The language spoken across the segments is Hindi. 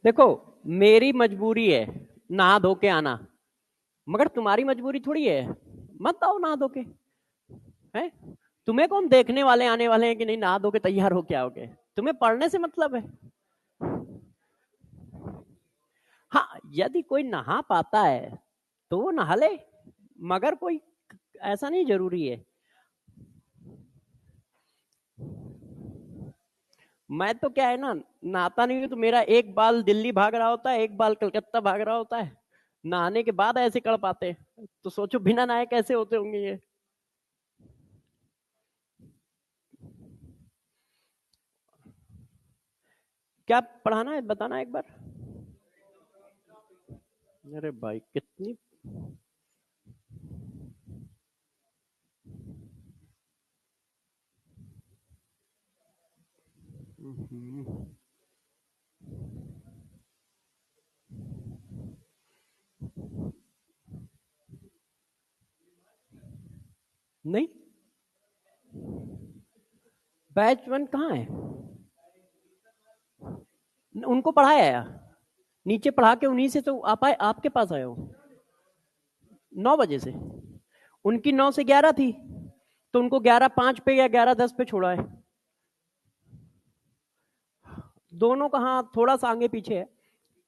देखो, मेरी मजबूरी है नहा धो के आना, मगर तुम्हारी मजबूरी थोड़ी है। मत आओ नहा धो के। है, तुम्हें कौन देखने वाले आने वाले हैं कि नहीं नहा धो के तैयार हो के आओगे? तुम्हें पढ़ने से मतलब है। हाँ, यदि कोई नहा पाता है तो वो नहा ले, मगर कोई ऐसा नहीं जरूरी है। मैं तो क्या है ना, नहाता नहीं हूं तो मेरा एक बाल दिल्ली भाग रहा होता है, एक बाल कलकत्ता भाग रहा होता है। नहाने के बाद ऐसे कर पाते हैं, तो सोचो बिना नहाए कैसे होते होंगे ये। क्या पढ़ाना है बताना एक बार। अरे भाई कितनी। हम्म, नहीं, बैच वन कहाँ है? उनको पढ़ाया है, नीचे पढ़ा के उन्हीं से तो आप आए, आपके पास आए हो 9 बजे से। उनकी 9 से 11 थी, तो उनको 11:05 पे या 11:10 पे छोड़ा है। दोनों का हाँ थोड़ा सा आगे पीछे है।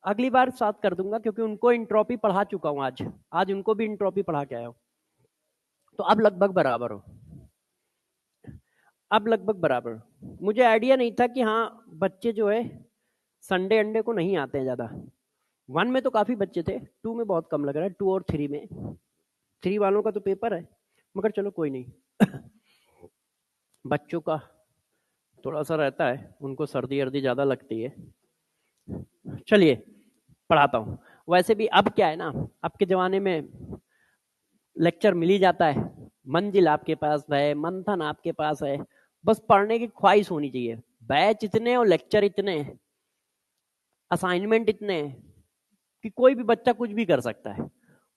अगली बार साथ कर दूंगा, क्योंकि उनको इंट्रोपी पढ़ा चुका हूँ आज। आज उनको भी इंट्रोपी पढ़ा के आया हूँ, तो अब लगभग बराबर हो। अब लगभग बराबर हो। मुझे आइडिया नहीं था कि हाँ बच्चे जो है संडे अंडे को नहीं आते हैं ज्यादा। वन में तो काफी बच्चे थे, टू में बहुत कम लग रहा है, टू और थ्री में। थ्री वालों का तो पेपर है, मगर चलो कोई नहीं। बच्चों का थोड़ा सा रहता है, उनको सर्दी अर्दी ज्यादा लगती है। चलिए पढ़ाता हूँ। वैसे भी अब क्या है ना, अब के जमाने में लेक्चर मिल ही जाता है। मंजिल आपके पास है, मंथन आपके पास है, बस पढ़ने की ख्वाहिश होनी चाहिए। बैच इतने और लेक्चर इतने, असाइनमेंट इतने कि कोई भी बच्चा कुछ भी कर सकता है।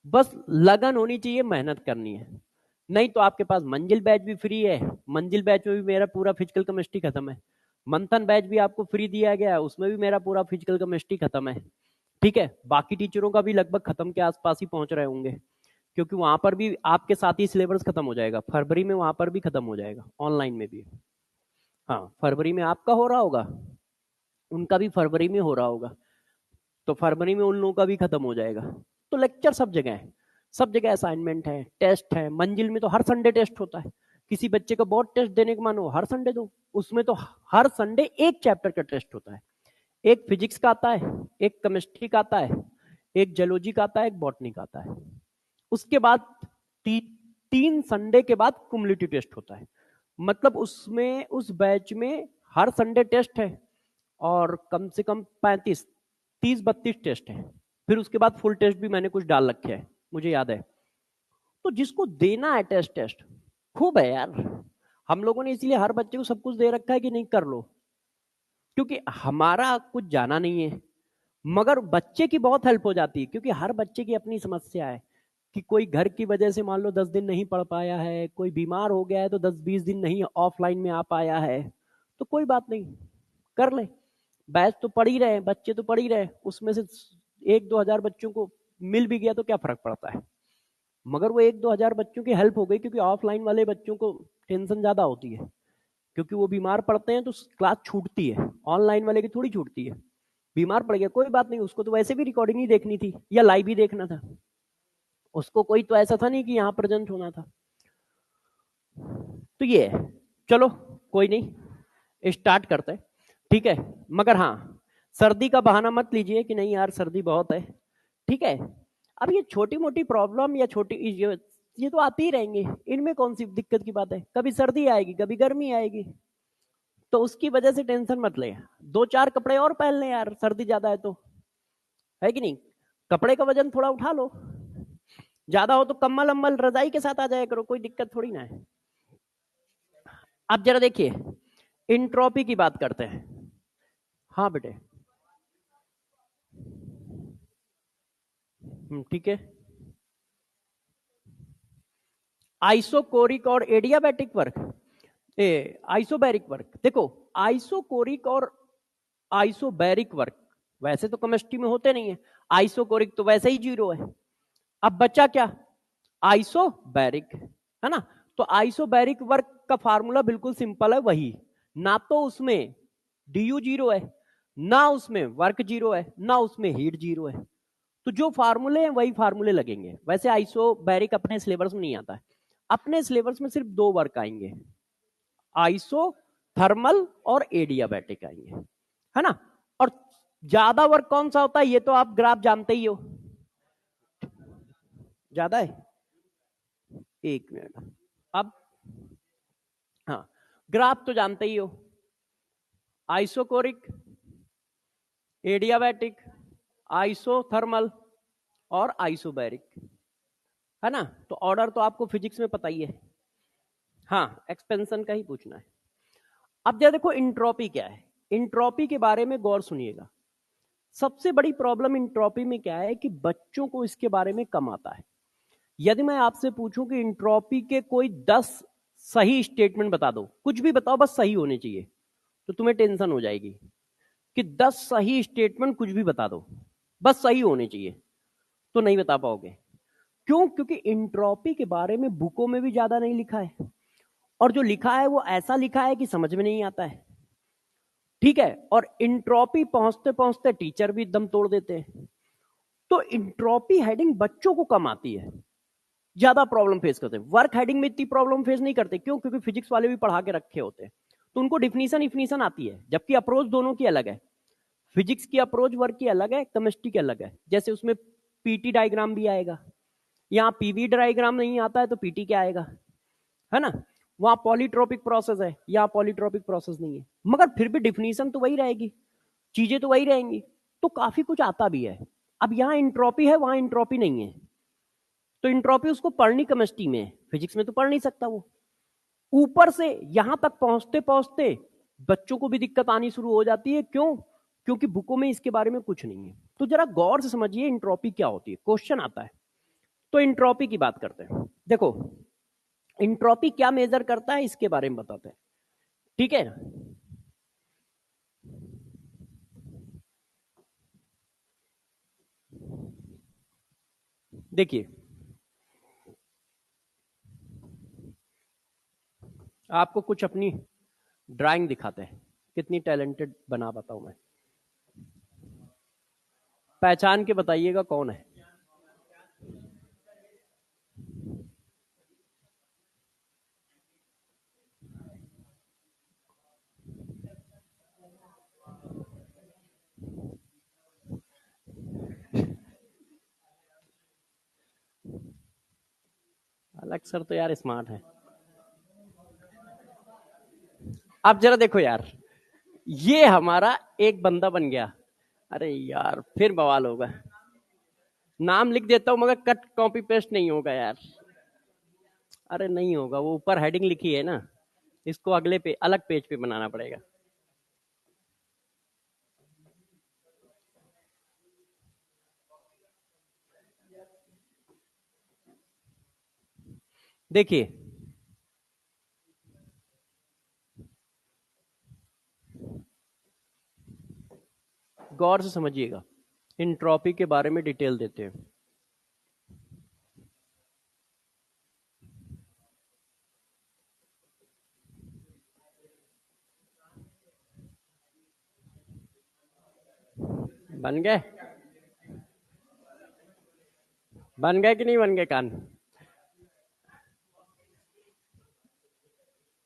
बस लगन होनी चाहिए, मेहनत करनी है। नहीं तो आपके पास मंजिल बैच भी फ्री है। मंजिल बैच में भी मेरा पूरा फिजिकल केमिस्ट्री खत्म है। मंथन बैच भी आपको फ्री दिया गया है, उसमें भी मेरा पूरा फिजिकल केमिस्ट्री खत्म है। ठीक है, बाकी टीचरों का भी लगभग खत्म के आसपास ही पहुंच रहे होंगे, क्योंकि वहां पर भी आपके साथ ही सिलेबस खत्म हो जाएगा फरवरी में, वहां पर भी खत्म हो जाएगा ऑनलाइन में भी। हाँ, फरवरी में आपका हो रहा होगा, उनका भी फरवरी में हो रहा होगा, तो फरवरी में उन लोगों का भी खत्म हो जाएगा। तो लेक्चर सब जगह है, सब जगह असाइनमेंट है, टेस्ट है। मंजिल में तो हर संडे टेस्ट होता है। किसी बच्चे का बहुत टेस्ट देने का मन हो, हर संडे दो। उसमें तो हर संडे एक चैप्टर का टेस्ट होता है। एक फिजिक्स का आता है, एक केमिस्ट्री का आता है, एक जूलॉजी का आता है, एक बॉटनी का आता है। उसके बाद ती, 3 संडे के बाद कुमुलेटिव टेस्ट होता है। मतलब उसमें उस बैच में हर संडे टेस्ट है, और कम से कम 35 30 32 टेस्ट है। फिर उसके बाद फुल टेस्ट भी मैंने कुछ डाल रखे हैं, मुझे याद है। तो जिसको देना है टेस्ट, टेस्ट खूब है यार। हम लोगों ने इसलिए हर बच्चे को सब कुछ दे रखा है कि नहीं कर लो, क्योंकि हमारा कुछ जाना नहीं है, मगर बच्चे की बहुत हेल्प हो जाती है, क्योंकि हर बच्चे की अपनी समस्या है। कि कोई घर की वजह से मान लो 10 दिन नहीं पढ़ पाया है, कोई बीमार हो गया है तो 10 20 दिन नहीं ऑफलाइन में आ पाया है, तो कोई बात नहीं, कर ले। बैच तो पढ़ ही रहे, बच्चे तो पढ़ ही रहे, उसमें से 1 2 हजार बच्चों को मिल भी गया तो क्या फर्क पड़ता है। मगर वो 1 2 हजार बच्चों की हेल्प हो गई, क्योंकि ऑफलाइन वाले बच्चों को टेंशन ज्यादा होती है, क्योंकि वो बीमार पड़ते हैं तो क्लास छूटती है। ऑनलाइन वाले की थोड़ी छूटती है। बीमार पड़ गया कोई बात नहीं, उसको तो वैसे भी रिकॉर्डिंग ही देखनी थी या लाइव ही देखना था। उसको कोई तो ऐसा था नहीं कि यहाँ प्रेजेंट होना था। तो ये है, चलो कोई नहीं, स्टार्ट करते हैं। ठीक है, मगर हाँ, सर्दी का बहाना मत लीजिए कि नहीं यार सर्दी बहुत है। ठीक है, अब ये छोटी मोटी प्रॉब्लम या छोटी ये तो आती ही रहेंगे, इनमें कौन सी दिक्कत की बात है। कभी सर्दी आएगी, कभी गर्मी आएगी, तो उसकी वजह से टेंशन मत ले। 2 4 कपड़े और पहन ले यार, सर्दी ज्यादा है तो, है कि नहीं। कपड़े का वजन थोड़ा उठा लो, ज्यादा हो तो कम्बल अम्बल रजाई के साथ आ जाया करो, कोई दिक्कत थोड़ी ना है। अब जरा देखिए, इंट्रोपी की बात करते हैं। हाँ बेटे, ठीक है। आइसोकोरिक और एडियाबैटिक वर्क, आइसोबैरिक वर्क। देखो, आइसोकोरिक और आइसोबैरिक वर्क वैसे तो केमिस्ट्री में होते नहीं है। आइसोकोरिक तो वैसे ही 0 है। अब बचा क्या, आइसोबैरिक, है ना। तो आइसोबैरिक वर्क का फार्मूला बिल्कुल सिंपल है, वही, ना तो उसमें du 0 है, ना उसमें वर्क 0 है, ना उसमें हीट 0 है। तो जो फार्मूले हैं वही फार्मूले लगेंगे। वैसे आइसोबैरिक अपने सिलेबस में नहीं आता है, अपने सिलेबस में सिर्फ 2 वर्क आएंगे, आइसोथर्मल और एडियाबैटिक आएंगे, है ना। और ज्यादा वर्क कौन सा होता है, ये तो आप ग्राफ जानते ही हो। ज्यादा है, 1 मिनट। अब हाँ, ग्राफ तो जानते ही हो, आइसोकोरिक, एडियाबैटिक, आइसोथर्मल और आइसोबैरिक, है ना। तो ऑर्डर तो आपको फिजिक्स में पता ही है। हाँ, एक्सपेंशन का ही पूछना है। अब जरा देखो इंट्रोपी क्या है। इंट्रोपी के बारे में गौर सुनिएगा। सबसे बड़ी प्रॉब्लम इंट्रोपी में क्या है कि बच्चों को इसके बारे में कम आता है। यदि मैं आपसे पूछूं कि इंट्रोपी के कोई 10 सही स्टेटमेंट बता दो, कुछ भी बताओ बस सही होने चाहिए, तो तुम्हें टेंशन हो जाएगी कि 10 सही स्टेटमेंट कुछ भी बता दो बस सही होने चाहिए, तो नहीं बता पाओगे। क्यों? क्योंकि इंट्रोपी के बारे में बुकों में भी ज्यादा नहीं लिखा है, और जो लिखा है वो ऐसा लिखा है कि समझ में नहीं आता है, ठीक है। और इंट्रोपी पहुंचते पहुंचते टीचर भी दम तोड़ देते हैं। तो इंट्रोपी हेडिंग बच्चों को कम आती है, ज्यादा प्रॉब्लम फेस करते हैं। वर्क हेडिंग में इतनी प्रॉब्लम फेस नहीं करते, क्यों? क्योंकि फिजिक्स वाले भी पढ़ा के रखे होते हैं, तो उनको डिफिनीशन आती है, जबकि अप्रोच दोनों की अलग है। फिजिक्स की अप्रोच वर्क की अलग है, केमिस्ट्री की अलग है। जैसे उसमें पीटी डायग्राम भी आएगा, यहाँ पीवी डायग्राम नहीं आता है तो पीटी क्या आएगा, है ना। वहां पॉलीट्रोपिक प्रोसेस है, यहाँ पॉलीट्रोपिक प्रोसेस नहीं है, मगर फिर भी डिफिनीशन तो वही रहेगी, चीजें तो वही रहेंगी, तो काफी कुछ आता भी है। अब यहाँ इंट्रोपी है, वहां इंट्रोपी नहीं है, तो इंट्रोपी उसको पढ़नी केमिस्ट्री में है, फिजिक्स में तो पढ़ नहीं सकता वो। ऊपर से यहां तक पहुंचते पहुंचते बच्चों को भी दिक्कत आनी शुरू हो जाती है। क्यों? क्योंकि बुकों में इसके बारे में कुछ नहीं है। तो जरा गौर से समझिए इंट्रोपी क्या होती है, क्वेश्चन आता है। तो इंट्रोपी की बात करते हैं। देखो इंट्रोपी क्या मेजर करता है इसके बारे में बताते हैं, ठीक है ना। देखिए आपको कुछ अपनी ड्राइंग दिखाते हैं, कितनी टैलेंटेड बना बताऊं मैं। पहचान के बताइएगा कौन है। अलग सर तो यार स्मार्ट है। अब जरा देखो यार, ये हमारा एक बंदा बन गया। अरे यार फिर बवाल होगा, नाम लिख देता हूं मगर कट कॉपी पेस्ट नहीं होगा यार। अरे नहीं होगा, वो ऊपर हेडिंग लिखी है ना, इसको अगले पे अलग पेज पे बनाना पड़ेगा। देखिए गौर से समझिएगा, इंट्रोपी के बारे में डिटेल देते हैं। बन गए, बन गए कि नहीं बन गए कान?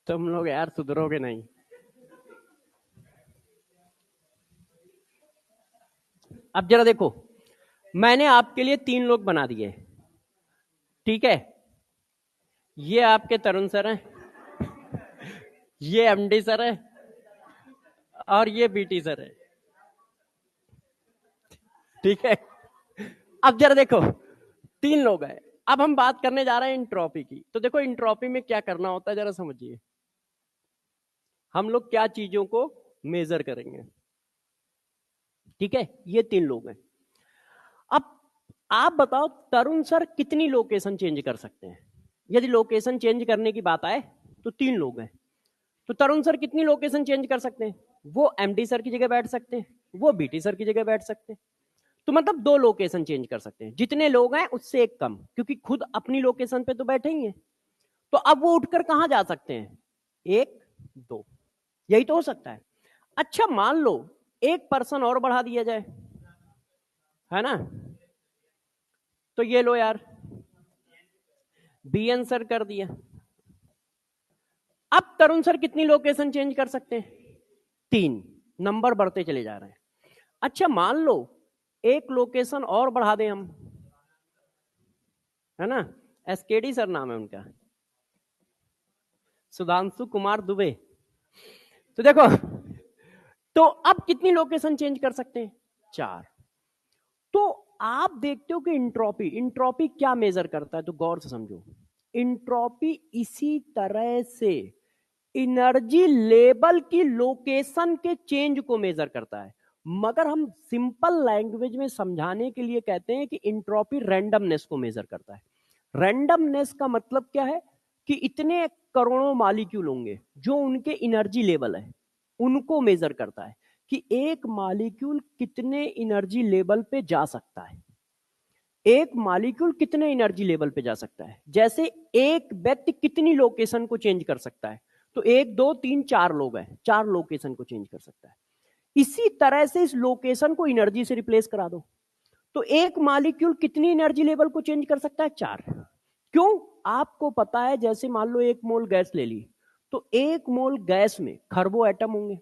तुम लोग यार सुधरोगे नहीं। अब जरा देखो, मैंने आपके लिए 3 लोग बना दिए, ठीक है। ये आपके तरुण सर हैं, ये एमडी सर है, और ये बीटी सर है, ठीक है। अब जरा देखो 3 लोग हैं। अब हम बात करने जा रहे हैं इंट्रोपी की। तो देखो इंट्रोपी में क्या करना होता है जरा समझिए, हम लोग क्या चीजों को मेजर करेंगे, ठीक है। ये 3 लोग हैं। अब आप बताओ तरुण सर कितनी लोकेशन चेंज कर सकते हैं। यदि लोकेशन चेंज करने की बात आए तो 3 लोग हैं, तो तरुण सर कितनी लोकेशन चेंज कर सकते हैं। वो एमडी सर की जगह बैठ सकते हैं, वो बीटी सर की जगह बैठ सकते हैं। तो मतलब 2 लोकेशन चेंज कर सकते हैं, जितने लोग हैं उससे एक कम, क्योंकि खुद अपनी लोकेशन पे तो बैठे ही हैं। तो अब वो उठकर कहां जा सकते हैं? 1 2, यही तो हो सकता है। अच्छा मान लो एक पर्सन और बढ़ा दिया जाए, है ना? तो ये लो यार, बी आंसर कर दिया। अब तरुण सर कितनी लोकेशन चेंज कर सकते हैं? 3। नंबर बढ़ते चले जा रहे हैं। अच्छा मान लो एक लोकेशन और बढ़ा दें हम, है ना? एसकेडी सर नाम है उनका, सुधांशु कुमार दुबे। तो देखो, तो अब कितनी लोकेशन चेंज कर सकते हैं? 4। तो आप देखते हो कि इंट्रोपी, इंट्रोपी क्या मेजर करता है? तो गौर से समझो, इंट्रोपी इसी तरह से एनर्जी लेवल की लोकेशन के चेंज को मेजर करता है। मगर हम सिंपल लैंग्वेज में समझाने के लिए कहते हैं कि इंट्रोपी रैंडमनेस को मेजर करता है। रैंडमनेस का मतलब क्या है? कि इतने करोड़ों मॉलिक्यूल होंगे जो उनके एनर्जी लेवल है, उनको मेजर करता है कि एक मॉलिक्यूल कितने एनर्जी लेवल पे जा सकता है। एक मॉलिक्यूल कितने एनर्जी लेवल पे जा सकता है। जैसे एक व्यक्ति कितनी लोकेशन को चेंज कर सकता है? तो 1 2 3 4 लोग हैं, 4 लोकेशन को चेंज कर सकता है। इसी तरह से इस लोकेशन को एनर्जी से रिप्लेस करा दो, तो एक मॉलिक्यूल कितनी एनर्जी लेवल को चेंज कर सकता है? 4। क्यों? आपको पता है, जैसे मान लो 1 मोल गैस ले ली, तो 1 मोल गैस में खरबों एटम होंगे।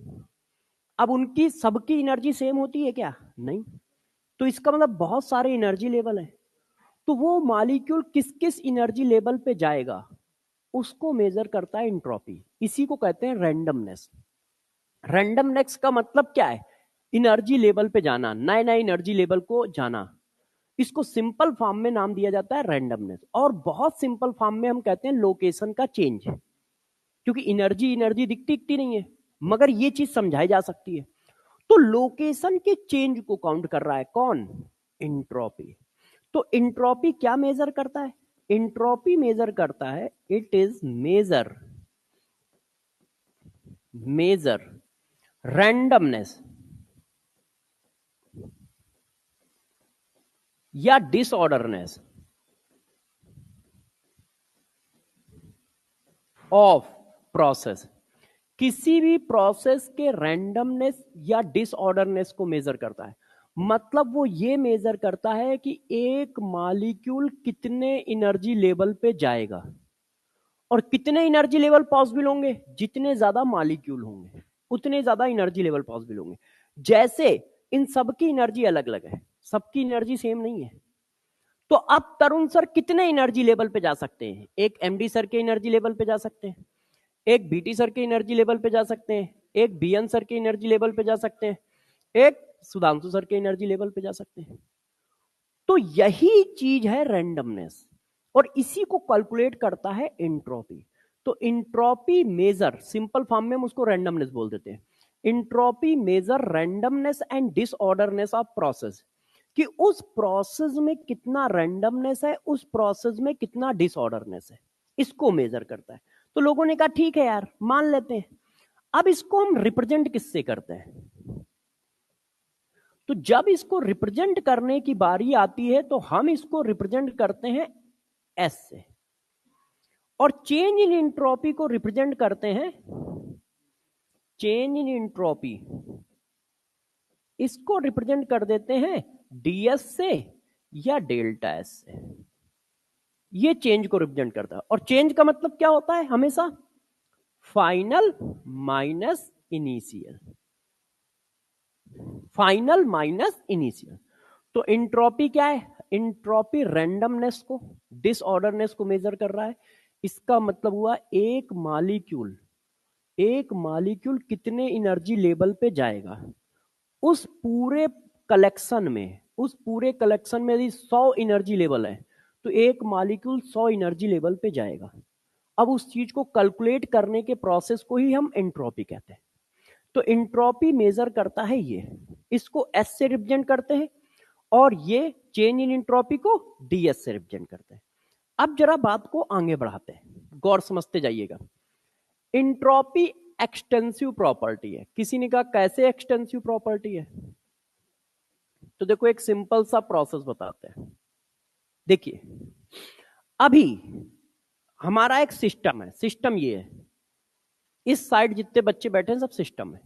अब उनकी सबकी एनर्जी सेम होती है क्या? नहीं। तो इसका मतलब बहुत सारे एनर्जी लेवल है। तो वो मॉलिक्यूल किस किस एनर्जी लेवल पे जाएगा, उसको मेजर करता है इंट्रोपी। इसी को कहते हैं रैंडमनेस। रैंडमनेस का मतलब क्या है? एनर्जी लेवल पे जाना, नए नए एनर्जी लेवल को जाना। इसको सिंपल फॉर्म में नाम दिया जाता है रैंडमनेस, और बहुत सिंपल फॉर्म में हम कहते हैं लोकेशन का चेंज, क्योंकि एनर्जी एनर्जी दिखती दिखती नहीं है, मगर ये चीज समझाई जा सकती है। तो लोकेशन के चेंज को काउंट कर रहा है कौन? इंट्रोपी। तो इंट्रोपी क्या मेजर करता है? इंट्रोपी मेजर करता है, इट इज मेजर रैंडमनेस या डिसऑर्डरनेस ऑफ प्रोसेस। किसी भी प्रोसेस के रैंडमनेस या डिसऑर्डरनेस को मेजर करता है। मतलब वो ये मेजर करता है कि एक मॉलिक्यूल कितने एनर्जी लेवल पे जाएगा, और कितने एनर्जी लेवल पॉसिबल होंगे। जितने ज्यादा मॉलिक्यूल होंगे उतने ज्यादा एनर्जी लेवल पॉसिबल होंगे। जैसे इन सबकी एनर्जी अलग अलग है, सबकी एनर्जी सेम नहीं है। तो अब तरुण सर कितने एनर्जी लेवल पे जा सकते हैं? एक एमडी सर के एनर्जी लेवल पे जा सकते हैं, एक बीटी सर के एनर्जी लेवल पे जा सकते हैं, एक बीएन सर के एनर्जी लेवल पे जा सकते हैं, एक सुधांशु सर के एनर्जी लेवल पे जा सकते हैं। तो यही चीज है रैंडमनेस, और इसी को कैलकुलेट करता है इंट्रोपी। तो इंट्रोपी मेजर, सिंपल फॉर्म में हम उसको रैंडमनेस बोल देते हैं। Entropy measure randomness and disorderness of process, कि उस प्रोसेस में कितना रैंडमनेस है, उस प्रोसेस में कितना डिसऑर्डरनेस है, इसको मेजर करता है। तो लोगों ने कहा ठीक है यार, मान लेते हैं। अब इसको हम रिप्रेजेंट किससे करते हैं? तो जब इसको रिप्रेजेंट करने की बारी आती है तो हम इसको रिप्रेजेंट करते हैं एस से, और चेंज इन इंट्रोपी को रिप्रेजेंट करते हैं, चेंज इन इंट्रोपी इसको रिप्रेजेंट कर देते हैं डीएस से या डेल्टा एस से। ये चेंज को रिप्रेजेंट करता है, और चेंज का मतलब क्या होता है हमेशा? Final minus initial, final minus initial. तो इंट्रोपी क्या है? इंट्रोपी रैंडमनेस को, डिसऑर्डरनेस को मेजर कर रहा है। इसका मतलब हुआ एक मॉलिक्यूल कितने एनर्जी लेवल पे जाएगा उस पूरे कलेक्शन में। उस पूरे कलेक्शन में यदि 100 एनर्जी लेवल है तो एक मॉलिक्यूल 100 एनर्जी लेवल पे जाएगा। अब उस चीज को कैलकुलेट करने के प्रोसेस को ही हम एंट्रोपी कहते हैं। तो एंट्रोपी मेजर करता है ये, इसको एस से रिप्रेजेंट करते हैं, और ये चेंज इन एंट्रोपी को डीएस से रिप्रेजेंट करते हैं। अब जरा बात को आगे बढ़ाते हैं, गौर समझते जाइएगा। एंट्रोपी एक्सटेंसिव प्रॉपर्टी है। किसी ने कहा कैसे एक्सटेंसिव प्रॉपर्टी है? तो देखो एक सिंपल सा प्रोसेस बताते हैं। देखिए अभी हमारा एक सिस्टम है, सिस्टम ये है, इस साइड जितने बच्चे बैठे हैं सब सिस्टम है।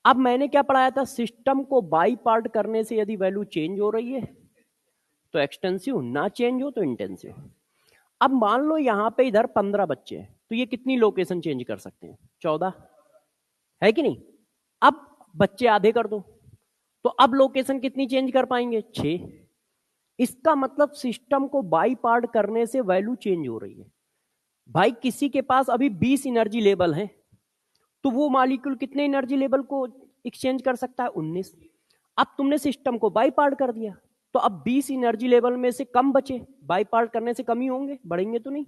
अब मैंने क्या पढ़ाया था, सिस्टम को बाई पार्ट करने से यदि वैल्यू चेंज हो रही है तो एक्सटेंसिव, ना चेंज हो तो इंटेंसिव। अब मान लो यहां पे इधर 15 बच्चे हैं, तो ये कितनी लोकेशन चेंज कर सकते हैं, 14, है कि नहीं। अब बच्चे आधे कर दो, तो अब लोकेशन कितनी चेंज कर पाएंगे, 6। इसका मतलब सिस्टम को बाई पार्ट करने से वैल्यू चेंज हो रही है। भाई किसी के पास अभी 20 एनर्जी लेवल है, तो वो मॉलिक्यूल कितने एनर्जी लेवल को एक्सचेंज कर सकता है, 19। अब तुमने सिस्टम को बाई पार्ट कर दिया, तो अब 20 एनर्जी लेवल में से कम बचे, बाई पार्ट करने से कम ही होंगे, बढ़ेंगे तो नहीं।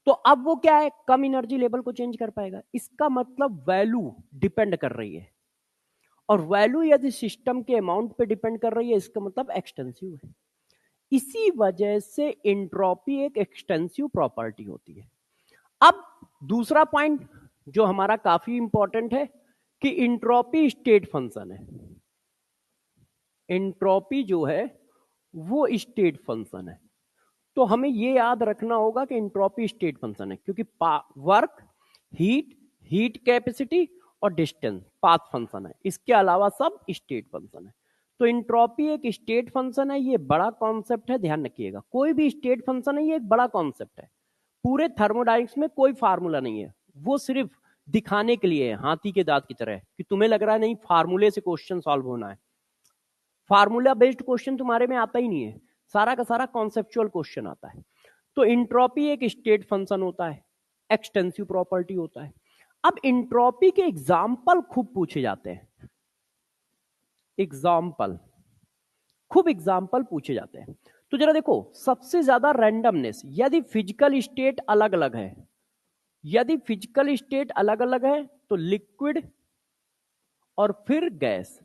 तो अब वो क्या है, कम एनर्जी लेवल को चेंज कर पाएगा। इसका मतलब वैल्यू डिपेंड कर रही है, और वैल्यू यदि सिस्टम के अमाउंट पे डिपेंड कर रही है, इसका मतलब एक्सटेंसिव है। इसी वजह से एंट्रोपी एक एक्सटेंसिव प्रॉपर्टी होती है। अब दूसरा पॉइंट जो हमारा काफी इंपॉर्टेंट है कि एंट्रोपी स्टेट फंक्शन है। एंट्रोपी जो है वो स्टेट फंक्शन है, तो हमें ये याद रखना होगा कि एंट्रोपी स्टेट फंक्शन है, क्योंकि वर्क, हीट, हीट कैपेसिटी और डिस्टेंस पाथ फंक्शन है, इसके अलावा सब स्टेट फंक्शन है। तो एंट्रोपी एक स्टेट फंक्शन है, ये बड़ा कॉन्सेप्ट है, ध्यान रखिएगा। कोई भी स्टेट फंक्शन है, ये एक बड़ा कॉन्सेप्ट है। पूरे थर्मोडाइनमिक्स में कोई फार्मूला नहीं है, वो सिर्फ दिखाने के लिए है, हाथी के दांत की तरह, कि तुम्हें लग रहा है नहीं फार्मूले से क्वेश्चन सॉल्व होना है। फार्मूला बेस्ड क्वेश्चन तुम्हारे में आता ही नहीं है, सारा का सारा कॉन्सेप्चुअल क्वेश्चन आता है। तो इंट्रोपी एक स्टेट फंक्शन होता है, एक्सटेंसिव प्रॉपर्टी होता है। अब इंट्रोपी के एग्जाम्पल खूब पूछे जाते हैं, एग्जाम्पल खूब एग्जाम्पल पूछे जाते हैं। तो जरा देखो, सबसे ज्यादा रैंडमनेस, यदि फिजिकल स्टेट अलग अलग है, यदि फिजिकल स्टेट अलग अलग है तो लिक्विड और फिर गैस,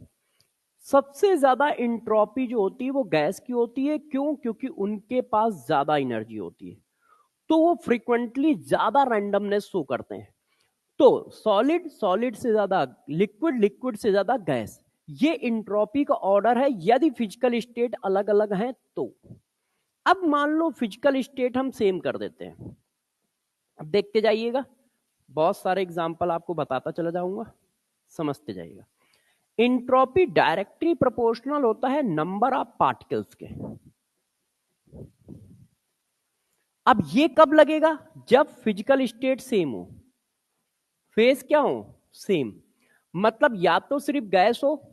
सबसे ज्यादा इंट्रोपी जो होती है वो गैस की होती है। क्यों, क्योंकि उनके पास ज्यादा एनर्जी होती है, तो वो फ्रीक्वेंटली ज्यादा रैंडमनेस शो करते हैं। तो सॉलिड, सॉलिड से ज्यादा लिक्विड, लिक्विड से ज्यादा गैस, ये इंट्रोपी का ऑर्डर है यदि फिजिकल स्टेट अलग अलग हैं तो। अब मान लो फिजिकल स्टेट हम सेम कर देते हैं, अब देखते जाइएगा, बहुत सारे एग्जांपल आपको बताता चला जाऊंगा, समझते जाइएगा। इंट्रोपी डायरेक्टली प्रोपोर्शनल होता है नंबर ऑफ पार्टिकल्स के। अब ये कब लगेगा, जब फिजिकल स्टेट सेम हो, फेज क्या हो, सेम। मतलब या तो सिर्फ गैस हो,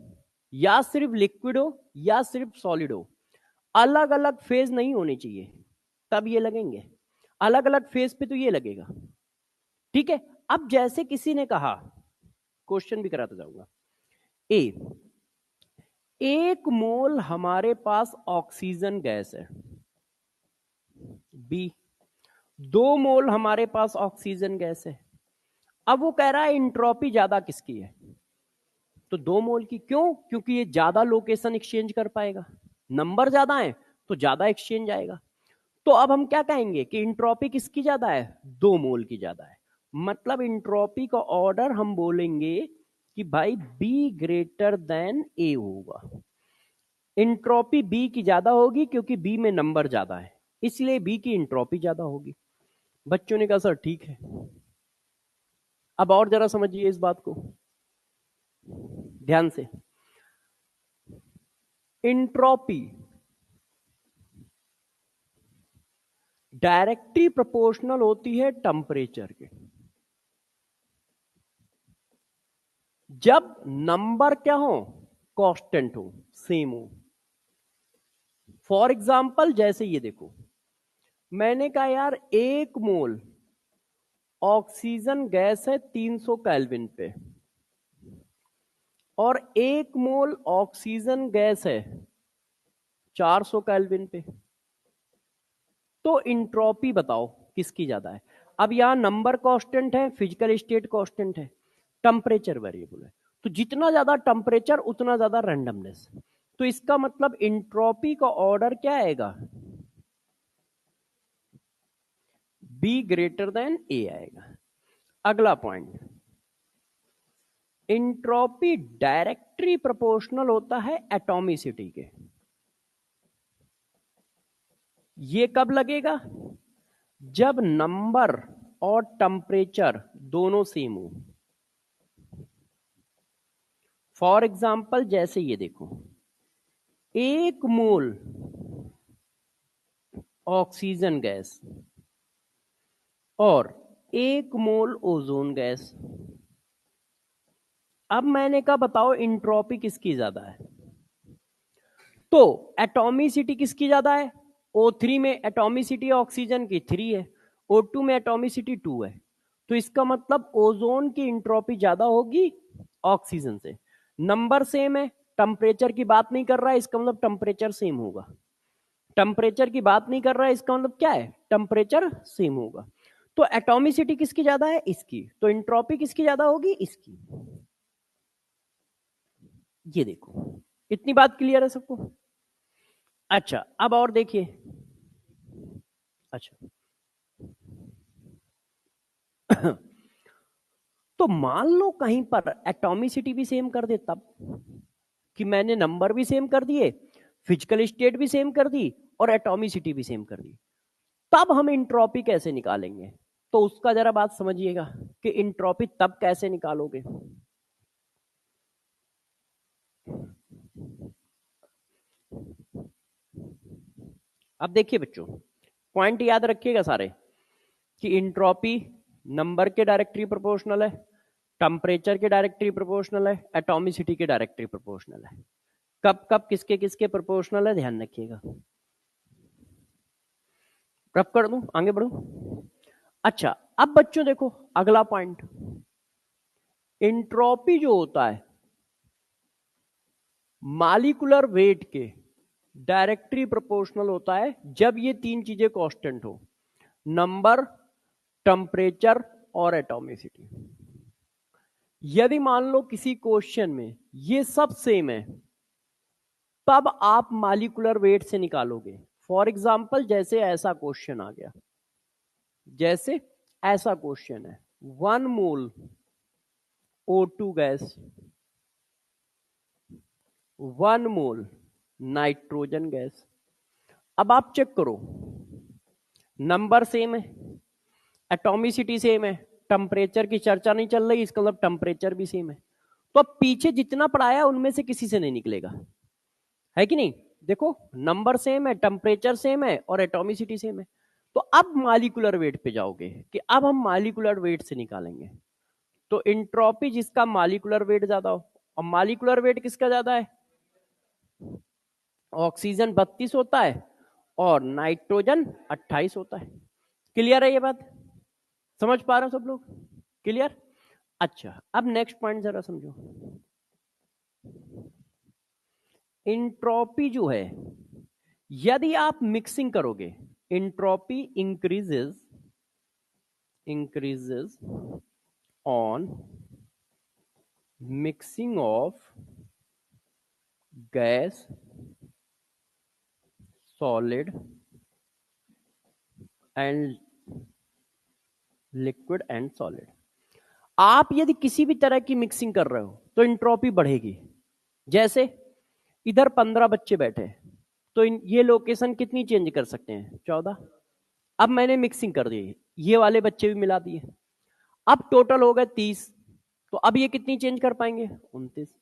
या सिर्फ लिक्विड हो, या सिर्फ सॉलिड हो, अलग अलग फेज नहीं होने चाहिए, तब ये लगेंगे। अलग अलग फेज पे तो ये लगेगा, ठीक है। अब जैसे किसी ने कहा, क्वेश्चन भी कराता जाऊंगा, ए, 1 मोल हमारे पास ऑक्सीजन गैस है, बी, 2 मोल हमारे पास ऑक्सीजन गैस है। अब वो कह रहा है इंट्रोपी ज्यादा किसकी है, तो 2 मोल की। क्यों, क्योंकि ये ज्यादा लोकेशन एक्सचेंज कर पाएगा, नंबर ज्यादा है तो ज्यादा एक्सचेंज आएगा। तो अब हम क्या कहेंगे कि इंट्रोपी किसकी ज्यादा है, 2 मोल की ज्यादा है। मतलब इंट्रोपी का ऑर्डर हम बोलेंगे कि भाई बी ग्रेटर देन ए होगा। इंट्रोपी बी की ज्यादा होगी क्योंकि बी में नंबर ज्यादा है, इसलिए बी की इंट्रोपी ज्यादा होगी। बच्चों ने कहा सर ठीक है। अब और जरा समझिए इस बात को ध्यान से। इंट्रोपी डायरेक्टली प्रोपोर्शनल होती है टेम्परेचर के। जब नंबर क्या हो, कांस्टेंट हो, सेम हो। फॉर एग्जाम्पल जैसे ये देखो, मैंने कहा यार 1 मोल ऑक्सीजन गैस है 300 केल्विन पे, और 1 मोल ऑक्सीजन गैस है 400 केल्विन पे, तो इंट्रोपी बताओ किसकी ज्यादा है। अब यहां नंबर कांस्टेंट है, फिजिकल स्टेट कांस्टेंट है, टेम्परेचर वेरिएबल है, तो जितना ज्यादा टेम्परेचर उतना ज्यादा रैंडमनेस। तो इसका मतलब इंट्रोपी का ऑर्डर क्या आएगा, बी ग्रेटर देन ए आएगा। अगला point, entropy directly directly proportional होता है एटॉमिसिटी के। ये कब लगेगा? जब नंबर और टेम्परेचर दोनों सेम हो। फॉर एग्जाम्पल जैसे ये देखो, 1 मोल ऑक्सीजन गैस और 1 मोल ओजोन गैस। अब मैंने कहा बताओ इंट्रोपी किसकी ज्यादा है? तो एटॉमिसिटी किसकी ज्यादा है? O3 में एटॉमिसिटी ऑक्सीजन की 3 है, O2 में एटॉमिसिटी 2 है। तो इसका मतलब ओजोन की इंट्रोपी ज्यादा होगी ऑक्सीजन से। नंबर सेम है, टेम्परेचर की बात नहीं कर रहा है, इसका मतलब टेम्परेचर सेम होगा। टेम्परेचर की बात नहीं कर रहा है, इसका मतलब क्या है? टेम्परेचर सेम होगा। तो एटॉमिसिटी किसकी ज्यादा है? इसकी। तो इंट्रोपी किसकी ज्यादा होगी? इसकी। ये देखो, इतनी बात क्लियर है सबको? अच्छा, अब और देखिए। अच्छा तो मान लो कहीं पर एटॉमिसिटी भी सेम कर दे, तब कि मैंने नंबर भी सेम कर दिए, फिजिकल स्टेट भी सेम कर दी और एटॉमिसिटी भी सेम कर दी, तब हम इंट्रोपी कैसे निकालेंगे? तो उसका जरा बात समझिएगा कि इंट्रोपी तब कैसे निकालोगे। अब देखिए बच्चों, पॉइंट याद रखिएगा सारे कि इंट्रोपी नंबर के डायरेक्टली प्रोपोर्शनल है, टेम्परेचर के डायरेक्टली प्रोपोर्शनल है, एटॉमिसिटी के डायरेक्टली प्रोपोर्शनल है। कब कब किसके किसके प्रोपोर्शनल है, ध्यान रखिएगा। रब कर दूं, आगे बढ़ूं? अच्छा, अब बच्चों देखो अगला पॉइंट, इंट्रोपी जो होता है मॉलिक्यूलर वेट के डायरेक्टली प्रोपोर्शनल होता है जब ये 3 चीजें कांस्टेंट हो, नंबर, टेम्परेचर और एटॉमिसिटी। यदि मान लो किसी क्वेश्चन में ये सब सेम है, तब आप मॉलिक्यूलर वेट से निकालोगे। फॉर एग्जाम्पल जैसे ऐसा क्वेश्चन आ गया, जैसे ऐसा क्वेश्चन है 1 मोल O2 gas, 1 mole nitrogen gas. अब आप चेक करो, नंबर सेम है, एटॉमिसिटी सेम है, टेम्परेचर की चर्चा नहीं चल रही, इसका मतलब टेम्परेचर भी सेम है। तो अब पीछे जितना पढ़ाया उनमें से किसी से नहीं निकलेगा, है कि नहीं? देखो नंबर सेम है, टेम्परेचर सेम है और एटॉमिसिटी सेम है। तो अब मॉलिक्यूलर वेट पे जाओगे कि अब हम मॉलिक्यूलर वेट से निकालेंगे। तो इंट्रोपी जिसका मॉलिक्यूलर वेट ज्यादा हो, और मॉलिक्यूलर वेट किसका ज्यादा है? ऑक्सीजन 32 होता है और नाइट्रोजन 28 होता है। क्लियर है ये बात? समझ पा रहे हो सब लोग? क्लियर? अच्छा, अब नेक्स्ट पॉइंट जरा समझो। इंट्रोपी जो है, यदि आप मिक्सिंग करोगे, entropy increases on mixing of gas, solid and liquid and solid. आप यदि किसी भी तरह की मिक्सिंग कर रहे हो तो इंट्रोपी बढ़ेगी। जैसे इधर 15 बच्चे बैठे, तो ये लोकेशन कितनी चेंज कर सकते हैं? 14। अब मैंने मिक्सिंग कर दी, ये वाले बच्चे भी मिला दिए, अब टोटल हो गए 30। तो अब ये कितनी चेंज कर पाएंगे? 29।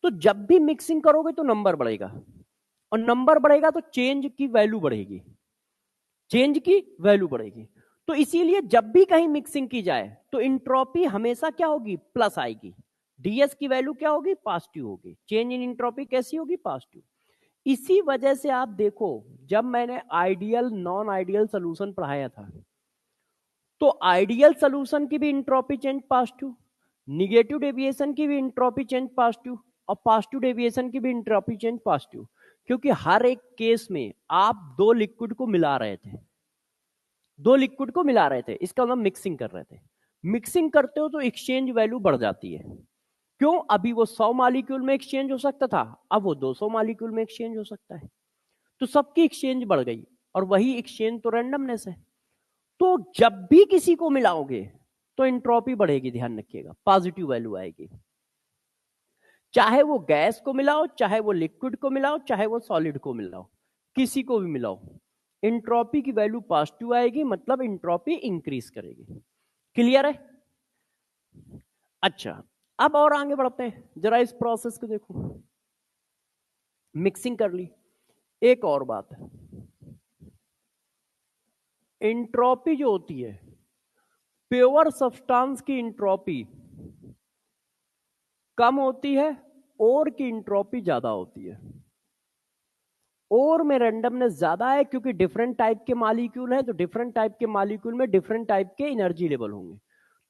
तो जब भी मिक्सिंग करोगे तो नंबर बढ़ेगा, और नंबर बढ़ेगा तो चेंज की वैल्यू बढ़ेगी, चेंज की वैल्यू बढ़ेगी। तो इसीलिए जब भी कहीं मिक्सिंग की जाए तो इंट्रोपी हमेशा क्या होगी? प्लस आएगी। डीएस की वैल्यू क्या होगी? पॉजिटिव होगी। चेंज इन इंट्रोपी कैसी होगी? पॉजिटिव। इसी वजह से आप देखो, जब मैंने आइडियल नॉन आइडियल सोल्यूशन पढ़ाया था, तो आइडियल सोल्यूशन की भी entropy change positive, negative deviation की भी इंट्रोपी चेंज पॉजिटिव, और पॉजिटिव डेविएशन की भी इंट्रोपी चेंज पॉजिटिव। क्योंकि हर एक केस में आप 2 लिक्विड को मिला रहे थे, 2 लिक्विड को मिला रहे थे, इसका मतलब मिक्सिंग कर रहे थे। मिक्सिंग करते हो तो एक्सचेंज वैल्यू बढ़ जाती है। क्यों? अभी वो 100 मॉलिक्यूल में एक्सचेंज हो सकता था, अब वो 200 मॉलिक्यूल में एक्सचेंज हो सकता है। तो सबकी एक्सचेंज बढ़ गई, और वही एक्सचेंज तो रैंडमनेस है। तो जब भी किसी को मिलाओगे तो इंट्रोपी बढ़ेगी, ध्यान रखिएगा, पॉजिटिव वैल्यू आएगी। चाहे वो गैस को मिलाओ, चाहे वो लिक्विड को मिलाओ, चाहे वो सॉलिड को मिलाओ, किसी को भी मिलाओ, इंट्रोपी की वैल्यू पॉजिटिव आएगी, मतलब इंट्रोपी इंक्रीज करेगी। क्लियर है? अच्छा, अब और आगे बढ़ते हैं, जरा इस प्रोसेस को देखो। मिक्सिंग कर ली। एक और बात है, इंट्रोपी जो होती है, प्योर सब्सटेंस की इंट्रोपी कम होती है, और की इंट्रोपी ज्यादा होती है। और में रेंडमनेस ज्यादा है, क्योंकि डिफरेंट टाइप के मॉलिक्यूल है, तो डिफरेंट टाइप के मॉलिक्यूल में डिफरेंट टाइप के एनर्जी लेवल होंगे,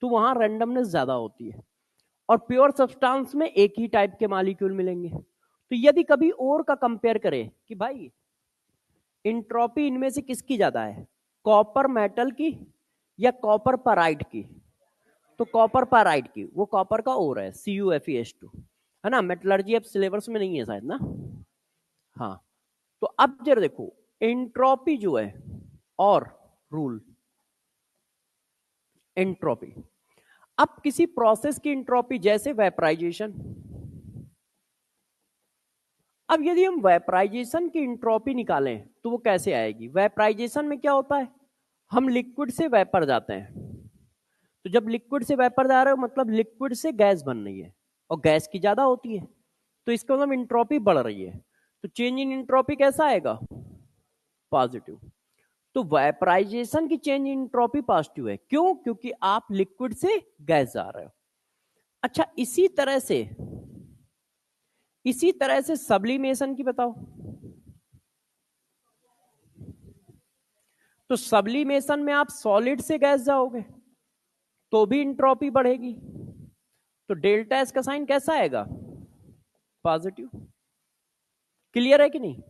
तो वहां रेंडमनेस ज्यादा होती है। और प्योर सब्सटेंस में एक ही टाइप के मॉलिक्यूल मिलेंगे। तो यदि कभी और का कंपेयर करें कि भाई इंट्रोपी इनमें से किसकी ज्यादा है, कॉपर मेटल की या कॉपर पराइड की, तो कॉपर पराइड की, वो कॉपर का और है CuFeS2, है ना। मेटलर्जी अब सिलेबस में नहीं है शायद ना। हाँ, तो अब जरा देखो एंट्रोपी जो है, और रूल एंट्रोपी। अब किसी प्रोसेस की एंट्रोपी, जैसे वेपराइजेशन, अब यदि हम वेपराइजेशन की एंट्रोपी निकालें तो वो कैसे आएगी। वेपराइजेशन में क्या होता है, हम लिक्विड से वेपर जाते हैं, तो जब लिक्विड से वेपर जा रहे हो मतलब लिक्विड से गैस बन रही है, और गैस की ज्यादा होती है, तो इसका मतलब इंट्रोपी बढ़ रही है। तो चेंज इन इंट्रोपी कैसा आएगा, पॉजिटिव। तो वेपराइजेशन की चेंज इन इंट्रोपी पॉजिटिव है, क्यों, क्योंकि आप लिक्विड से गैस जा रहे हो। अच्छा, इसी तरह से सब्लिमेशन की बताओ। तो सब्लिमेशन में आप सॉलिड से गैस जाओगे तो भी इंट्रोपी बढ़ेगी, तो डेल्टा एस का साइन कैसा आएगा, पॉजिटिव। क्लियर है कि नहीं?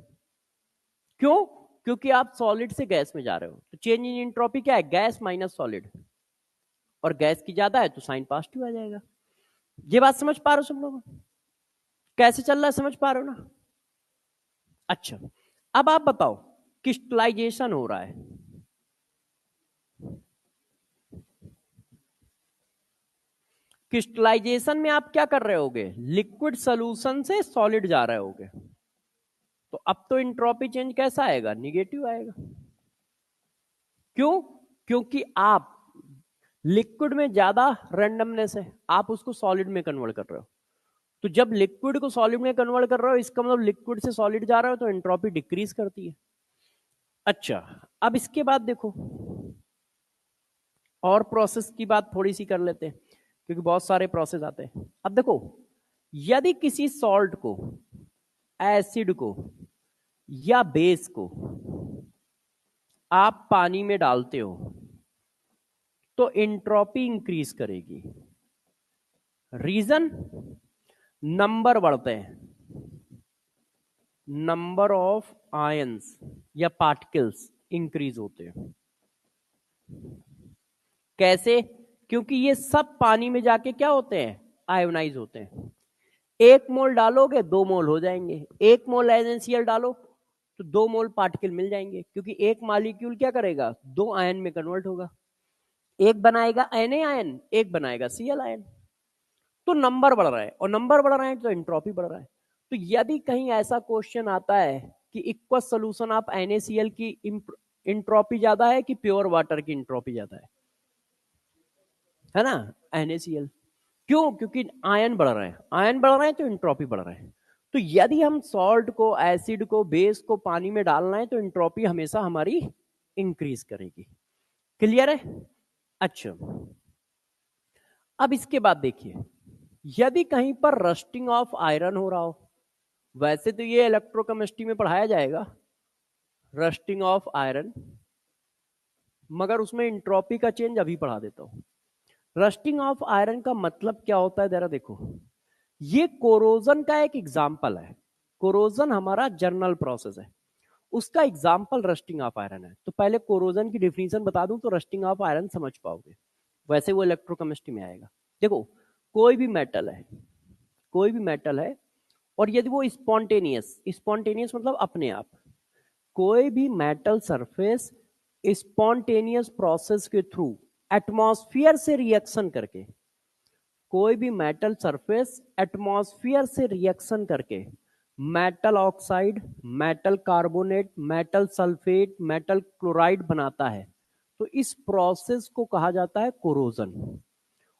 क्यों, क्योंकि आप सॉलिड से गैस में जा रहे हो, तो चेंज इन एंट्रोपी क्या है, गैस माइनस सॉलिड, और गैस की ज्यादा है तो साइन पॉजिटिव आ जाएगा। ये बात समझ पा रहे हो सब लोग, कैसे चल रहा है, समझ पा रहे हो ना? अच्छा, अब आप बताओ, क्रिस्टलाइजेशन हो रहा है, क्रिस्टलाइजेशन में आप क्या कर रहे होगे, लिक्विड सोल्यूशन से सॉलिड जा रहे होगे, तो अब तो इंट्रोपी चेंज कैसा आएगा, निगेटिव आएगा। क्यों, क्योंकि आप लिक्विड में ज्यादा रैंडमनेस है, आप उसको सॉलिड में कन्वर्ट कर रहे हो, तो जब लिक्विड को सॉलिड में कन्वर्ट कर रहे हो, इसका मतलब लिक्विड से सॉलिड जा रहे हो, तो एंट्रोपी डिक्रीज करती है। अच्छा, अब इसके बाद देखो, और प्रोसेस की बात थोड़ी सी कर लेते हैं, क्योंकि बहुत सारे प्रोसेस आते हैं। अब देखो, यदि किसी सॉल्ट को, एसिड को या बेस को आप पानी में डालते हो तो एंट्रोपी इंक्रीज करेगी। रीजन, नंबर बढ़ते हैं, नंबर ऑफ आयंस या पार्टिकल्स इंक्रीज होते हैं। कैसे, क्योंकि ये सब पानी में जाके क्या होते हैं, आयोनाइज होते हैं। एक मोल डालोगे 2 मोल हो जाएंगे, 1 मोल NaCl डालो तो 2 मोल पार्टिकल मिल जाएंगे, क्योंकि एक मॉलिक्यूल क्या करेगा, 2 आयन में कन्वर्ट होगा, एक बनाएगा Na आयन, एक बनाएगा Cl आयन। तो नंबर बढ़ रहा है, और नंबर बढ़ रहा है तो एंट्रोपी बढ़ रहा है। तो यदि कहीं ऐसा क्वेश्चन आता है कि इक्वस सोल्यूशन ऑफ NaCl की इंट्रोपी ज्यादा है कि प्योर वाटर की इंट्रोपी ज्यादा है ना, NaCl। क्यों, क्योंकि आयन बढ़ रहे हैं, आयन बढ़ रहे हैं तो इंट्रोपी बढ़ रहे हैं। तो यदि हम सॉल्ट को, एसिड को, बेस को पानी में डालना है तो इंट्रोपी हमेशा हमारी इंक्रीज करेगी। क्लियर है? अच्छा, अब इसके बाद देखिए, यदि कहीं पर रस्टिंग ऑफ आयरन हो रहा हो, वैसे तो ये इलेक्ट्रोकेमिस्ट्री में पढ़ाया जाएगा, रस्टिंग ऑफ आयरन, मगर उसमें इंट्रोपी का चेंज अभी पढ़ा देता हूं। रस्टिंग ऑफ आयरन का मतलब क्या होता है, जरा देखो, ये कोरोजन का एक एग्जाम्पल है। कोरोजन हमारा जर्नल प्रोसेस है, उसका एग्जाम्पल रस्टिंग ऑफ आयरन है। तो पहले कोरोजन की डिफिनीशन बता दूं तो रस्टिंग ऑफ आयरन समझ पाओगे, वैसे वो इलेक्ट्रोकेमिस्ट्री में आएगा। देखो, कोई भी मेटल है, कोई भी मेटल है, और यदि वो स्पॉन्टेनियस, स्पॉन्टेनियस मतलब अपने आप, कोई भी मेटल सरफेस स्पॉन्टेनियस प्रोसेस के थ्रू एटमॉस्फेयर से रिएक्शन करके कोई भी मेटल सरफेस एटमॉस्फेयर से रिएक्शन करके metal oxide, metal carbonate, metal sulphate, metal chloride बनाता है, तो इस प्रोसेस को कहा जाता है कोरोजन।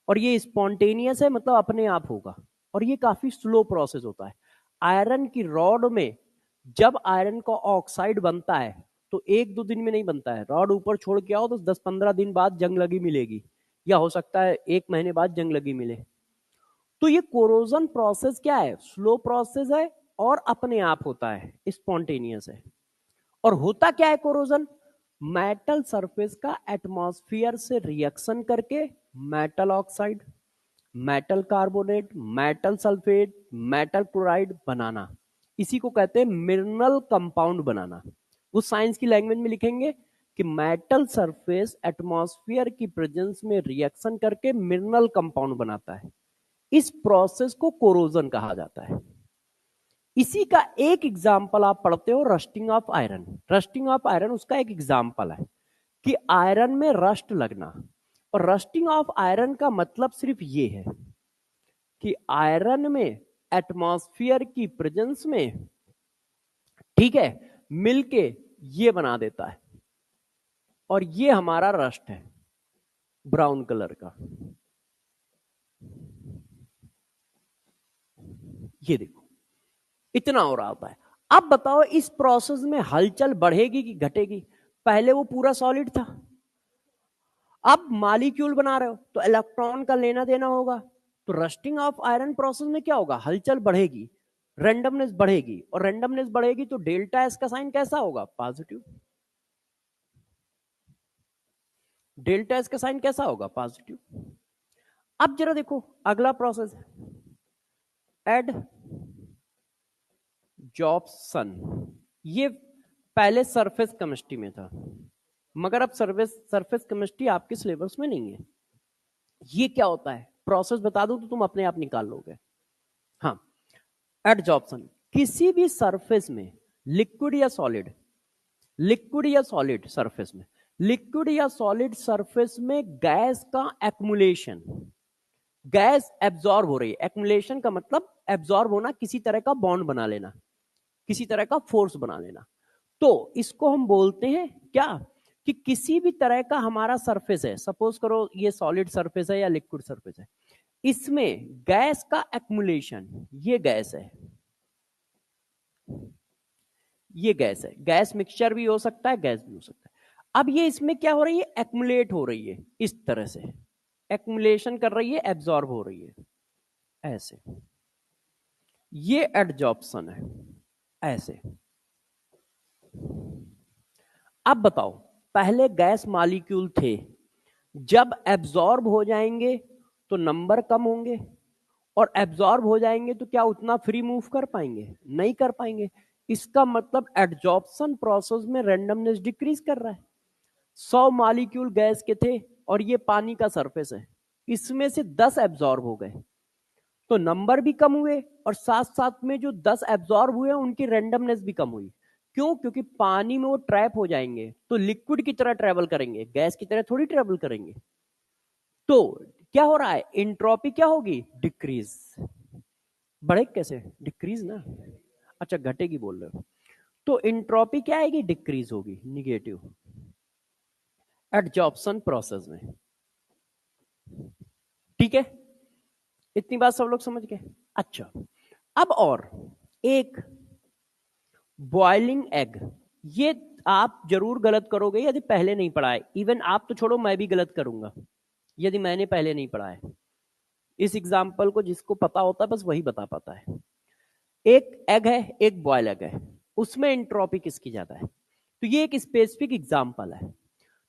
और ये स्पॉन्टेनियस है, मतलब अपने आप होगा, और ये काफी स्लो प्रोसेस होता है। आयरन की रॉड में जब आयरन का ऑक्साइड बनता है तो 1-2 दिन में नहीं बनता है। रॉड ऊपर छोड़ के आओ तो 10-15 दिन बाद जंग लगी मिलेगी, या हो सकता है 1 महीने बाद जंग लगी मिले। तो ये कोरोजन प्रोसेस क्या है? स्लो प्रोसेस है और अपने आप होता है, स्पॉन्टेनियस है। और होता क्या है कोरोजन? मेटल सरफेस का एटमॉस्फेयर से रिएक्शन करके metal oxide, metal carbonate, metal sulphate, metal chloride बनाना, इसी को कहते हैं मिनरल कंपाउंड बनाना। वो साइंस की लैंग्वेज में लिखेंगे कि मेटल सरफेस एटमॉस्फेयर की प्रेजेंस में रिएक्शन करके मिनरल कंपाउंड बनाता है। इस प्रोसेस को कोरोजन कहा जाता है। इसी का एक एग्जाम्पल आप पढ़ते हो, rusting of iron. Rusting of iron उसका एक एग्जाम्पल है कि आयरन में रस्ट लगना। और रस्टिंग ऑफ आयरन का मतलब सिर्फ ये है कि आयरन में एटमॉस्फेयर की प्रेजेंस में, ठीक है, मिलके ये बना देता है, और ये हमारा रस्ट है ब्राउन कलर का। ये देखो इतना हो रहा होता है। अब बताओ इस प्रोसेस में हलचल बढ़ेगी कि घटेगी? पहले वो पूरा सॉलिड था, अब मॉलिक्यूल बना रहे हो तो इलेक्ट्रॉन का लेना देना होगा। तो रस्टिंग ऑफ आयरन प्रोसेस में क्या होगा? हलचल बढ़ेगी, रेंडमनेस बढ़ेगी, और रेंडमनेस बढ़ेगी तो डेल्टा एस का साइन कैसा होगा? पॉजिटिव। डेल्टा एस का साइन कैसा होगा? पॉजिटिव। अब जरा देखो अगला प्रोसेस है एड जॉब्सन। ये पहले सरफेस केमिस्ट्री में था, मगर अब सरफेस केमिस्ट्री आपके सिलेबस में नहीं है। ये क्या होता है? प्रोसेस बता दूं तो तुम अपने आप निकाल लोगे। हाँ, एडजॉर्प्शन, किसी भी सरफेस में लिक्विड या सॉलिड, लिक्विड या सॉलिड सरफेस में, लिक्विड या सॉलिड सरफेस में गैस का एक्मुलेशन, गैस एब्जॉर्ब हो रही है। एक्मुलेशन का मतलब एब्जॉर्ब होना, किसी तरह का बॉन्ड बना लेना, किसी तरह का फोर्स बना लेना। तो इसको हम बोलते हैं क्या? कि किसी भी तरह का हमारा सरफेस है, सपोज करो ये सॉलिड सरफेस है या लिक्विड सरफेस है, इसमें गैस का एक्मुलेशन, ये गैस है, ये गैस है, गैस मिक्सचर भी हो सकता है, गैस भी हो सकता है। अब ये इसमें क्या हो रही है? एक्मुलेट हो रही है, इस तरह से एक्मुलेशन कर रही है, एब्जॉर्ब हो रही है ऐसे, ये एडजॉर्प्शन है ऐसे। अब बताओ, पहले गैस मॉलिक्यूल थे, जब एब्जॉर्ब हो जाएंगे तो नंबर कम होंगे, और एब्जॉर्ब हो जाएंगे तो क्या उतना फ्री मूव कर पाएंगे? नहीं कर पाएंगे। इसका मतलब एडजॉर्प्शन प्रोसेस में रैंडमनेस डिक्रीज कर रहा है। 100 मॉलिक्यूल गैस के थे और ये पानी का सरफेस है, इसमें से 10 एब्जॉर्ब हो गए तो नंबर भी कम हुए, और साथ साथ में जो 10 एब्जॉर्ब हुए उनकी रैंडमनेस भी कम हुई। क्यों? क्योंकि पानी में वो ट्रैप हो जाएंगे तो लिक्विड की तरह ट्रेवल करेंगे, गैस की तरह थोड़ी ट्रेवल करेंगे। तो क्या हो रहा है? एंट्रोपी क्या होगी? डिक्रीज। बढ़े कैसे? डिक्रीज ना, अच्छा घटेगी बोल रहे हो, तो एंट्रोपी क्या आएगी? डिक्रीज होगी, निगेटिव, एडजॉर्प्शन प्रोसेस में। ठीक है, इतनी बात सब लोग समझ गए? अच्छा, अब और एक, बॉइलिंग एग। ये आप जरूर गलत करोगे यदि पहले नहीं पढ़ा है। इवन आप तो छोड़ो, मैं भी गलत करूंगा यदि मैंने पहले नहीं पढ़ा है। इस एग्जाम्पल को जिसको पता होता है बस वही बता पाता है। एक एग है, एक बॉयल एग है, उसमें एंट्रोपी किसकी ज्यादा है? तो ये एक स्पेसिफिक एग्जाम्पल है।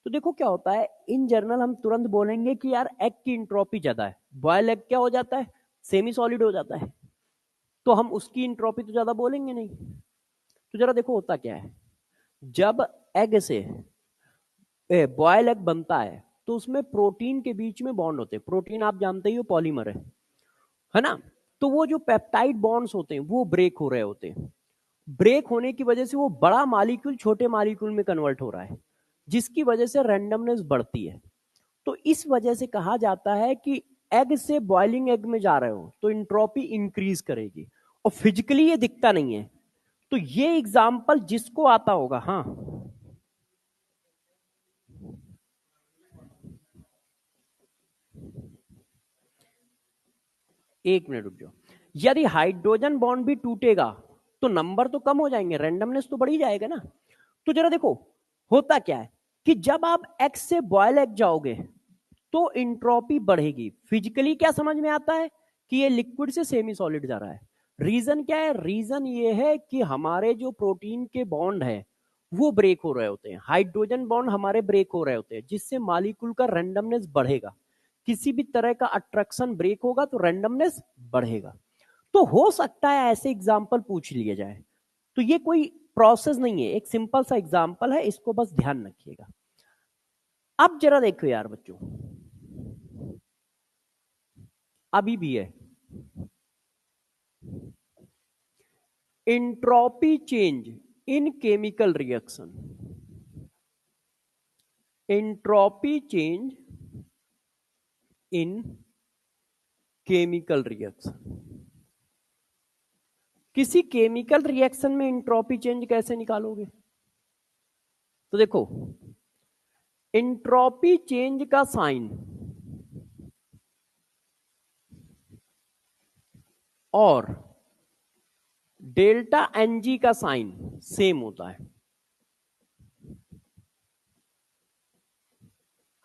तो देखो क्या होता है, इन जनरल हम तुरंत बोलेंगे कि यार एग की एंट्रोपी ज्यादा है। बॉयल एग क्या हो जाता है? सेमी सॉलिड हो जाता है, तो हम उसकी एंट्रोपी तो ज्यादा बोलेंगे नहीं। तो जरा देखो होता क्या है, जब एग से बॉयल एग बनता है तो उसमें प्रोटीन के बीच में बॉन्ड होते हैं। प्रोटीन आप जानते ही हो पॉलीमर है ना? तो वो जो पेप्टाइड बॉन्ड्स होते हैं वो ब्रेक हो रहे होते हैं। ब्रेक होने की वजह से वो बड़ा मॉलिक्यूल छोटे मॉलिक्यूल में कन्वर्ट हो रहा है, जिसकी वजह से रैंडमनेस बढ़ती है। तो इस वजह से कहा जाता है कि एग से बॉइलिंग एग में जा रहे हो तो इंट्रोपी इंक्रीज करेगी, और फिजिकली ये दिखता नहीं है। तो ये एग्जाम्पल जिसको आता होगा, हाँ एक मिनट रुक जाओ। यदि हाइड्रोजन बॉन्ड भी टूटेगा तो नंबर तो कम हो जाएंगे, रेंडमनेस तो बढ़ ही जाएगा ना। तो जरा देखो होता क्या है कि जब आप एक्स से बॉयल एग जाओगे तो इंट्रोपी बढ़ेगी। फिजिकली क्या समझ में आता है कि ये लिक्विड से सेमी सॉलिड जा रहा है। रीजन क्या है? रीजन ये है कि हमारे जो प्रोटीन के बॉन्ड है वो ब्रेक हो रहे होते हैं, हाइड्रोजन बॉन्ड हमारे ब्रेक हो रहे होते हैं, जिससे मॉलिक्यूल का रैंडमनेस बढ़ेगा। किसी भी तरह का अट्रैक्शन ब्रेक होगा तो रैंडमनेस बढ़ेगा। तो हो सकता है ऐसे एग्जाम्पल पूछ लिए जाए। तो ये कोई प्रोसेस नहीं है, एक सिंपल सा एग्जाम्पल है, इसको बस ध्यान रखिएगा। अब जरा देखो यार बच्चों, अभी भी है entropy change in chemical reaction. Entropy change in chemical reaction. किसी केमिकल रिएक्शन में एंट्रोपी चेंज कैसे निकालोगे? तो देखो एंट्रोपी चेंज का साइन और डेल्टा एनजी का साइन सेम होता है।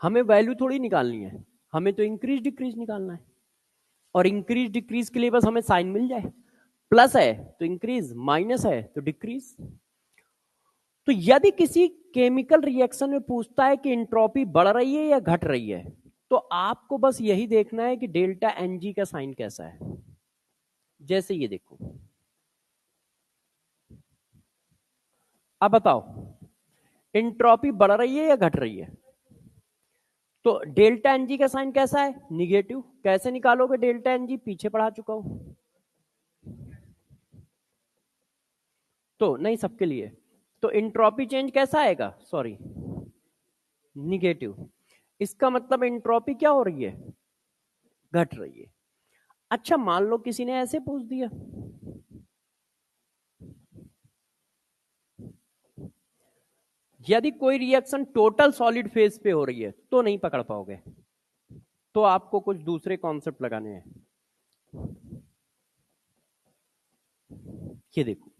हमें वैल्यू थोड़ी निकालनी है, हमें तो इंक्रीज डिक्रीज निकालना है, और इंक्रीज डिक्रीज के लिए बस हमें साइन मिल जाए। प्लस है तो इंक्रीज, माइनस है तो डिक्रीज। तो यदि किसी केमिकल रिएक्शन में पूछता है कि एंट्रोपी बढ़ रही है या घट रही है, तो आपको बस यही देखना है कि डेल्टा एनजी का साइन कैसा है। जैसे ये देखो, अब बताओ एंट्रोपी बढ़ रही है या घट रही है? तो डेल्टा एनजी का साइन कैसा है? निगेटिव। कैसे निकालोगे डेल्टा एनजी? पीछे पढ़ा चुका हूं। तो नहीं सबके लिए, तो एंट्रोपी चेंज कैसा आएगा? Sorry, negative. इसका मतलब एंट्रोपी क्या हो रही है? घट रही है। अच्छा मान लो किसी ने ऐसे पूछ दिया, यदि कोई रिएक्शन टोटल सॉलिड फेज पे हो रही है तो नहीं पकड़ पाओगे, तो आपको कुछ दूसरे कॉन्सेप्ट लगाने हैं। ये देखो,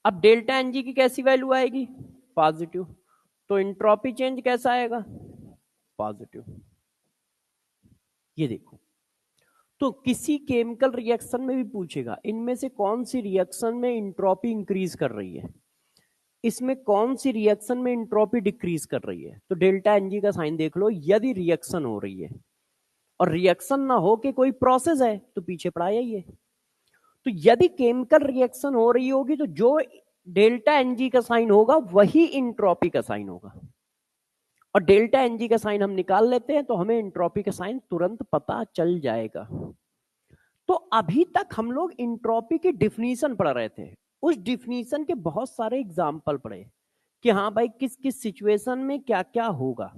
अब डेल्टा एनजी की कैसी वैल्यू आएगी? पॉजिटिव। तो एंट्रोपी चेंज कैसा आएगा? पॉजिटिव। ये देखो, तो किसी केमिकल रिएक्शन में भी पूछेगा इनमें से कौन सी रिएक्शन में इंट्रोपी इंक्रीज कर रही है, इसमें कौन सी रिएक्शन में इंट्रोपी डिक्रीज कर रही है। तो डेल्टा एनजी का साइन देख लो, यदि रिएक्शन हो रही है, और रिएक्शन ना हो के कोई प्रोसेस है तो पीछे पढ़ाया ही है। तो यदि केमिकल रिएक्शन हो रही होगी तो जो डेल्टा एनजी का साइन होगा वही इंट्रोपी का साइन होगा, और डेल्टा एनजी का साइन हम निकाल लेते हैं तो हमें इंट्रोपी का साइन तुरंत पता चल जाएगा। तो अभी तक हम लोग इंट्रोपी की डिफिनीशन पढ़ रहे थे, उस डिफिनीशन के बहुत सारे एग्जाम्पल पढ़े कि हाँ भाई किस किस सिचुएशन में क्या क्या होगा।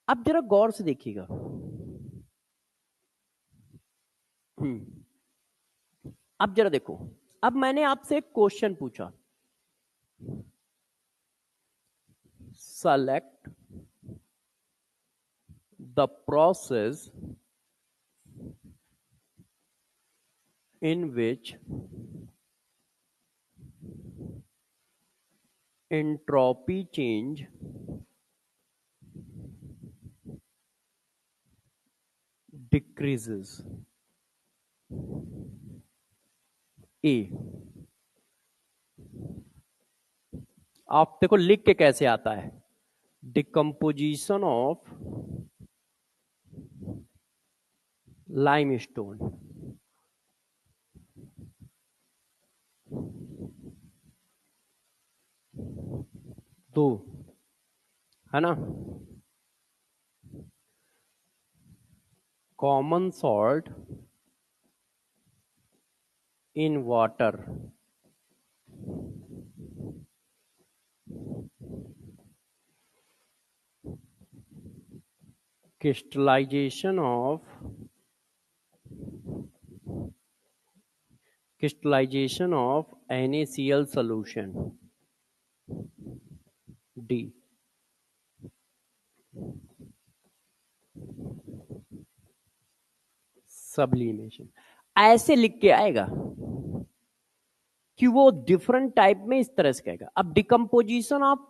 अब जरा गौर से देखिएगा। अब जरा देखो, अब मैंने आपसे एक क्वेश्चन पूछा, select the process in which entropy change decreases. ए, आप देखो लिख के कैसे आता है, डिकम्पोजिशन ऑफ लाइमस्टोन। दो, है ना, common salt in water, crystallization of crystallization of NaCl solution, D. Sublimation. ऐसे लिख के आएगा कि वो डिफरेंट टाइप में इस तरह से कहेगा। अब डिकम्पोजिशन ऑफ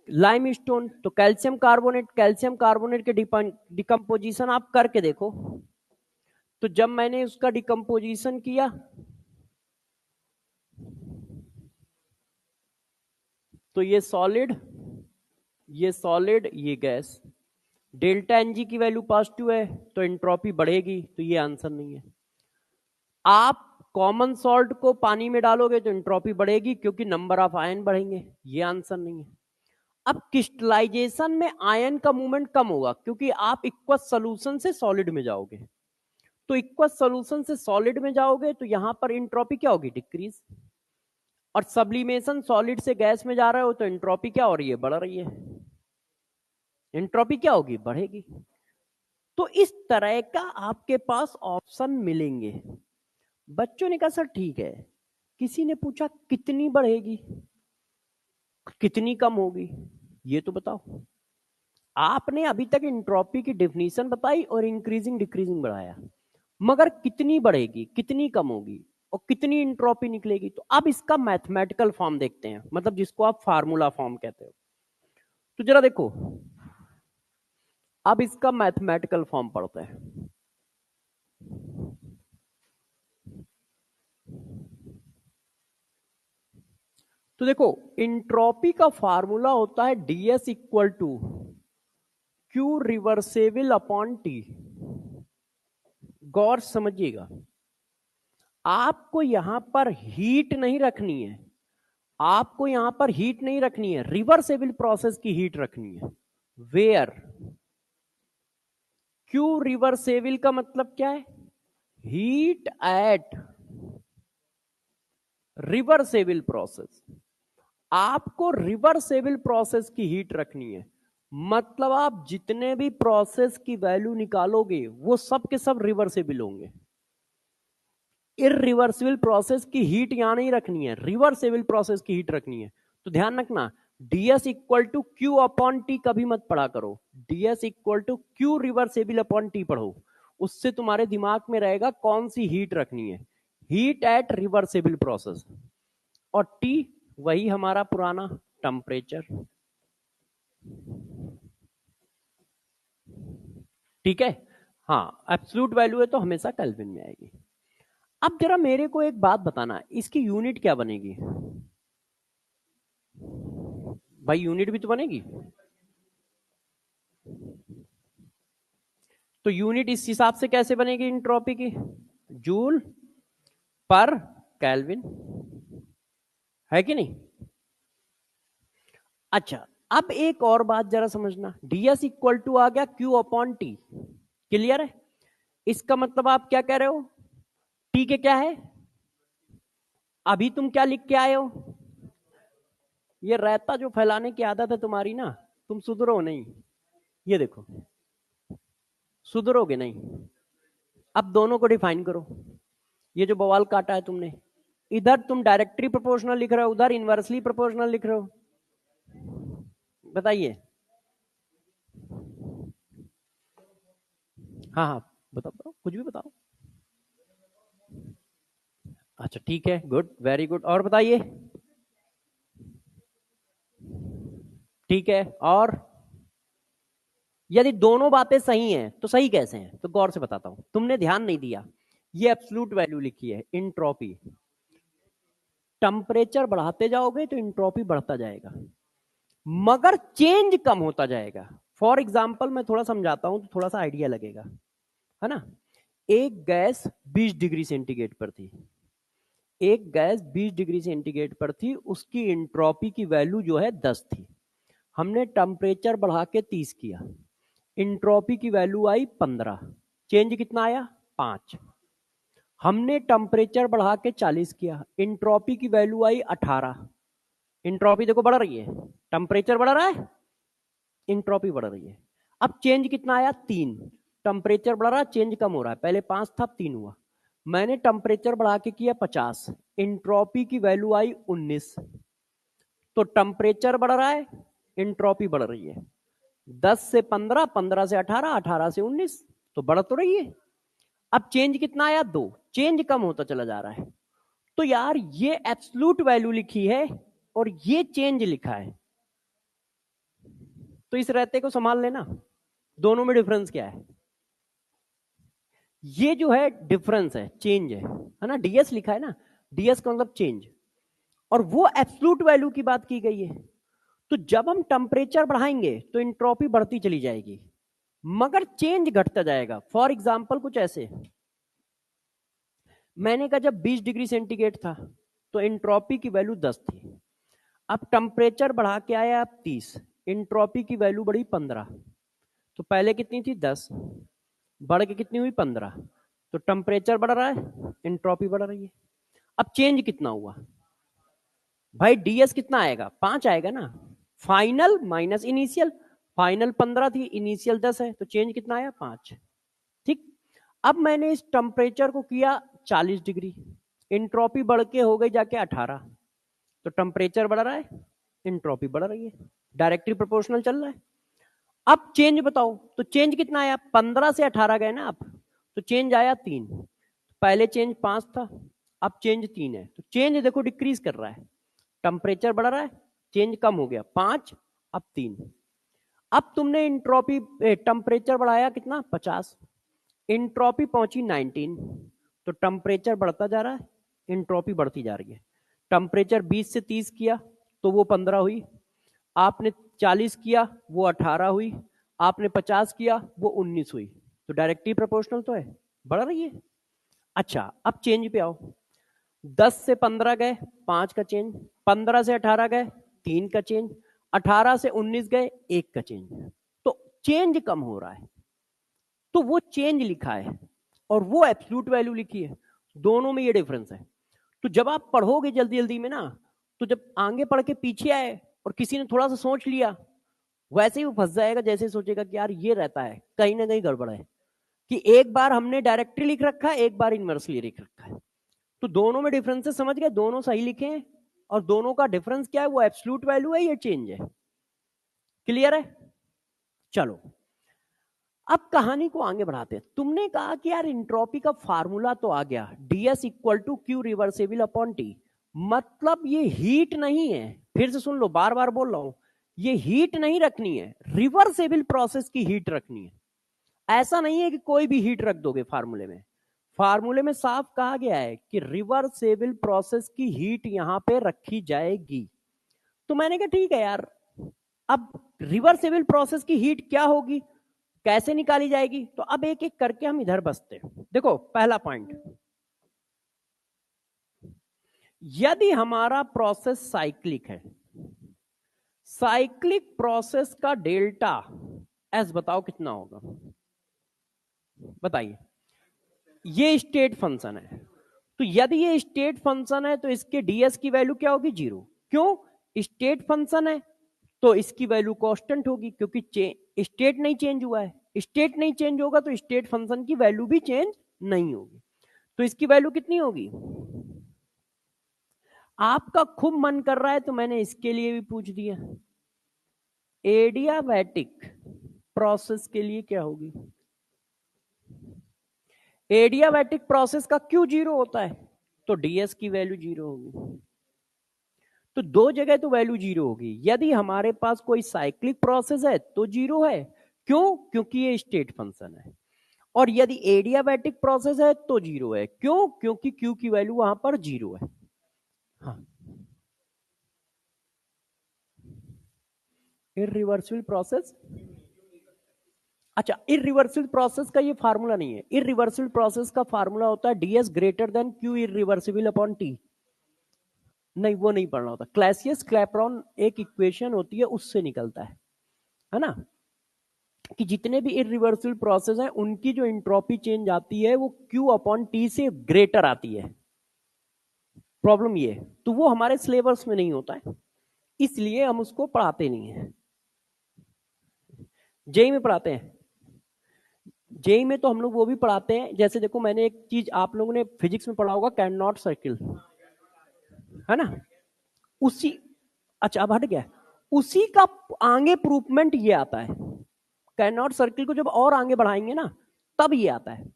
लाइमस्टोन, तो कैल्शियम कार्बोनेट के डिकम्पोजिशन आप करके देखो। तो जब मैंने उसका डिकम्पोजिशन किया तो ये सॉलिड, ये गैस, डेल्टा एनजी की वैल्यू पॉजिटिव है तो एंट्रोपी बढ़ेगी, तो ये आंसर नहीं है। आप कॉमन सॉल्ट को पानी में डालोगे तो एंट्रोपी बढ़ेगी क्योंकि नंबर ऑफ आयन बढ़ेंगे, ये आंसर नहीं है। अब क्रिस्टलाइजेशन में आयन का मूवमेंट कम होगा क्योंकि आप इक्वस सॉल्यूशन से सॉलिड में जाओगे, तो इक्वस सॉल्यूशन से सॉलिड में जाओगे तो यहां पर एंट्रोपी क्या होगी, डिक्रीज। और सब्लिमेशन सॉलिड से गैस में जा रहे हो तो एंट्रोपी क्या हो रही है, बढ़ रही है, एंट्रोपी क्या होगी, बढ़ेगी। तो इस तरह का आपके पास ऑप्शन मिलेंगे। बच्चों ने कहा सर ठीक है, किसी ने पूछा कितनी बढ़ेगी, कितनी कम होगी, ये तो बताओ। आपने अभी तक एंट्रोपी की डेफिनेशन बताई और इंक्रीजिंग डिक्रीजिंग बढ़ाया, मगर कितनी बढ़ेगी, कितनी कम होगी और कितनी एंट्रोपी निकलेगी। तो अब इसका मैथमेटिकल फॉर्म देखते हैं, मतलब जिसको आप फार्मूला फॉर्म कहते हो। तो जरा देखो, अब इसका मैथमेटिकल फॉर्म पढ़ते हैं। तो देखो, एंट्रोपी का फार्मूला होता है ds equal to Q reversible upon T. गौर समझिएगा, आपको यहां पर हीट नहीं रखनी है, आपको यहां पर हीट नहीं रखनी है, रिवर्सेबल प्रोसेस की हीट रखनी है। वेयर क्यू रिवर्सेबल का मतलब क्या है, हीट एट रिवर्सेबल प्रोसेस। आपको रिवर्सेबल प्रोसेस की हीट रखनी है, मतलब आप जितने भी प्रोसेस की वैल्यू निकालोगे वो सब के सब रिवर्सेबल होंगे। इरिवर्सिबल प्रोसेस की हीट यहां नहीं रखनी है, रिवर्सेबल प्रोसेस की हीट रखनी है। तो ध्यान रखना, ds equal to q upon t कभी मत पढ़ा करो, ds equal to Q reversible upon t पढ़ो। उससे तुम्हारे दिमाग में रहेगा कौन सी हीट रखनी है, हीट एट रिवर्सेबल प्रोसेस। और टी वही हमारा पुराना टेम्परेचर, ठीक है। हाँ, एब्सोल्यूट वैल्यू है तो हमेशा केल्विन में आएगी। अब जरा मेरे को एक बात बताना, इसकी यूनिट क्या बनेगी भाई, यूनिट भी तो बनेगी। तो यूनिट इस हिसाब से कैसे बनेगी एंट्रोपी की, जूल पर केल्विन, है कि नहीं। अच्छा, अब एक और बात जरा समझना, ds इक्वल टू आ गया q अपॉन टी, क्लियर है। इसका मतलब आप क्या कह रहे हो, टी के क्या है, अभी तुम क्या लिख के आए हो, ये रहता जो फैलाने की आदत है तुम्हारी ना, तुम सुधरो नहीं। ये देखो, सुधरोगे नहीं। अब दोनों को डिफाइन करो, ये जो बवाल काटा है तुमने, इधर तुम डायरेक्टली प्रोपोर्शनल लिख रहे हो, उधर इनवर्सली प्रोपोर्शनल लिख रहे हो, बताइए। हाँ हाँ, बताओ बताओ, कुछ भी बताओ। अच्छा ठीक है, गुड, वेरी गुड, और बताइए। ठीक है, और यदि दोनों बातें सही हैं तो सही कैसे हैं, तो गौर से बताता हूं, तुमने ध्यान नहीं दिया। ये एब्सोल्यूट वैल्यू लिखी है, इंट्रोपी। टेम्परेचर बढ़ाते जाओगे तो इंट्रोपी बढ़ता जाएगा, मगर चेंज कम होता जाएगा। फॉर एग्जाम्पल मैं थोड़ा समझाता हूं तो थोड़ा सा आइडिया लगेगा, है ना। एक गैस 20 डिग्री सेंटीग्रेड पर थी, एक गैस 20 डिग्री सेंटीग्रेड पर थी, उसकी इंट्रोपी की वैल्यू जो है 10 थी। हमने टेम्परेचर बढ़ा के 30 किया, इंट्रोपी की वैल्यू आई 15, चेंज कितना आया, 5। हमने टेम्परेचर बढ़ा के 40 किया, इंट्रोपी की वैल्यू आई 18। इंट्रोपी देखो बढ़ रही है, टेम्परेचर बढ़ रहा है, इंट्रोपी बढ़ रही है। अब चेंज कितना आया, 3। टेम्परेचर बढ़ रहा है, चेंज कम हो रहा है, पहले 5 था 3 हुआ, मैंने टेम्परेचर बढ़ा के किया 50, इंट्रोपी की वैल्यू आई 19। तो टेम्परेचर बढ़ रहा है, इंट्रोपी बढ़ रही है। 10 से 15, 15 से 18, 18 से 19, तो बढ़ तो रही है। अब चेंज कितना आया? 2। चेंज कम होता चला जा रहा है। तो यार ये एब्सोल्यूट वैल्यू लिखी है और ये चेंज लिखा है, तो इस रहते को संभाल लेना। दोनों में डिफरेंस क्या है? ये जो है डिफरेंस है, चेंज है ना। डीएस लिखा है ना, डीएस का मतलब चेंज, और वो एब्सोल्यूट वैल्यू की बात की गई है। तो जब हम टेम्परेचर बढ़ाएंगे तो इंट्रोपी बढ़ती चली जाएगी, मगर चेंज घटता जाएगा। फॉर एग्जाम्पल कुछ ऐसे, मैंने कहा जब 20 डिग्री सेंटीग्रेड था तो इंट्रोपी की वैल्यू 10 थी। अब टेम्परेचर बढ़ा के आया अब 30, इंट्रोपी की वैल्यू बढ़ी 15। तो पहले कितनी थी? 10, बढ़ के कितनी हुई? 15। तो टेम्परेचर बढ़ रहा है, इंट्रोपी बढ़ रही है। अब चेंज कितना हुआ भाई? डीएस कितना आएगा? 5 आएगा ना। फाइनल माइनस इनिशियल, फाइनल 15 थी, इनिशियल 10 है, तो चेंज कितना आया? 5। ठीक। अब मैंने इस टेम्परेचर को किया 40 डिग्री, इंट्रोपी बढ़ के हो गई जाके 18। तो टेम्परेचर बढ़ रहा है, इंट्रोपी बढ़ रही है, डायरेक्टली प्रोपोर्शनल चल रहा है। अब चेंज बताओ, तो चेंज कितना आया? 15 से 18 गए ना आप, तो चेंज आया 3। पहले चेंज 5 था, अब चेंज 3 है, तो चेंज देखो डिक्रीज कर रहा है। टेम्परेचर बढ़ रहा है, चेंज कम हो गया, 5 अब 3। अब तुमने इंट्रोपी टेम्परेचर बढ़ाया कितना? 50, इंट्रोपी पहुंची 19। तो टेम्परेचर बढ़ता जा रहा है, इंट्रोपी बढ़ती जा रही है। टेम्परेचर 20 से 30 किया तो वो 15 हुई, आपने 40 किया वो 18 हुई, आपने 50 किया वो 19 हुई। तो डायरेक्टली प्रोपोर्शनल तो है, बढ़ रही है। अच्छा अब चेंज पे आओ, 10 से 15 गए 5 का चेंज, 15 से 18 गए 3 का चेंज, 18 से 19 गए 1 का चेंज। तो चेंज कम हो रहा है, तो वो चेंज लिखा है और वो एब्सोल्यूट वैल्यू लिखी है। दोनों में ये डिफरेंस है। तो जब आप पढ़ोगे जल्दी जल्दी में ना, तो जब आगे पढ़ के पीछे आए और किसी ने थोड़ा सा सोच लिया, वैसे ही वो फंस जाएगा, जैसे सोचेगा कि यार ये रहता है कहीं ना कहीं गड़बड़ है, कि एक बार हमने डायरेक्टली लिख रखा है, एक बार इनवर्सली लिख रखा है। तो दोनों में डिफरेंसेस समझ गए, दोनों सही लिखे हैं, और दोनों का डिफरेंस क्या है? वो एब्सोल्यूट वैल्यू है, ये चेंज है। क्लियर है? चलो अब कहानी को आगे बढ़ाते हैं। तुमने कहा कि यार इंट्रोपी का फार्मूला तो आ गया, ds equal to Q reversible upon t. मतलब ये हीट नहीं है, फिर से सुन लो, बार बार बोल रहा हूं, ये हीट नहीं रखनी है, रिवर्सेबल प्रोसेस की हीट रखनी है। ऐसा नहीं है कि कोई भी हीट रख दोगे फार्मूले में। फार्मूले में साफ कहा गया है कि रिवर्सेबल प्रोसेस की हीट यहां पे रखी जाएगी। तो मैंने कहा ठीक है यार, अब रिवर्सेबल प्रोसेस की हीट क्या होगी, कैसे निकाली जाएगी, तो अब एक एक करके हम इधर बसते हैं। देखो पहला पॉइंट, यदि हमारा प्रोसेस साइक्लिक है, साइक्लिक प्रोसेस का डेल्टा एस बताओ कितना होगा? बताइए। ये स्टेट फंक्शन है, तो यदि ये स्टेट फंक्शन है तो इसके डीएस की वैल्यू क्या होगी? 0। क्यों? स्टेट फंक्शन है तो इसकी वैल्यू कांस्टेंट होगी, क्योंकि स्टेट नहीं चेंज हुआ है। स्टेट नहीं चेंज होगा तो स्टेट फंक्शन की वैल्यू भी चेंज नहीं होगी। तो इसकी वैल्यू कितनी होगी? आपका खूब मन कर रहा है तो मैंने इसके लिए भी पूछ दिया, एडियाबैटिक प्रोसेस के लिए क्या होगी? एडियाबैटिक प्रोसेस का क्यू 0 होता है, तो डीएस की वैल्यू 0 होगी। तो दो जगह तो वैल्यू 0 होगी। यदि हमारे पास कोई साइक्लिक प्रोसेस है तो 0 है, क्यों? क्योंकि ये स्टेट फंक्शन है। और यदि एडियाबैटिक प्रोसेस है तो 0 है, क्यों? क्योंकि क्यू की वैल्यू वहां पर 0 है। हाँ, इरिवर्सिबल प्रोसेस। अच्छा, इरिवर्सिबल प्रोसेस का ये फार्मूला नहीं है। इरिवर्सिबल प्रोसेस का फार्मूला होता है DS greater than Q irreversible upon T. नहीं, वो नहीं पढ़ना होता। क्लैसियस क्लैपेरॉन एक इक्वेशन होती है, उससे निकलता है ना, कि जितने भी इरिवर्सिबल प्रोसेस हैं उनकी जो इंट्रोपी चेंज आती है वो क्यू अपॉन टी से ग्रेटर आती है। प्रॉब्लम ये है, तो वो हमारे सिलेबस में नहीं होता है, इसलिए हम उसको पढ़ाते नहीं है। जेई में पढ़ाते हैं। जेई में तो हम लोग वो भी पढ़ाते हैं, जैसे देखो मैंने एक चीज आप लोगों ने फिजिक्स में पढ़ा होगा, कैन नॉट सर्किल, है ना? उसी, अच्छा अब हट गया, उसी का आगे प्रूफमेंट ये आता है। कैन नॉट सर्किल को जब और आगे बढ़ाएंगे ना तब ये आता है।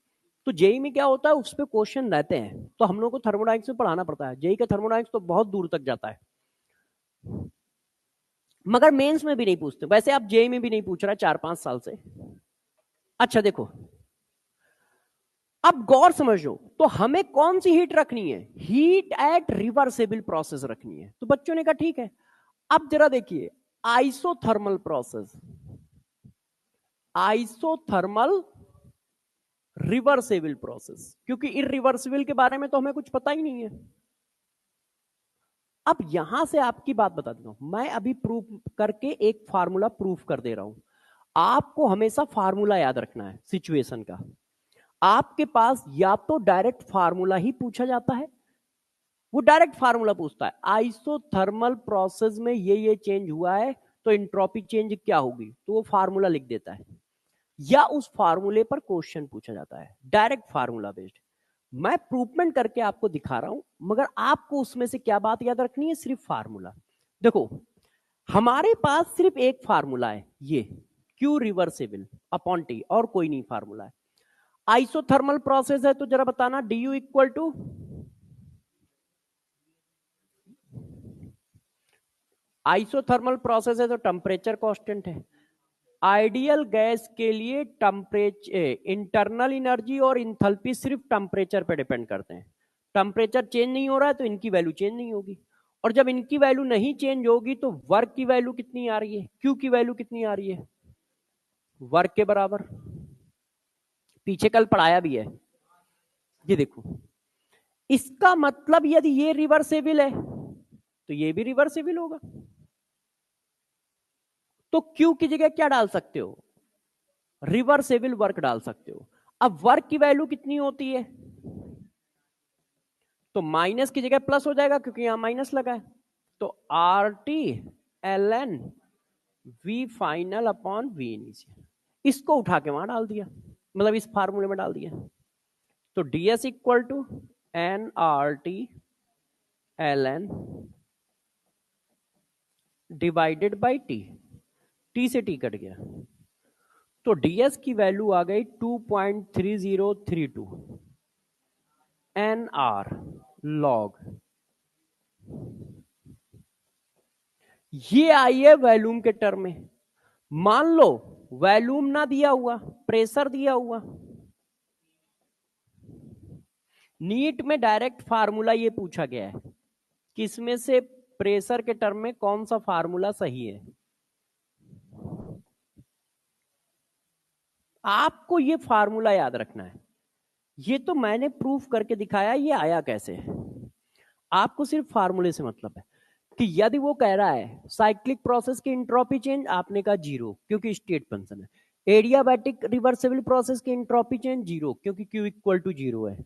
तो जेई में क्या होता है, उस पर क्वेश्चन रहते हैं, तो हम लोग को थर्मोडाइनमिक्स में पढ़ाना पड़ता है। जेई का थर्मोडाइनमिक्स तो बहुत दूर तक जाता है, मगर मेंस में भी नहीं पूछते। वैसे आप जेई में भी नहीं पूछ रहा 4-5 साल से। अच्छा देखो, अब गौर समझो, तो हमें कौन सी हीट रखनी है? हीट एट रिवर्सेबल प्रोसेस रखनी है। तो बच्चों ने कहा ठीक है। अब जरा देखिए, isothermal process, isothermal reversible process, क्योंकि इरिवर्सिबल के बारे में तो हमें कुछ पता ही नहीं है। अब यहां से आपकी बात बता देता हूं, मैं अभी प्रूफ करके एक फार्मूला प्रूफ कर दे रहा हूं। आपको हमेशा फार्मूला याद रखना है सिचुएशन का। आपके पास या तो डायरेक्ट फार्मूला ही पूछा जाता है, वो डायरेक्ट फार्मूला पूछता है आइसोथर्मल प्रोसेस में ये चेंज हुआ है तो इंट्रोपी चेंज क्या होगी, तो वो फार्मूला लिख देता है, या उस फार्मूले पर क्वेश्चन पूछा जाता है डायरेक्ट फार्मूला बेस्ड। मैं प्रूवमेंट करके आपको दिखा रहा हूं, मगर आपको उसमें से क्या बात याद रखनी है? सिर्फ फार्मूला। देखो, हमारे पास सिर्फ एक फार्मूला है, ये क्यू रिवर्सिबल अपॉन टी, और कोई नहीं फार्मूला है। आइसोथर्मल प्रोसेस है तो जरा बताना, d u equal to, isothermal process है तो टेम्परेचर कांस्टेंट है। आइडियल गैस के लिए टेम्परेचर, इंटरनल एनर्जी और इंथैल्पी सिर्फ टेम्परेचर पे डिपेंड करते हैं। टेम्परेचर चेंज नहीं हो रहा है तो इनकी वैल्यू चेंज नहीं होगी, और जब इनकी वैल्यू नहीं चेंज होगी तो वर्क की वैल्यू कितनी आ रही है, क्यू की वैल्यू कितनी आ रही है? वर्क के बराबर। पीछे कल पढ़ाया भी है, ये देखो। इसका मतलब यदि ये रिवर्सेबल है तो ये भी रिवर्सेबल होगा। तो क्यू की जगह क्या डाल सकते हो? रिवर्सेबल वर्क डाल सकते हो। अब वर्क की वैल्यू कितनी होती है? तो माइनस की जगह प्लस हो जाएगा क्योंकि यहां माइनस लगा है। तो r t l n v final upon v initial, इसको उठा के वहां डाल दिया, मतलब इस फार्मूले में डाल दिया। तो ds equal to n r t l n divided by t, t से टी कट गया, तो डीएस की वैल्यू आ गई 2.3032 एन आर लॉग। ये आई है वैल्यूम के टर्म में। मान लो वैल्यूम ना दिया हुआ, प्रेशर दिया हुआ, नीट में डायरेक्ट फार्मूला ये पूछा गया है कि इसमें से प्रेशर के टर्म में कौन सा फार्मूला सही है। आपको ये फार्मूला याद रखना है। ये तो मैंने प्रूफ करके दिखाया, ये आया कैसे है। आपको सिर्फ फार्मूले से मतलब है कि यदि वो कह रहा है साइक्लिक प्रोसेस की इंट्रोपी चेंज, आपने कहा जीरो क्योंकि स्टेट फंक्शन है। एडियाबैटिक रिवर्सिबल प्रोसेस की इंट्रोपी चेंज जीरो क्योंकि क्यू इक्वल टू जीरो है।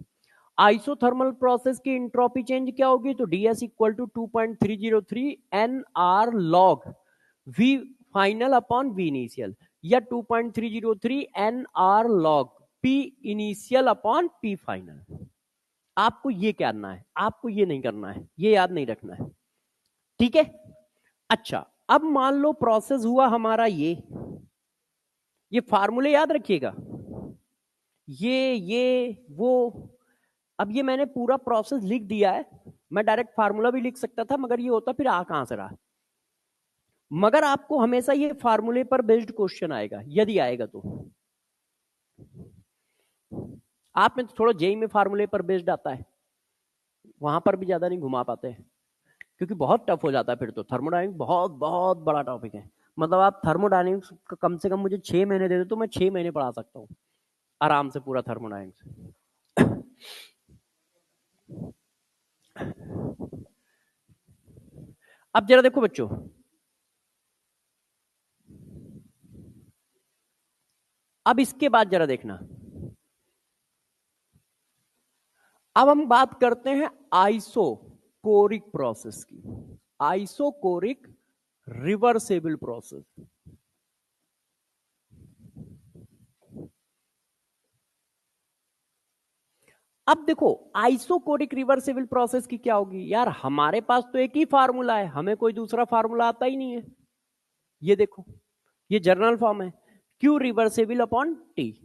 आइसोथर्मल प्रोसेस की इंट्रोपी चेंज क्या होगी? तो ds equal to 2.303 n r log v final upon v initial, या 2.303 n r log p initial upon p final. आपको ये करना है, आपको ये नहीं करना है, ये याद नहीं रखना है, ठीक है? अच्छा, अब मान लो प्रोसेस हुआ हमारा ये फार्मूले याद रखिएगा, ये वो। अब ये मैंने पूरा प्रोसेस लिख दिया है, मैं डायरेक्ट फार्मूला भी लिख सकता था, मगर ये होता फिर आ कहां से रहा। मगर आपको हमेशा ये फार्मूले पर बेस्ड क्वेश्चन आएगा, यदि आएगा तो। आप में तो थोड़ा जेई में फार्मूले पर बेस्ड आता है, वहां पर भी ज्यादा नहीं घुमा पाते हैं क्योंकि बहुत टफ हो जाता है फिर तो। थर्मोडायनेमिक्स बहुत बहुत बड़ा टॉपिक है, मतलब आप थर्मोडायनेमिक्स कम से कम मुझे 6 महीने दे दो तो मैं 6 महीने पढ़ा सकता हूँ आराम से पूरा थर्मोडायनेमिक्स। अब जरा देखो बच्चों, अब इसके बाद जरा देखना, अब हम बात करते हैं आइसोकोरिक प्रोसेस की। Isochoric reversible process. अब देखो आइसोकोरिक रिवर्सिबल प्रोसेस की क्या होगी यार, हमारे पास तो एक ही फार्मूला है, हमें कोई दूसरा फार्मूला आता ही नहीं है। ये देखो ये जर्नल फॉर्म है, क्यू रिवर्सिबल अपॉन टी।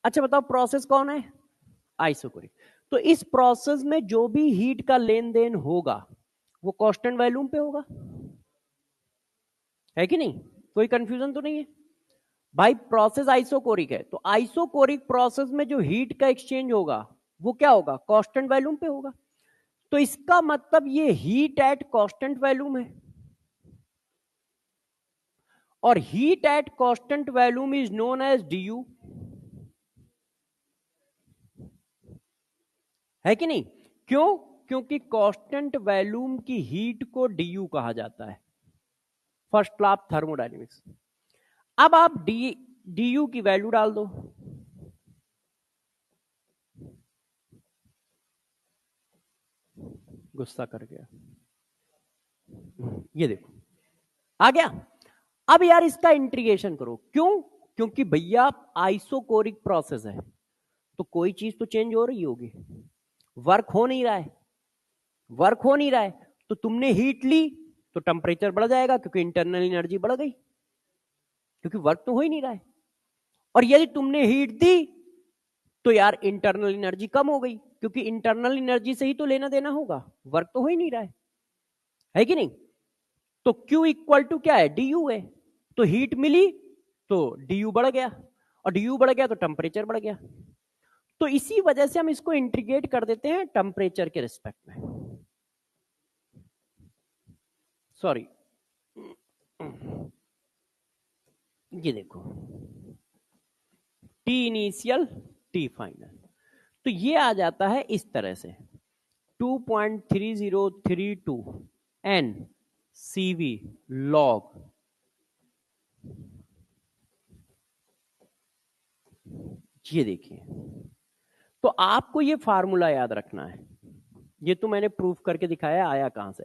अच्छा बताओ प्रोसेस कौन है, आइसोकोरिक। तो इस प्रोसेस में जो भी हीट का लेन देन होगा वो कांस्टेंट वॉल्यूम पे होगा, है कि नहीं, कोई कंफ्यूजन तो नहीं है भाई। प्रोसेस आइसोकोरिक है तो आइसोकोरिक प्रोसेस में जो हीट का एक्सचेंज होगा वो क्या होगा, कांस्टेंट वॉल्यूम पे होगा। तो इसका मतलब ये हीट एट कांस्टेंट वॉल्यूम है, और heat at constant volume is known as d, है कि नहीं। क्यों, क्योंकि कांस्टेंट वॉल्यूम की हीट को डी कहा जाता है, फर्स्ट लॉ ऑफ थर्मोडायनेमिक्स। अब आप डी की वैल्यू डाल दो, गुस्सा कर गया, ये देखो आ गया। अब यार इसका इंटीग्रेशन करो, क्यों, क्योंकि भैया आइसोकोरिक प्रोसेस है तो कोई चीज तो चेंज हो रही होगी, वर्क हो नहीं रहा है, वर्क हो नहीं रहा है तो तुमने हीट ली तो टेम्परेचर बढ़ जाएगा क्योंकि इंटरनल एनर्जी बढ़ गई, क्योंकि वर्क तो हो ही नहीं रहा है। और यदि तुमने हीट दी तो यार इंटरनल एनर्जी कम हो गई, क्योंकि इंटरनल एनर्जी से ही तो लेना देना होगा, वर्क तो हो ही नहीं रहा है कि नहीं। तो Q इक्वल टू क्या है, डी यू है। तो हीट मिली तो डी यू बढ़ गया, और डी यू बढ़ गया तो टेम्परेचर बढ़ गया। तो इसी वजह से हम इसको इंटीग्रेट कर देते हैं टेम्परेचर के रिस्पेक्ट में। सॉरी, ये देखो टी इनिशियल टी फाइनल, तो ये आ जाता है इस तरह से 2.3032 एन सीवी लॉग, ये देखिए। तो आपको ये फार्मूला याद रखना है, ये तो मैंने प्रूफ करके दिखाया, आया कहां से।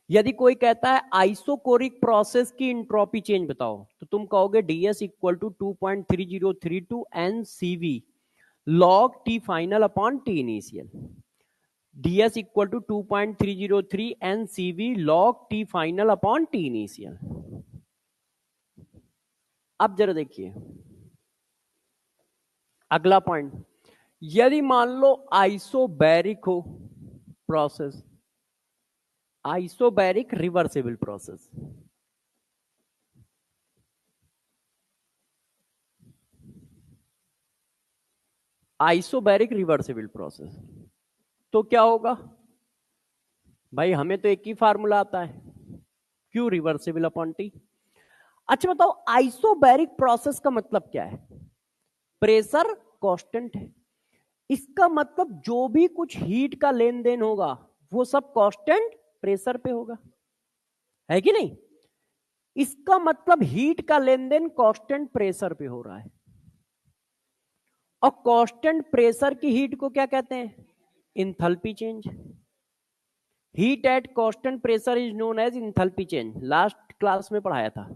यदि कोई कहता है आइसोकोरिक प्रोसेस की इंट्रोपी चेंज बताओ तो तुम कहोगे ds equal to 2.3032 n cv log t final upon t initial. ds equal to 2.303 n cv log t final upon t initial. अब जरा देखिए अगला पॉइंट, यदि मान लो आइसोबैरिक हो process, isobaric reversible process, isobaric reversible process, तो क्या होगा भाई, हमें तो एक ही फार्मूला आता है, क्यू रिवर्सिबल अपॉन टी। अच्छा बताओ आइसोबैरिक प्रोसेस का मतलब क्या है, प्रेशर कांस्टेंट है, इसका मतलब जो भी कुछ हीट का लेन देन होगा वो सब कांस्टेंट प्रेशर पे होगा, है कि नहीं। इसका मतलब हीट का लेन देन कांस्टेंट प्रेशर पे हो रहा है, और कांस्टेंट प्रेशर की हीट को क्या कहते हैं, enthalpy change. Heat at constant pressure is known as enthalpy change, last class में पढ़ाया था।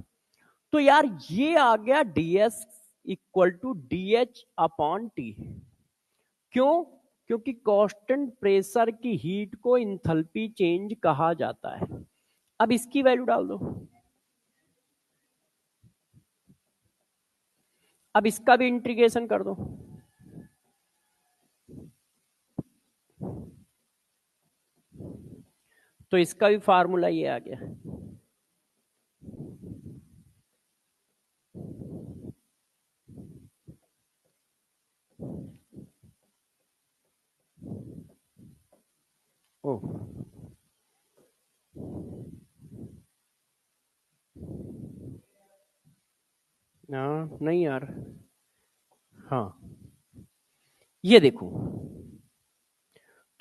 तो यार ये आ गया ds equal to dh upon t. क्यों, क्योंकि कांस्टेंट प्रेशर की हीट को इंथैल्पी चेंज कहा जाता है। अब इसकी वैल्यू डाल दो, अब इसका भी इंटीग्रेशन कर दो, तो इसका भी फार्मूला ये आ गया, ओ ना नहीं यार, हाँ ये देखो,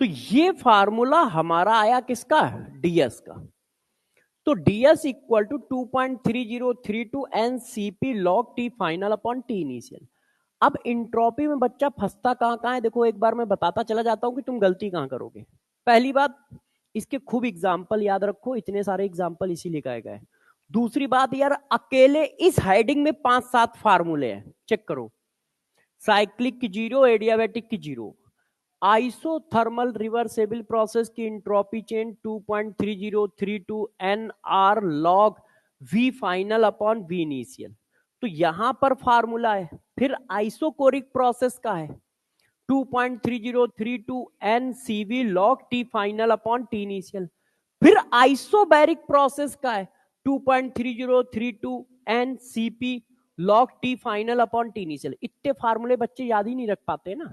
तो ये फार्मूला हमारा आया किसका, ds का। तो ds equal to 2.3032 n cp log t final upon t initial. अब इंट्रोपी में बच्चा फंसता कहां है, देखो एक बार मैं बताता चला जाता हूं कि तुम गलती कहां करोगे। पहली बात, इसके खूब एग्जाम्पल याद रखो, इतने सारे एग्जाम्पल इसीलिए कहे गए। दूसरी बात यार, अकेले इस हेडिंग में 5-7 फार्मूले हैं, चेक करो। साइक्लिक की जीरो, एडियाबैटिक की जीरो, आइसोथर्मल रिवर्सेबल प्रोसेस की entropy change 2.3032 NR log V final upon V initial. तो यहां पर फार्मूला है। फिर आइसोकोरिक प्रोसेस का है 2.3032 NCV log T final upon T initial. फिर आइसोबैरिक प्रोसेस का है 2.3032 NCP log T final upon T initial. इतने फार्मूले बच्चे याद ही नहीं रख पाते ना,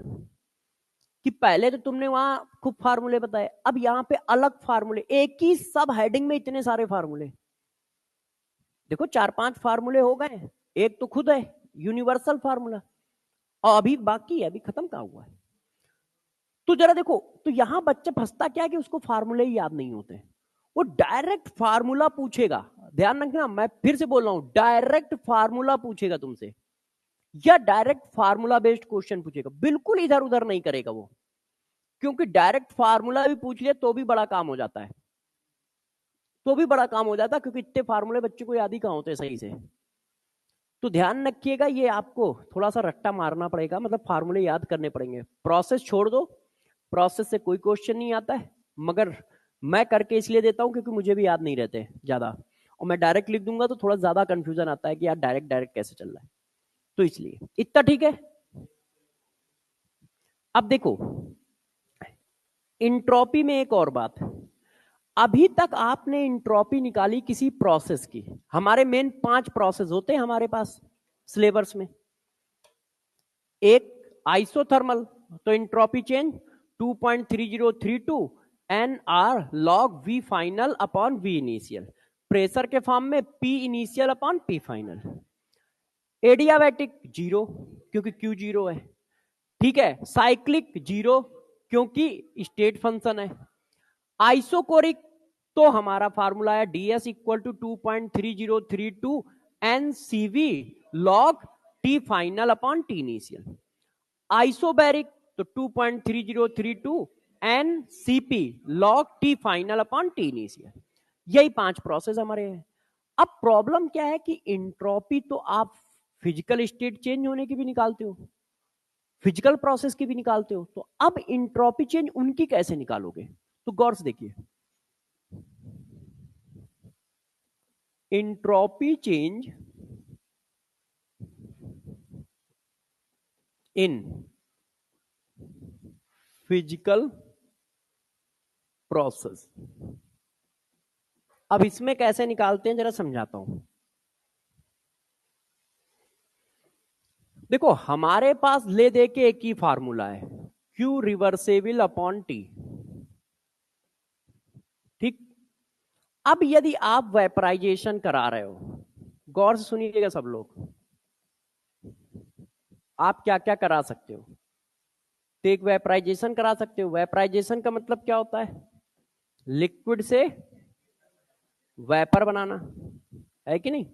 कि पहले तो तुमने वहां खूब फार्मूले बताए, अब यहां पे अलग फार्मूले, एक ही सब हेडिंग में इतने सारे फार्मूले। देखो 4-5 फार्मूले हो गए, एक तो खुद है यूनिवर्सल फार्मूला, और अभी बाकी है, अभी खत्म कहां हुआ है। तो जरा देखो, तो यहां बच्चा फंसता क्या है कि उसको फार्मूले ही याद नहीं होते, वो डायरेक्ट फार्मूला पूछेगा। ध्यान रखना, मैं फिर से बोल रहा हूं, डायरेक्ट फार्मूला पूछेगा तुमसे, या डायरेक्ट फार्मूला बेस्ड क्वेश्चन पूछेगा, बिल्कुल इधर उधर नहीं करेगा वो। क्योंकि डायरेक्ट फार्मूला भी पूछ लिया तो भी बड़ा काम हो जाता है, तो भी बड़ा काम हो जाता है, क्योंकि इतने फार्मूले बच्चे को याद ही कहां होते सही से। तो ध्यान रखिएगा, ये आपको थोड़ा सा रट्टा मारना पड़ेगा, मतलब फार्मूले याद करने पड़ेंगे। प्रोसेस छोड़ दो, प्रोसेस से कोई क्वेश्चन नहीं आता है, मगर मैं करके इसलिए देता हूं क्योंकि मुझे भी याद नहीं रहते ज्यादा, और मैं डायरेक्ट लिख दूंगा तो थोड़ा ज्यादा कंफ्यूजन आता है कि यार डायरेक्ट डायरेक्ट कैसे चल रहा है, तो इसलिए इतना ठीक है। अब देखो इंट्रोपी में एक और बात है, अभी तक आपने इंट्रोपी निकाली किसी प्रोसेस की, हमारे मेन 5 प्रोसेस होते हैं हमारे पास सिलेबस में। एक आइसोथर्मल, तो entropy change 2.3032 NR log V final upon V initial, pressure के फॉर्म में P initial upon P final. Adiabatic 0 क्योंकि Q 0 है, ठीक है। साइक्लिक 0 क्योंकि स्टेट फंक्शन है। आइसोकोरिक तो हमारा फार्मूला है ds equal to 2.3032 NCV log T final upon T initial. Isobaric तो 2.3032 NCP log T final upon T initial. यही 5 प्रोसेस हमारे हैं। अब प्रॉब्लम क्या है कि इंट्रोपी तो आप फिजिकल स्टेट चेंज होने की भी निकालते हो, फिजिकल प्रोसेस की भी निकालते हो, तो अब इंट्रोपी चेंज उनकी कैसे निकालोगे? तो गौर से देखिए, entropy change in physical process। अब इसमें कैसे निकालते हैं जरा समझाता हूं। देखो हमारे पास ले दे के एक ही फार्मूला है, Q रिवर्सेबल अपॉन T, ठीक। अब यदि आप वेपराइजेशन करा रहे हो, गौर से सुनिएगा सब लोग, आप क्या क्या करा सकते हो। तो एक वेपराइजेशन करा सकते हो। वेपराइजेशन का मतलब क्या होता है? लिक्विड से वेपर बनाना, है कि नहीं?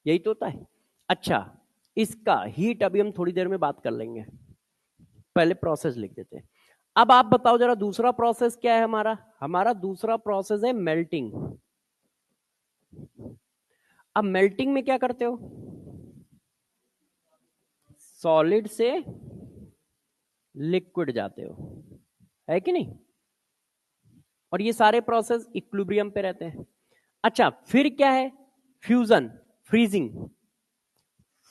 यही तो होता है। अच्छा, इसका हीट अभी हम थोड़ी देर में बात कर लेंगे, पहले प्रोसेस लिख देते हैं। अब आप बताओ जरा दूसरा प्रोसेस क्या है हमारा? हमारा दूसरा प्रोसेस है मेल्टिंग। अब मेल्टिंग में क्या करते हो? सॉलिड से लिक्विड जाते हो, है कि नहीं? और ये सारे प्रोसेस इक्विलिब्रियम पे रहते हैं। अच्छा, फिर क्या है? Fusion, freezing.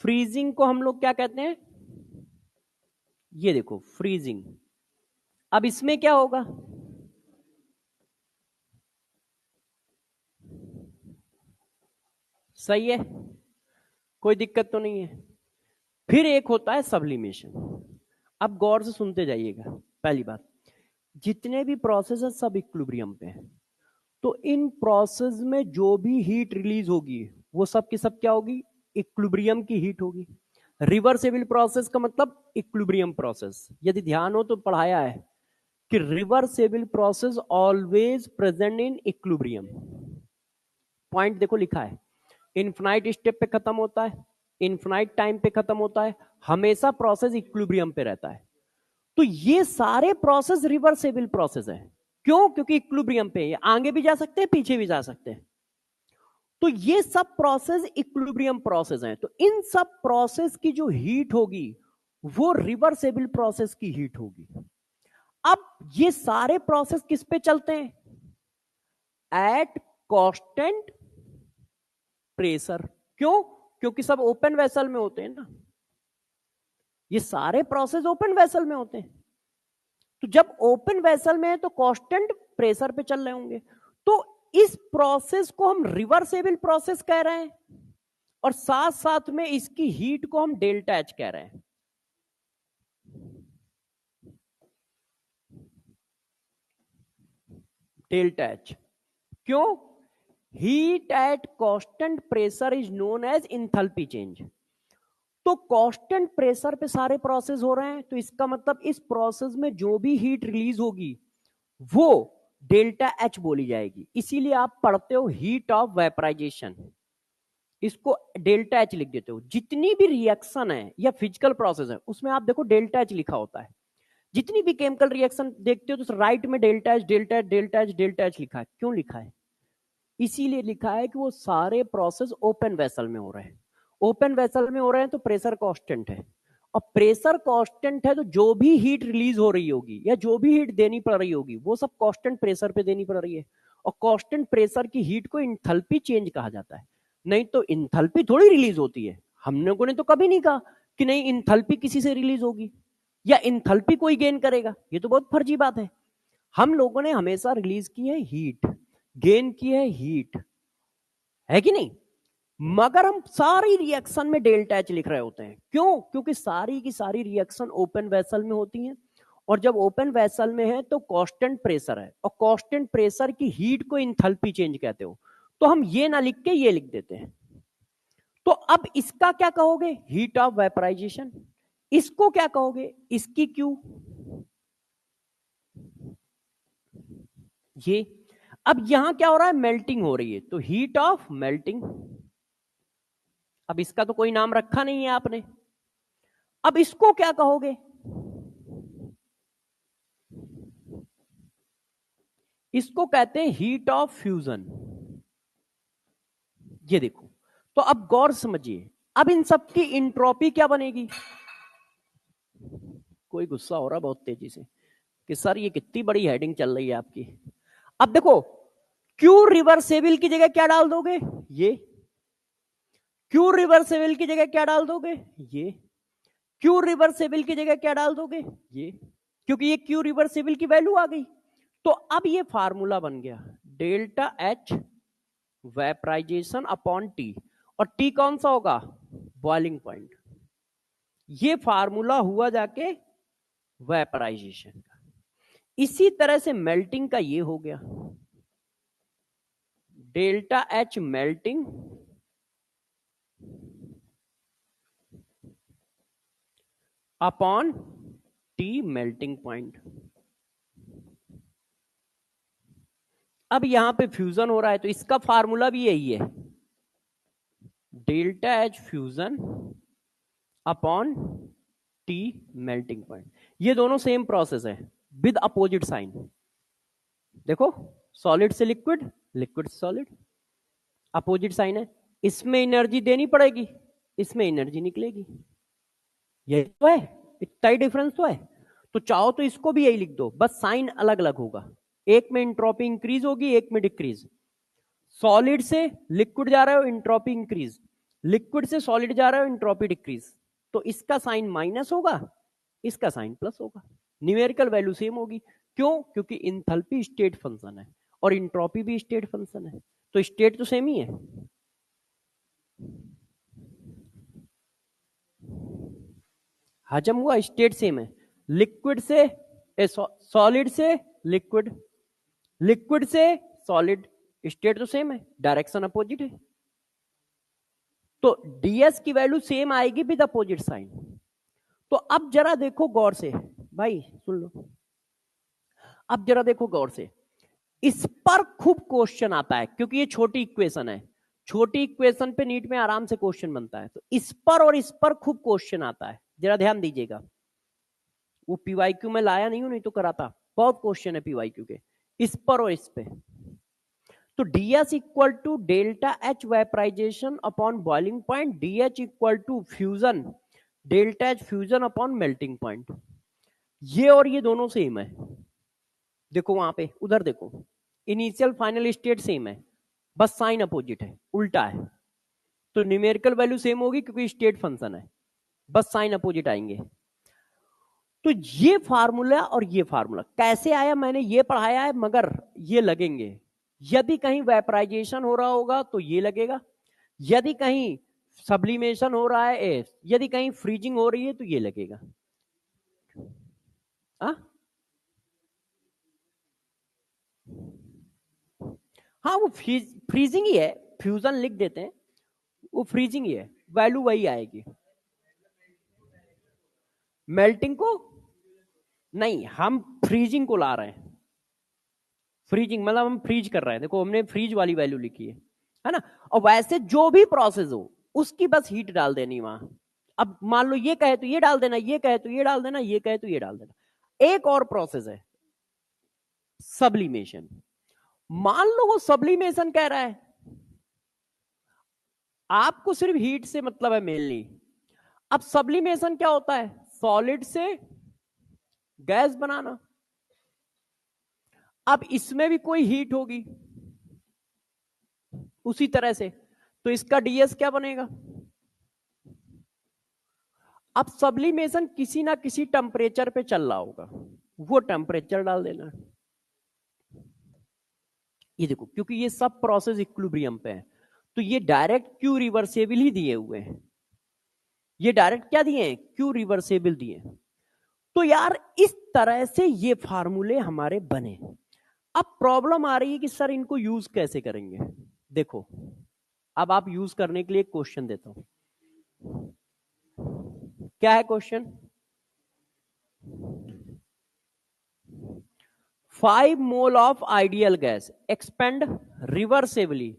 फ्रीजिंग को हम लोग क्या कहते हैं? ये देखो फ्रीजिंग। अब इसमें क्या होगा? सही है, कोई दिक्कत तो नहीं है। फिर एक होता है सब्लिमेशन। अब गौर से सुनते जाइएगा। पहली बात, जितने भी प्रोसेस है सब इक्विलिब्रियम पे हैं, तो इन प्रोसेस में जो भी हीट रिलीज होगी वो सब की सब क्या होगी? इक्विलिब्रियम की हीट होगी। रिवर्सेबल प्रोसेस का मतलब इक्विलिब्रियम प्रोसेस। यदि ध्यान हो तो पढ़ाया है कि reversible process always present in equilibrium. Point देखो लिखा है, इनफिनाइट स्टेप पे खत्म होता है, इनफिनाइट टाइम पे खत्म होता है, हमेशा प्रोसेस इक्विलिब्रियम पे रहता है। तो ये सारे प्रोसेस रिवर्सेबल प्रोसेस है। क्यों? क्योंकि इक्विलिब्रियम पे ये आगे भी जा सकते हैं, पीछे भी जा सकते हैं। तो ये सब प्रोसेस इक्विलिब्रियम प्रोसेस हैं। तो इन सब प्रोसेस की जो हीट होगी वो रिवर्सेबल प्रोसेस की हीट होगी। अब ये सारे प्रोसेस किस पे चलते हैं? Eight constant pressure. क्यों? क्योंकि सब ओपन वेसल में होते हैं ना, ये सारे प्रोसेस ओपन वेसल में होते हैं। तो जब ओपन वेसल में है तो कांस्टेंट प्रेशर पे चल रहे होंगे, तो इस प्रोसेस को हम रिवर्सेबल प्रोसेस कह रहे हैं, और साथ साथ में इसकी हीट को हम डेल्टा एच कह रहे हैं। डेल्टा एच क्यों? Heat at constant pressure is known as enthalpy change. तो कांस्टेंट प्रेशर पे सारे प्रोसेस हो रहे हैं, तो इसका मतलब इस प्रोसेस में जो भी हीट रिलीज होगी वो डेल्टा एच बोली जाएगी। इसीलिए आप पढ़ते हो हीट ऑफ वेपराइजेशन, इसको डेल्टा एच लिख देते हो। जितनी भी रिएक्शन है या फिजिकल प्रोसेस है उसमें आप देखो डेल्टा एच लिखा होता है। जितनी भी केमिकल रिएक्शन देखते हो तो राइट में delta H delta H delta H delta H लिखा है। क्यों लिखा है? इसीलिए लिखा है कि वो सारे प्रोसेस ओपन वेसल में हो रहे हैं। ओपन वेसल में हो रहे हैं तो प्रेशर कांस्टेंट है, और प्रेशर कांस्टेंट है तो जो भी हीट रिलीज हो रही होगी या जो भी हीट देनी पड़ रही होगी वो सब कांस्टेंट प्रेशर पे देनी पड़ रही है। और कांस्टेंट प्रेशर की हीट को इंथैल्पी चेंज कहा जाता है। नहीं तो इंथैल्पी थोड़ी रिलीज होती है। हम लोगों ने तो कभी नहीं कहा कि नहीं इंथैल्पी किसी से रिलीज होगी या इंथैल्पी कोई गेन करेगा, ये तो बहुत फर्जी बात है। हम लोगों ने हमेशा रिलीज की है हीट, गेन की है हीट, है कि नहीं? मगर हम सारी रिएक्शन में डेल्टा एच लिख रहे होते हैं। क्यों? क्योंकि सारी की सारी रिएक्शन ओपन वेसल में होती हैं, और जब ओपन वेसल में है तो कांस्टेंट प्रेशर है, और कांस्टेंट प्रेशर की हीट को इंथैल्पी चेंज कहते हो। तो हम ये ना लिख के ये लिख देते हैं। तो अब इसका क्या कहोगे? Heat of vaporization. इसको क्या कहोगे? इसकी क्यू। ये अब यहां क्या हो रहा है? मेल्टिंग हो रही है, तो हीट ऑफ मेल्टिंग। अब इसका तो कोई नाम रखा नहीं है आपने। अब इसको क्या कहोगे? इसको कहते हैं हीट ऑफ फ्यूजन। ये देखो, तो अब गौर समझिए, अब इन सब की इंट्रोपी क्या बनेगी? कोई गुस्सा हो रहा बहुत तेजी से कि सर ये कितनी बड़ी हेडिंग चल रही है आपकी। अब देखो, क्यू रिवर्सेबल की जगह क्या डाल दोगे? ये। क्यू रिवर्सेबल की जगह क्या डाल दोगे? ये। क्यू रिवर्सेबल की जगह क्या डाल दोगे? ये। क्योंकि ये क्यू रिवर्सेबल की वैल्यू आ गई। तो अब ये फार्मूला बन गया delta h vaporization upon T, और टी कौन सा होगा? Boiling point. ये फार्मूला हुआ जाके वेपराइजेशन का। इसी तरह से मेल्टिंग का ये हो गया delta H melting upon T melting point. अब यहां पे फ्यूजन हो रहा है तो इसका फार्मूला भी यही है, delta h fusion upon T melting point. ये दोनों सेम प्रोसेस है विद अपोजिट साइन। देखो, सॉलिड से लिक्विड, लिक्विड से सॉलिड, अपोजिट साइन है। इसमें एनर्जी देनी पड़ेगी, इसमें एनर्जी निकलेगी। यही तो है, इतना ही डिफरेंस तो है। तो चाहो तो इसको भी यही लिख दो, बस साइन अलग अलग होगा। एक में इंट्रोपी इंक्रीज होगी, एक में डिक्रीज। सॉलिड से लिक्विड जा रहे हो, इंट्रोपी इंक्रीज। लिक्विड से सॉलिड जा रहे हो, इंट्रोपी डिक्रीज। तो इसका साइन माइनस होगा, इसका साइन प्लस होगा। न्यूमेरिकल वैल्यू सेम होगी। क्यों? क्योंकि इंथैल्पी स्टेट फंक्शन है और इंट्रोपी भी स्टेट फंक्शन है, तो स्टेट तो सेम ही है। हजम हुआ, स्टेट सेम है। लिक्विड से सॉलिड से लिक्विड, लिक्विड से सॉलिड, स्टेट तो सेम है, डायरेक्शन अपोजिट है। तो ds की वैल्यू सेम आएगी विद अपोजिट साइन। तो अब जरा देखो गौर से, भाई सुन लो, अब जरा देखो गौर से। इस पर खूब क्वेश्चन आता है क्योंकि ये छोटी इक्वेशन है। छोटी इक्वेशन पे नीट में आराम से क्वेश्चन बनता है, तो इस पर और इस पर खूब क्वेश्चन आता है, जरा ध्यान दीजिएगा। वो पीवाईक्यू में लाया नहीं हूं, नहीं तो कराता। बहुत क्वेश्चन है पीवाईक्यू के इस पर और इस पे। तो ds equal to delta h vaporization upon boiling point, dh equal to fusion delta h fusion upon melting point. ये और ये दोनों सेम है, देखो वहां पे, उधर देखो, इनिशियल फाइनल स्टेट सेम है, बस साइन अपोजिट है, उल्टा है। तो न्यूमेरिकल वैल्यू सेम होगी क्योंकि स्टेट फंक्शन है, बस साइन अपोजिट आएंगे। तो ये फार्मूला और ये फार्मूला कैसे आया मैंने ये पढ़ाया है, मगर ये लगेंगे। यदि कहीं वेपराइजेशन हो रहा होगा तो ये लगेगा, यदि कहीं सब्लिमेशन हो रहा है, यदि कहीं फ्रीजिंग हो रही है तो ये लगेगा। आ? हाँ वो फ्रीजिंग ही है, फ्यूजन लिख देते हैं, वो फ्रीजिंग ही है, वैल्यू वही आएगी। मेल्टिंग को नहीं, हम फ्रीजिंग को ला रहे हैं। फ्रीजिंग मतलब हम फ्रीज कर रहे हैं, देखो हमने फ्रीज वाली वैल्यू लिखी है ना। और वैसे जो भी प्रोसेस हो उसकी बस हीट डाल देनी वहां। अब मान लो ये कहे तो ये डाल देना, ये कहे तो ये डाल देना, ये कहे तो ये डाल देना। एक और प्रोसेस है सब्लिमेशन। मान लो वो सब्लिमेशन कह रहा है, आपको सिर्फ हीट से मतलब है मेनली। अब सब्लिमेशन क्या होता है, सॉलिड से गैस बनाना। अब इसमें भी कोई हीट होगी उसी तरह से, तो इसका डीएस क्या बनेगा। अब सब्लिमेशन किसी ना किसी टेम्परेचर पे चल रहा होगा, वो टेम्परेचर डाल देना। ये देखो, क्योंकि ये सब प्रोसेस इक्विलिब्रियम पे है, तो ये डायरेक्ट क्यू रिवर्सेबल ही दिए हुए हैं। ये डायरेक्ट क्या दिए हैं, क्यू रिवर्सेबल दिए हैं। तो यार इस तरह से ये फार्मूले हमारे बने। अब प्रॉब्लम आ रही है कि सर इनको यूज कैसे करेंगे। देखो अब आप यूज करने के लिए क्वेश्चन देता हूं। क्या है question, 5 mole of ideal gas expand reversibly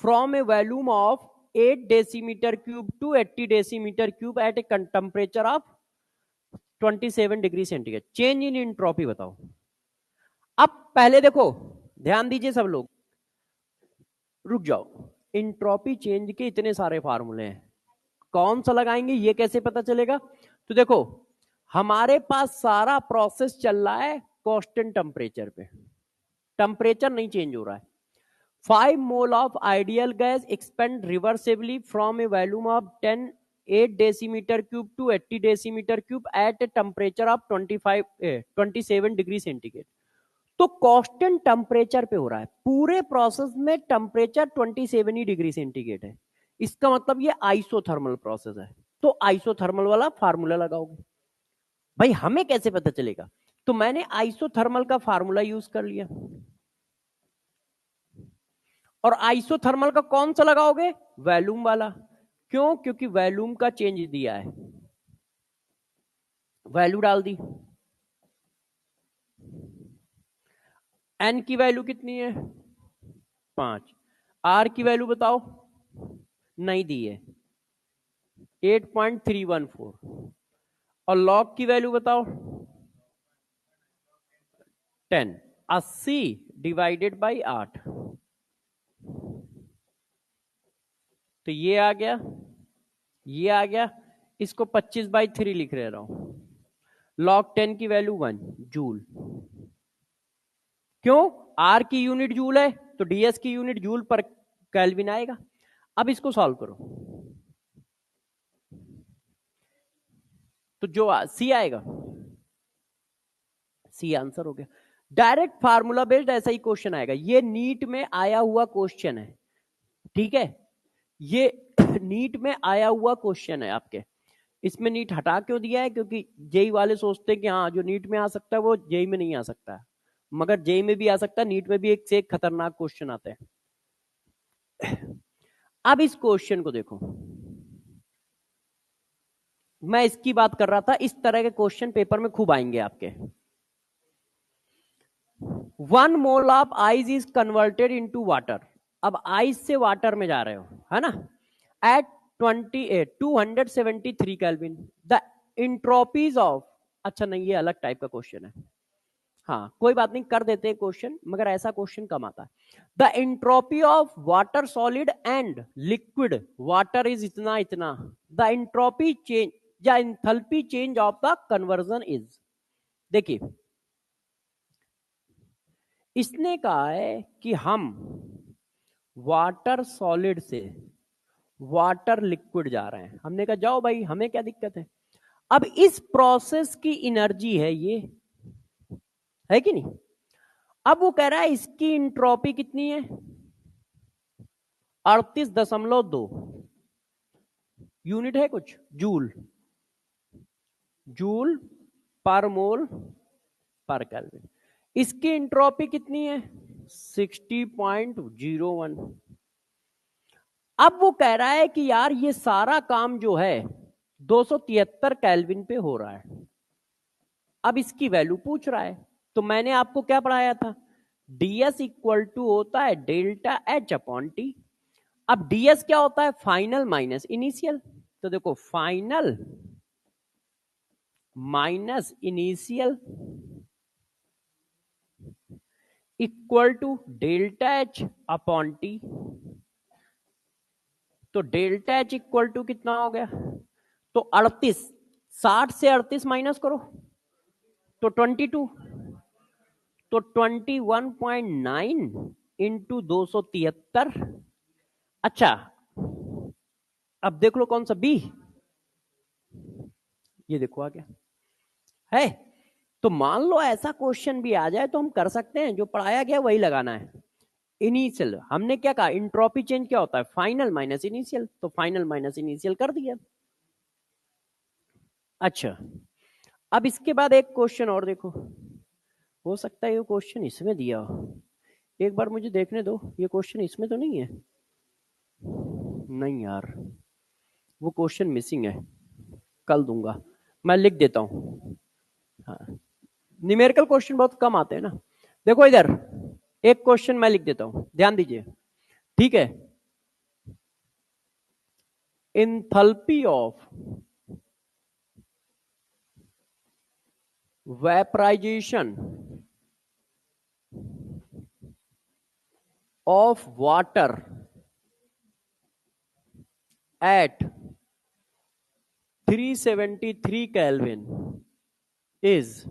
from a volume of 8 decimetre cube to 80 decimetre cube at a temperature of 27 degree centigrade, change in entropy बताओ। अब पहले देखो, ध्यान दीजिए सब लोग, रुक जाओ। एंट्रोपी चेंज के इतने सारे फार्मूले हैं, कौन सा लगाएंगे ये कैसे पता चलेगा। तो देखो हमारे पास सारा प्रोसेस चल रहा है कांस्टेंट टेम्परेचर पे, टेम्परेचर नहीं चेंज हो रहा है। 5 mole of ideal gas expand reversibly from a volume of 8 decimetre cube to 80 decimetre cube at a temperature of 27 degree centigrade. तो कांस्टेंट टेम्परेचर पे हो रहा है, पूरे प्रोसेस में टेम्परेचर 27 ही डिग्री सेंटीग्रेड है। इसका मतलब ये आइसोथर्मल प्रोसेस है, तो आइसोथर्मल वाला फार्मूला लगाओगे। भाई हमें कैसे पता चलेगा, तो मैंने आइसोथर्मल का फार्मूला यूज कर लिया। और आइसोथर्मल का कौन सा लगाओगे, वॉल्यूम वाला। क्यों, क्योंकि वॉल्यूम का चेंज दिया है, वैल्यू डाल दी। एन की वैल्यू कितनी है, 5। आर की वैल्यू बताओ, नहीं दी है, 8.314। और लॉग की वैल्यू बताओ, 10। 80 डिवाइडेड बाई 8, तो ये आ गया, ये आ गया। इसको 25/3 लिख रहा हूं। लॉग 10 की वैल्यू 1 जूल। क्यों, आर की यूनिट जूल है तो डीएस की यूनिट जूल पर केल्विन आएगा। अब इसको सॉल्व करो, तो जो सी आएगा, सी आंसर हो गया। डायरेक्ट फार्मूला बेस्ड ऐसा ही क्वेश्चन आएगा, ये नीट में आया हुआ क्वेश्चन है, ठीक है। ये नीट में आया हुआ क्वेश्चन है आपके। इसमें नीट हटा क्यों दिया है, क्योंकि जेई वाले सोचते हैं कि हाँ जो नीट में आ सकता है वो जेई में नहीं आ सकता है, मगर जेई में भी आ सकता है, नीट में भी एक से एक खतरनाक क्वेश्चन आते हैं। अब इस क्वेश्चन को देखो, मैं इसकी बात कर रहा था, इस तरह के क्वेश्चन पेपर में खूब आएंगे आपके। 1 mole of ice is converted into water. अब आइस से वाटर में जा रहे हो, है ना, एट 273 केल्विन। द इंट्रोपीज ऑफ, अच्छा नहीं ये अलग टाइप का क्वेश्चन है, हाँ कोई बात नहीं, कर देते हैं क्वेश्चन, मगर ऐसा क्वेश्चन कम आता है। The entropy of water solid and liquid water is इतना इतना। द इंट्रोपी चेंज या enthalpy change of the conversion is. देखिए इसने कहा है कि हम वाटर सॉलिड से वाटर लिक्विड जा रहे हैं। हमने कहा जाओ भाई, हमें क्या दिक्कत है। अब इस प्रोसेस की एनर्जी है ये, है कि नहीं। अब वो कह रहा है इसकी इंट्रोपी कितनी है, 38.2 यूनिट है कुछ, जूल, जूल पर मोल पर केल्विन। इसकी इंट्रोपी कितनी है, 60.01। अब वो कह रहा है कि यार ये सारा काम जो है 273 केल्विन पे हो रहा है। अब इसकी वैल्यू पूछ रहा है। तो मैंने आपको क्या पढ़ाया था, ds इक्वल टू होता है डेल्टा एच अपॉन टी। अब ds क्या होता है, फाइनल माइनस इनिशियल। तो देखो final minus initial equal to delta h upon t. तो डेल्टा एच इक्वल टू कितना हो गया, तो 38, 60 से 38 माइनस करो तो 22, तो 21.9 इंटू 273। अच्छा अब देख लो कौन सा, बी, ये देखो आ गया है। तो मान लो ऐसा क्वेश्चन भी आ जाए तो हम कर सकते हैं, जो पढ़ाया गया वही लगाना है। इनिशियल हमने क्या कहा, इंट्रोपी चेंज क्या होता है, फाइनल माइनस इनिशियल, तो फाइनल माइनस इनिशियल कर दिया। अच्छा अब इसके बाद एक क्वेश्चन और देखो, हो सकता है ये क्वेश्चन इसमें दिया हो, एक बार मुझे देखने दो, ये क्वेश्चन इसमें तो नहीं है। नहीं यार, वो क्वेश्चन मिसिंग है, कल दूंगा, मैं लिख देता हूं। हाँ, न्यूमेरिकल क्वेश्चन बहुत कम आते हैं ना। देखो इधर एक क्वेश्चन मैं लिख देता हूं, ध्यान दीजिए, ठीक है। Enthalpy of vaporization of water at 373 kelvin is,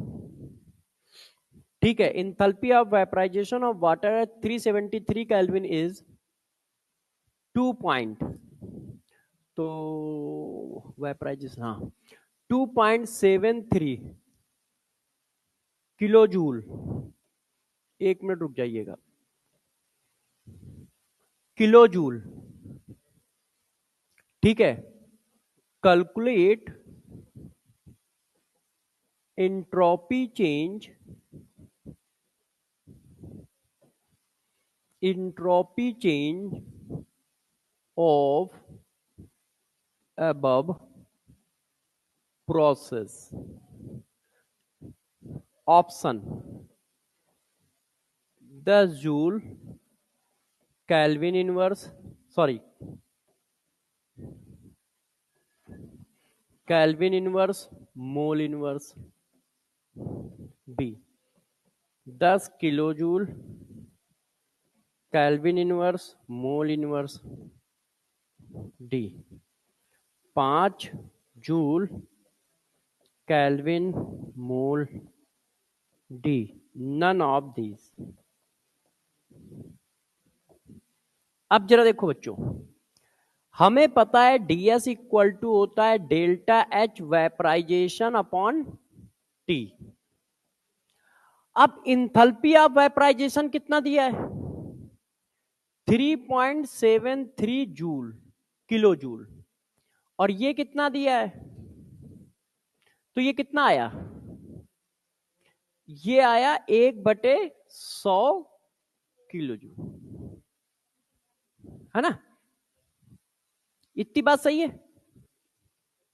ठीक है, enthalpy of vaporization of water at 373 kelvin is 2 point, तो वेपराइजेशन हाँ 2.73 किलो जूल। एक मिनट रुक जाइएगा, किलो जूल, ठीक है। Calculate entropy change, entropy change of above process। Option 10 joule kelvin inverse, sorry kelvin inverse mole inverse. B 10 kilo joule kelvin inverse mole inverse. D 5 joule kelvin mole. D none of these. अब जरा देखो बच्चों, हमें पता है ds इक्वल टू होता है delta h vaporization upon T. अब इंथैल्पी ऑफ वेपराइजेशन कितना दिया है, 3.73 जूल किलो जूल, और ये कितना दिया है, तो ये कितना आया, ये आया 1/100 किलो जूल, है ना। इतनी बात सही है।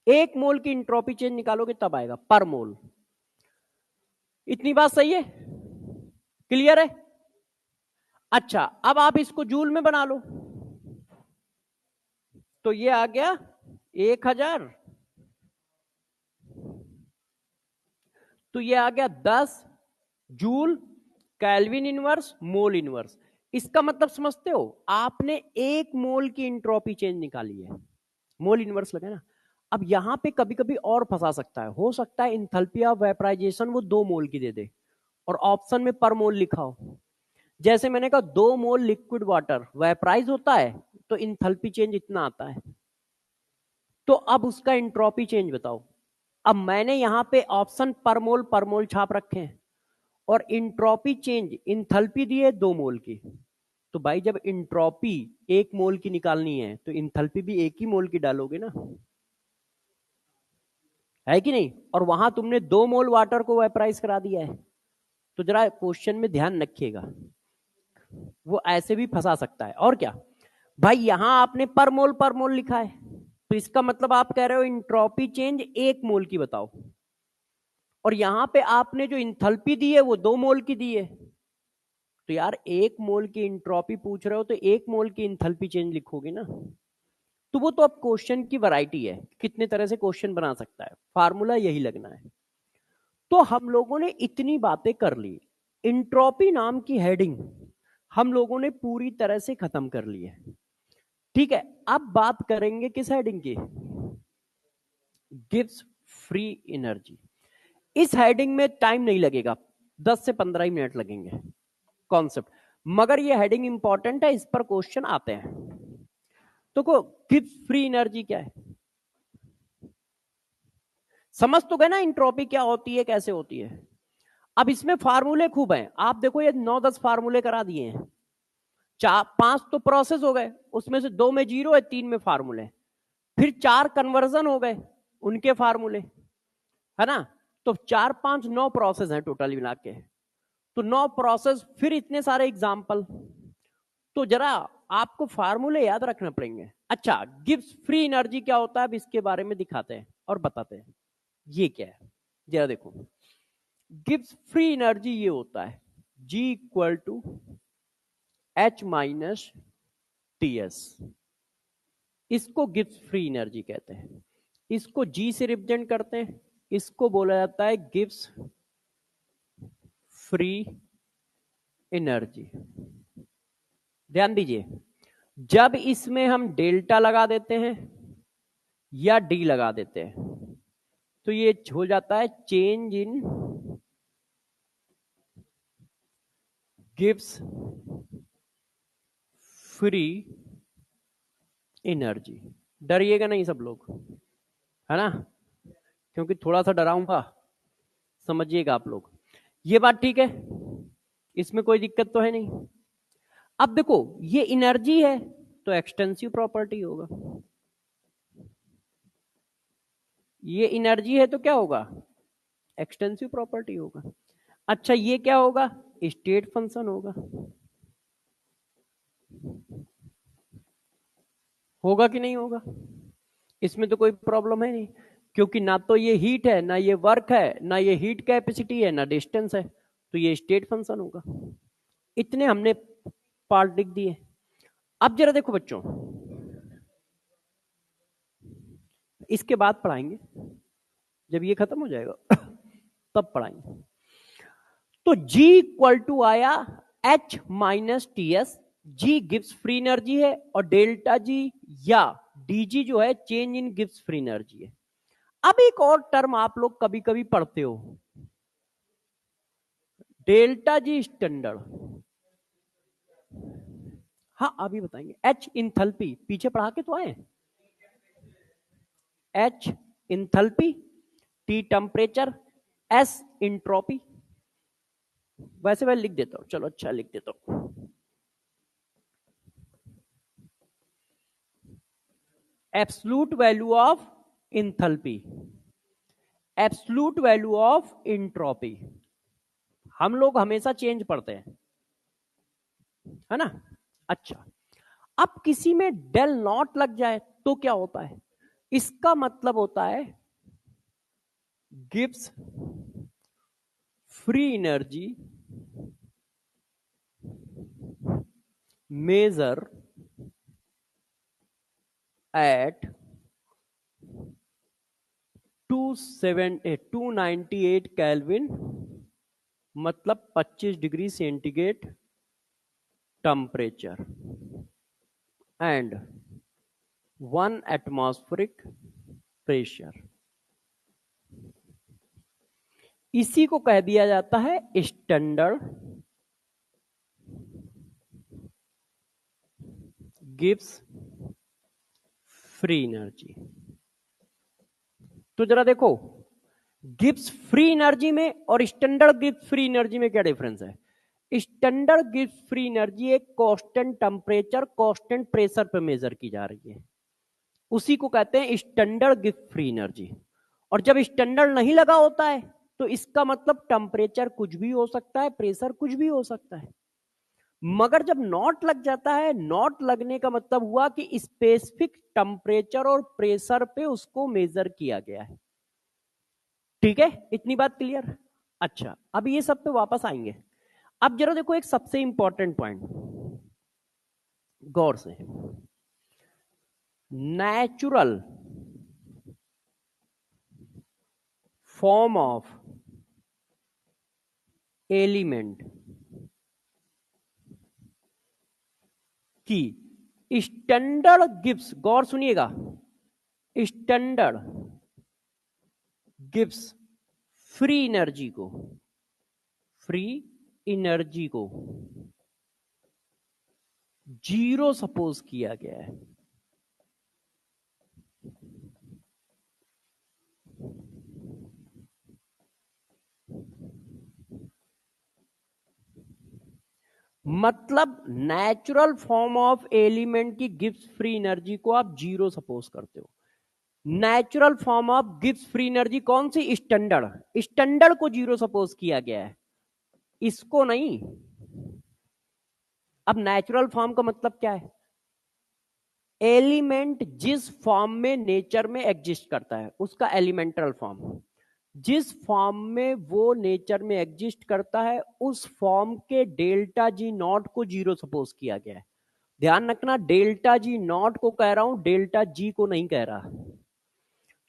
एक मोल की इंट्रोपी चेंज निकालोगे तब आएगा पर मोल। इतनी बात सही है, क्लियर है। अच्छा अब आप इसको जूल में बना लो, तो ये आ गया 1000, तो ये आ गया 10 joule kelvin inverse mole inverse. इसका मतलब समझते हो, आपने एक मोल की इंट्रोपी चेंज निकाली है, मोल इनवर्स लगे ना। अब यहां पे कभी कभी और फंसा सकता है, हो सकता है इंथैल्पी ऑफ वेपराइजेशन वो 2 मोल की दे दे और ऑप्शन में पर मोल लिखा हो, जैसे मैंने कहा 2 मोल लिक्विड वाटर वेपराइज होता है तो इंथैल्पी चेंज इतना आता है। तो अब उसका इंट्रोपी चेंज बताओ। अब मैंने यहां पे ऑप्शन पर मोल छाप रखे हैं और इंट्रोपी चेंज इंथैल्पी दी है 2 मोल की। तो भाई जब इंट्रोपी 1 मोल की निकालनी है तो इंथैल्पी भी 1 ही मोल की डालोगे ना, है कि नहीं? और वहां तुमने 2 मोल वाटर को वेपराइज करा दिया है। तो जरा क्वेश्चन में ध्यान रखिएगा, वो ऐसे भी फंसा सकता है। और क्या भाई, यहां आपने पर मोल लिखा है तो इसका मतलब आप कह रहे हो इंट्रोपी चेंज 1 मोल की बताओ, और यहां पे आपने जो इंथैल्पी दी है वो 2 मोल की दी है। तो यार 1 मोल की इंट्रोपी पूछ रहे हो तो 1 मोल की इंथैल्पी चेंज लिखोगे ना। तो वो तो अब क्वेश्चन की वैरायटी है, कितने तरह से क्वेश्चन बना सकता है, फार्मूला यही लगना है। तो हम लोगों ने इतनी बातें कर ली, इंट्रोपी नाम की हेडिंग हम लोगों ने पूरी तरह से खत्म कर ली है। ठीक है, अब बात करेंगे किस हेडिंग की? Gives free energy. इस हेडिंग में टाइम नहीं लगेगा, 10 से 15 ही मिनट लगेंगे कॉन्सेप्ट, मगर ये हेडिंग इंपॉर्टेंट है, इस पर क्वेश्चन आते हैं। तो को गिव्स फ्री एनर्जी क्या है समझ तो गए ना, इंट्रोपी क्या होती है कैसे होती है। अब इसमें फार्मूले खूब हैं, आप देखो ये 9-10 फार्मूले करा दिए हैं। 5 तो प्रोसेस हो गए, उसमें से 2 में जीरो है, 3 में फार्मूले, फिर 4 कन्वर्जन हो गए उनके फार्मूले, है ना? तो 4, 5, 9 प्रोसेस हैं टोटल मिला के। तो 9 प्रोसेस फिर इतने सारे एग्जाम्पल, तो जरा आपको फार्मूले याद रखना पड़ेंगे। अच्छा, गिब्स फ्री एनर्जी क्या होता है अब इसके बारे में दिखाते हैं और बताते हैं ये क्या है। जरा देखो, गिब्स फ्री एनर्जी ये होता है G equal to H minus TS। इसको गिब्स फ्री एनर्जी कहते हैं, इसको G से रिप्रेजेंट करते हैं, इसको बोला जाता है गिब्स फ्री एनर्जी। ध्यान दीजिए, जब इसमें हम डेल्टा लगा देते हैं या डी लगा देते हैं तो ये हो जाता है change in gives free energy. डरिएगा नहीं सब लोग, है ना, क्योंकि थोड़ा सा डराऊंगा, समझिएगा आप लोग। ये बात ठीक है, इसमें कोई दिक्कत तो है नहीं। अब देखो ये एनर्जी है तो एक्सटेंसिव प्रॉपर्टी होगा, ये एनर्जी है तो क्या होगा, एक्सटेंसिव प्रॉपर्टी होगा। अच्छा ये क्या होगा, स्टेट फंक्शन होगा, होगा कि नहीं होगा? इसमें तो कोई प्रॉब्लम है नहीं, क्योंकि ना तो ये हीट है, ना ये वर्क है, ना ये हीट कैपेसिटी है, ना डिस्टेंस है, तो ये स्टेट फंक्शन होगा। इतने हमने पार्ट लिख दिए। अब जरा देखो बच्चों, इसके बाद पढ़ाएंगे, जब ये खत्म हो जाएगा तब पढ़ाएंगे। तो G इक्वल टू आया H minus TS। G gives free energy है और डेल्टा G या DG जो है change in gives free energy है। अब एक और टर्म आप लोग कभी कभी पढ़ते हो, डेल्टा G स्टैंडर्ड। हाँ अभी बताएंगे। H इंथैल्पी पीछे पढ़ा के तो आए, H enthalpy, T temperature, S entropy. वैसे मैं लिख देता हूं, चलो अच्छा लिख देता हूं। Absolute value of enthalpy, absolute value of entropy. हम लोग हमेशा चेंज पढ़ते हैं, है ना? अच्छा, अब किसी में डेल नॉट लग जाए तो क्या होता है? इसका मतलब होता है गिव्स free energy measure at 298 kelvin, मतलब 25 degree centigrade temperature and 1 atmospheric pressure. इसी को कह दिया जाता है स्टैंडर्ड गिव्स फ्री एनर्जी। तो जरा देखो, गिब्स फ्री एनर्जी में और स्टैंडर्ड गिब्स फ्री एनर्जी में क्या डिफरेंस है? स्टैंडर्ड गिब्स फ्री एनर्जी एक कांस्टेंट टेम्परेचर कांस्टेंट प्रेशर पे मेजर की जा रही है, उसी को कहते हैं स्टैंडर्ड गिब्स फ्री एनर्जी। और जब स्टैंडर्ड नहीं लगा होता है तो इसका मतलब टेम्परेचर कुछ भी हो सकता है, प्रेशर कुछ भी हो सकता है। मगर जब नॉट लग जाता है, नॉट लगने का मतलब हुआ कि स्पेसिफिक टेम्परेचर और प्रेशर पे उसको मेजर किया गया है। ठीक है, इतनी बात क्लियर? अच्छा, अब ये सब पे वापस आएंगे। अब जरा देखो एक सबसे इंपॉर्टेंट पॉइंट, गौर से। नेचुरल फॉर्म ऑफ एलिमेंट की स्टैंडर्ड गिब्स, गौर सुनिएगा, स्टैंडर्ड गिब्स फ्री एनर्जी को, फ्री एनर्जी को जीरो सपोज किया गया है। मतलब नेचुरल फॉर्म ऑफ एलिमेंट की गिब्स फ्री एनर्जी को आप जीरो सपोज करते हो। Natural form of Gibbs free energy कौन सी? स्टैंडर्ड। स्टैंडर्ड को जीरो सपोज किया गया है, इसको नहीं। अब नेचुरल फॉर्म का मतलब क्या है? एलिमेंट जिस फॉर्म में नेचर में एग्जिस्ट करता है उसका एलिमेंटल फॉर्म। जिस फॉर्म में वो नेचर में एग्जिस्ट करता है उस फॉर्म के डेल्टा जी नॉट को जीरो सपोज किया गया है। ध्यान रखना, डेल्टा जी नॉट को कह रहा हूं, डेल्टा जी को नहीं कह रहा।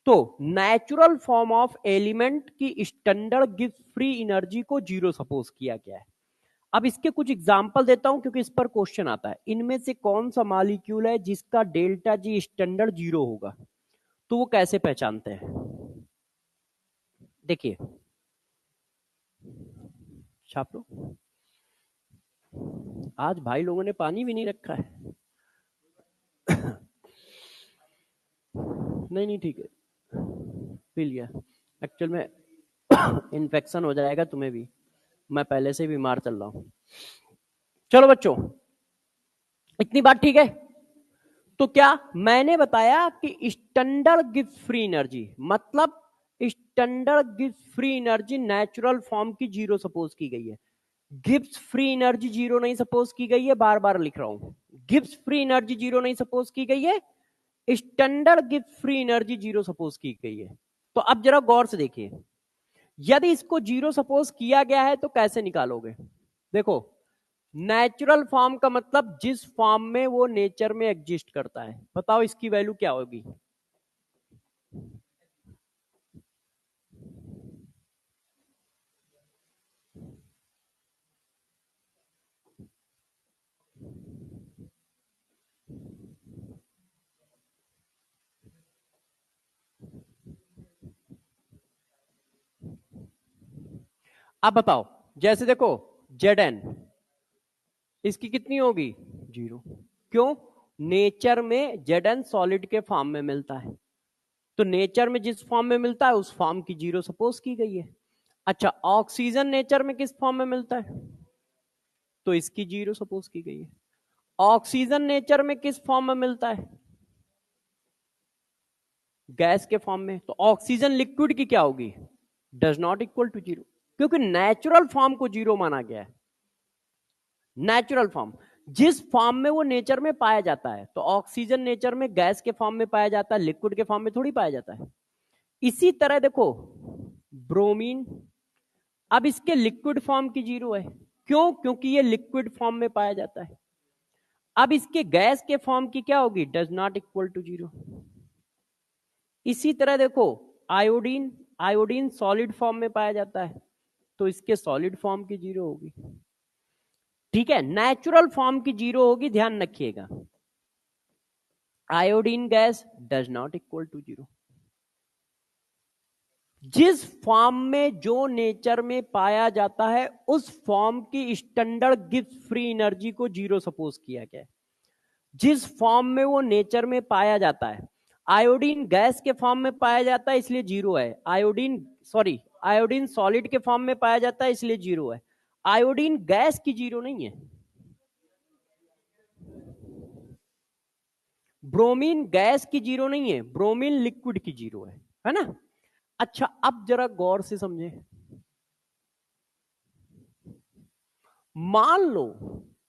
तो नेचुरल फॉर्म ऑफ एलिमेंट की स्टैंडर्ड गिव्स फ्री एनर्जी को जीरो सपोज किया गया है। अब इसके कुछ एग्जांपल देता हूं क्योंकि इस पर क्वेश्चन आता है। इनमें से कौन सा मॉलिक्यूल है जिसका डेल्टा जी स्टैंडर्ड जीरो होगा? तो वो कैसे पहचानते हैं? देखिए, छाप लो। आज भाई लोगों ने पानी भी नहीं रखा है। नहीं नहीं ठीक है, पी लिया। एक्चुअल में इन्फेक्शन हो जाएगा तुम्हें भी, मैं पहले से बीमार चल रहा हूं। चलो बच्चों, इतनी बात ठीक है? तो क्या मैंने बताया कि स्टैंडर्ड गिव्स फ्री एनर्जी, मतलब standard gives free energy natural form की जीरो सपोज की गई है। गिब्स फ्री एनर्जी जीरो नहीं सपोज की गई है, बार बार लिख रहा हूं, गिब्स फ्री एनर्जी जीरो नहीं सपोज की गई है, standard Gibbs free energy zero suppose की गई है। तो अब जरा गौर से देखिए, यदि इसको जीरो सपोज किया गया है तो कैसे निकालोगे? देखो, नेचुरल फॉर्म का मतलब जिस फॉर्म में वो नेचर में एग्जिस्ट करता है। बताओ इसकी वैल्यू क्या होगी? अब बताओ, जैसे देखो Zn, इसकी कितनी होगी? जीरो। क्यों? नेचर में Zn सॉलिड के फॉर्म में मिलता है, तो नेचर में जिस फॉर्म में मिलता है उस फॉर्म की जीरो सपोज की गई है। अच्छा, ऑक्सीजन नेचर में किस फॉर्म में मिलता है? तो इसकी जीरो सपोज की गई है। ऑक्सीजन नेचर में किस फॉर्म में मिलता है? गैस के फॉर्म में। तो ऑक्सीजन लिक्विड की क्या होगी? Does not equal to zero, क्योंकि नेचुरल फॉर्म को जीरो माना गया है। नेचुरल फॉर्म जिस फॉर्म में वो नेचर में पाया जाता है, तो ऑक्सीजन नेचर में गैस के फॉर्म में पाया जाता है, लिक्विड के फॉर्म में थोड़ी पाया जाता है। इसी तरह देखो ब्रोमीन, अब इसके लिक्विड फॉर्म की जीरो है। क्यों? क्योंकि ये लिक्विड फॉर्म में पाया जाता है। अब इसके गैस के फॉर्म की क्या होगी? Does not equal to zero. इसी तरह देखो आयोडीन, आयोडीन सॉलिड फॉर्म में पाया जाता है, तो इसके सॉलिड फॉर्म की जीरो होगी। ठीक है, नेचुरल फॉर्म की जीरो होगी, ध्यान रखिएगा। Iodine gas does not equal to zero. जिस फॉर्म में जो नेचर में पाया जाता है उस फॉर्म की स्टैंडर्ड गिव्स फ्री एनर्जी को जीरो सपोज किया गया है। जिस फॉर्म में वो नेचर में पाया जाता है। आयोडीन गैस के फॉर्म में पाया जाता है इसलिए जीरो है। आयोडीन सॉलिड के फॉर्म में पाया जाता है इसलिए जीरो है। आयोडीन गैस की जीरो नहीं है। ब्रोमीन गैस की जीरो नहीं है, ब्रोमीन लिक्विड की जीरो है ना। अच्छा, अब जरा गौर से समझे। मान लो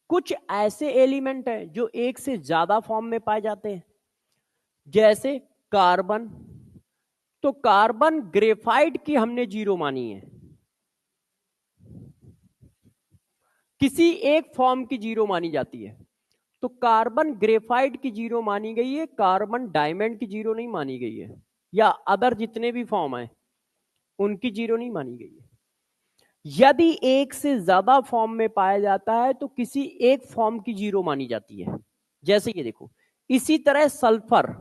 कुछ ऐसे एलिमेंट हैं जो एक से ज्यादा फॉर्म में पाए जाते हैं, जैसे कार्बन। तो कार्बन ग्रेफाइट की हमने जीरो मानी है, किसी एक फॉर्म की जीरो मानी जाती है। तो कार्बन ग्रेफाइट की जीरो मानी गई है, कार्बन डायमंड की जीरो नहीं मानी गई है, या अदर जितने भी फॉर्म है उनकी जीरो नहीं मानी गई है। यदि एक से ज्यादा फॉर्म में पाया जाता है तो किसी एक फॉर्म की जीरो मानी जाती है, जैसे ये देखो। इसी तरह सल्फर,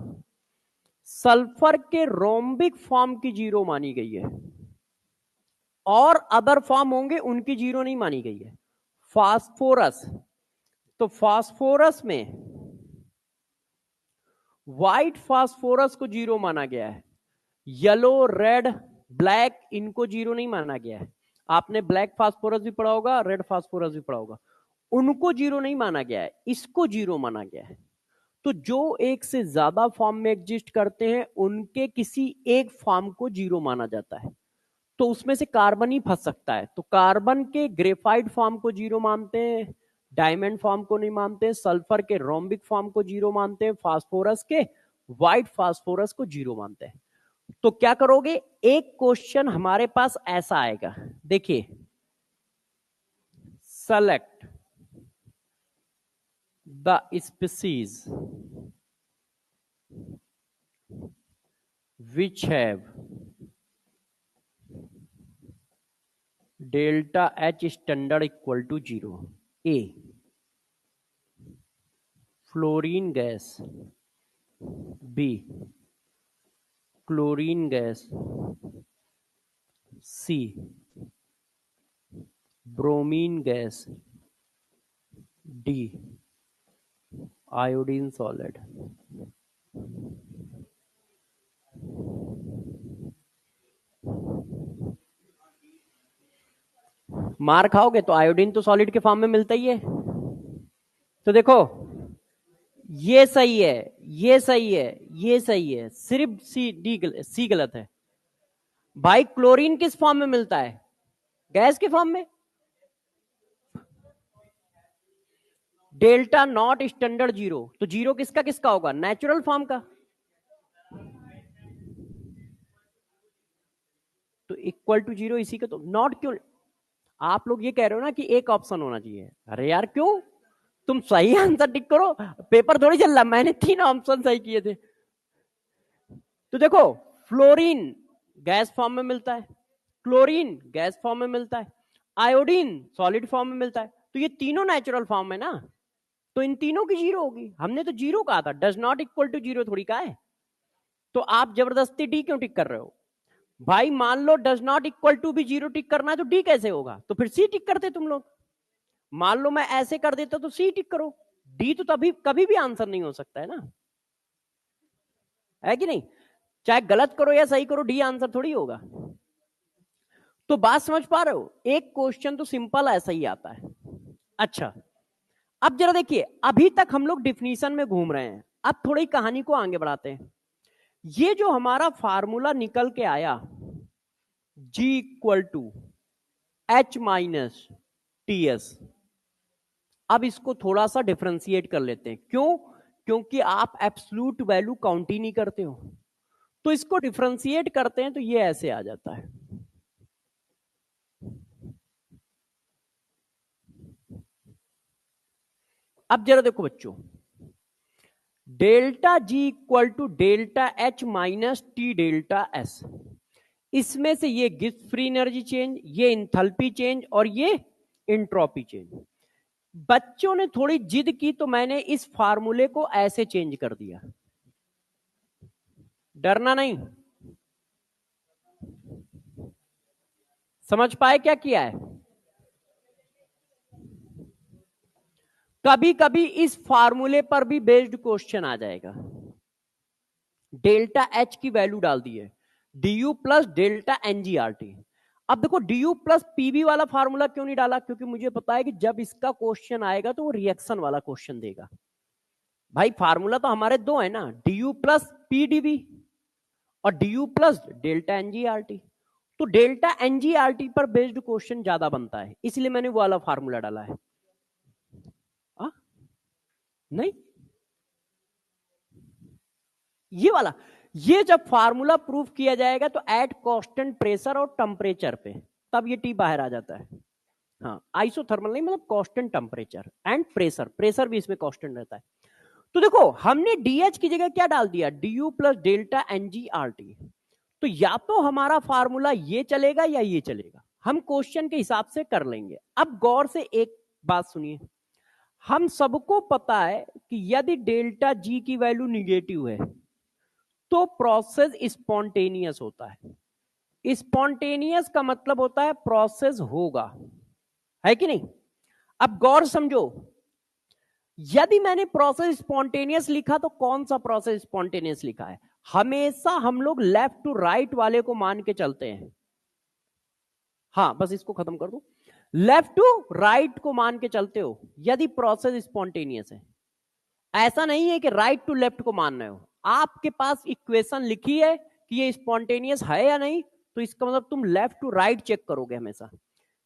सल्फर के रोम्बिक फॉर्म की जीरो मानी गई है, और अदर फॉर्म होंगे उनकी जीरो नहीं मानी गई है। फास्फोरस, तो फास्फोरस में व्हाइट फास्फोरस को जीरो माना गया है, येलो, रेड, ब्लैक इनको जीरो नहीं माना गया है। आपने ब्लैक फास्फोरस भी पढ़ा होगा, रेड फास्फोरस भी पढ़ा होगा, उनको जीरो नहीं माना गया है, इसको जीरो माना गया है। तो जो एक से ज्यादा फॉर्म में एग्जिस्ट करते हैं उनके किसी एक फॉर्म को जीरो माना जाता है। तो उसमें से कार्बन ही फंस सकता है। तो कार्बन के ग्रेफाइट फॉर्म को जीरो मानते हैं, डायमंड फॉर्म को नहीं मानते, सल्फर के रोम्बिक फॉर्म को जीरो मानते हैं, फास्फोरस के व्हाइट फास्फोरस को जीरो मानते हैं। तो क्या करोगे, एक क्वेश्चन हमारे पास ऐसा आएगा, देखिए, select the species which have delta H standard equal to 0. A, fluorine gas. B, chlorine gas. C, bromine gas. D, iodine solid. मार खाओगे तो आयोडीन तो सॉलिड के फॉर्म में मिलता ही है। तो देखो, ये सही है, ये सही है, ये सही है, सिर्फ सी गलत है। भाई क्लोरीन किस फॉर्म में मिलता है, गैस के फॉर्म में। डेल्टा नॉट स्टैंडर्ड जीरो, तो जीरो किसका किसका होगा, नेचुरल फॉर्म का। तो इक्वल टू जीरो इसी का, तो नॉट क्यों। आप लोग ये कह रहे हो ना कि एक ऑप्शन होना चाहिए, अरे यार क्यों, तुम सही आंसर टिक करो, पेपर थोड़ी चल रहा, मैंने 3 ऑप्शन सही किए थे। तो देखो, फ्लोरीन गैस फॉर्म में मिलता है, क्लोरीन गैस फॉर्म में मिलता है, आयोडीन सॉलिड फॉर्म में मिलता है, तो ये तीनों नेचुरल फॉर्म है ना, तो इन तीनों की जीरो होगी। हमने तो जीरो कहा था, does not equal to zero थोड़ी कहा है। तो आप जबरदस्ती डी क्यों टिक कर रहे हो भाई। मान लो डज नॉट इक्वल टू भी जीरो टिक करना है तो डी कैसे होगा, तो फिर सी टिक करते तुम लोग। मान लो मैं ऐसे कर देता तो सी टिक करो, डी तो तभी कभी भी आंसर नहीं हो सकता है ना, है कि नहीं। चाहे गलत करो या सही करो, डी आंसर थोड़ी होगा। तो बात समझ पा रहे हो, एक क्वेश्चन तो सिंपल ऐसा ही आता है। अच्छा, अब जरा देखिए, अभी तक हम लोग डिफिनीशन में घूम रहे हैं, अब थोड़ी कहानी को आगे बढ़ाते हैं। ये जो हमारा फार्मूला निकल के आया, G equal to H minus t s, अब इसको थोड़ा सा डिफरेंशिएट कर लेते हैं। क्यों, क्योंकि आप एब्सोल्यूट वैल्यू काउंट ही नहीं करते हो, तो इसको डिफरेंशिएट करते हैं तो ये ऐसे आ जाता है। अब जरा देखो बच्चों, delta g equal to delta h minus t delta s, इसमें से ये गिब्स फ्री एनर्जी चेंज, ये इंथैल्पी चेंज, और ये इंट्रोपी चेंज। बच्चों ने थोड़ी जिद की तो मैंने इस फार्मूले को ऐसे चेंज कर दिया। डरना नहीं, समझ पाए क्या किया है। कभी कभी इस फार्मूले पर भी बेस्ड क्वेश्चन आ जाएगा। डेल्टा एच की वैल्यू डाल दी है, डी यू प्लस डेल्टा एनजीआरटी। अब देखो डी यू प्लस पीबी वाला फार्मूला क्यों नहीं डाला, क्योंकि मुझे पता है कि जब इसका क्वेश्चन आएगा तो वो रिएक्शन वाला क्वेश्चन देगा। भाई फार्मूला तो हमारे दो है ना, डी यू प्लस पीडीवी और डी यू प्लस डेल्टा एनजीआरटी। तो डेल्टा एनजीआरटी पर बेस्ड क्वेश्चन ज्यादा बनता है, इसलिए मैंने वो वाला फार्मूला डाला है। आ? नहीं, ये वाला, ये जब फार्मूला प्रूफ किया जाएगा तो एट कांस्टेंट प्रेशर और टेम्परेचर पे, तब ये टी बाहर आ जाता है। हाँ, आइसोथर्मल नहीं, मतलब constant temperature and pressure, pressure भी इसमें कांस्टेंट रहता है। तो देखो हमने डीएच की जगह क्या डाल दिया, डी यू प्लस डेल्टा एनजीआरटी। तो या तो हमारा फार्मूला ये चलेगा या ये चलेगा, हम क्वेश्चन के हिसाब से कर लेंगे। अब गौर से एक बात सुनिए, हम सबको पता है कि यदि डेल्टा जी की वैल्यू निगेटिव है तो प्रोसेस स्पॉन्टेनियस होता है। स्पॉन्टेनियस का मतलब होता है प्रोसेस होगा, है कि नहीं। अब गौर समझो, यदि मैंने प्रोसेस स्पॉन्टेनियस लिखा तो कौन सा प्रोसेस स्पॉन्टेनियस लिखा है, हमेशा हम लोग लेफ्ट टू राइट वाले को मान के चलते हैं। हाँ, बस इसको खत्म कर दो, लेफ्ट टू राइट को मान के चलते हो यदि प्रोसेस स्पॉन्टेनियस है। ऐसा नहीं है कि राइट टू लेफ्ट को मान रहे हो। आपके पास इक्वेशन लिखी है कि ये स्पॉन्टेनियस है या नहीं, तो इसका मतलब तुम लेफ्ट टू राइट चेक करोगे हमेशा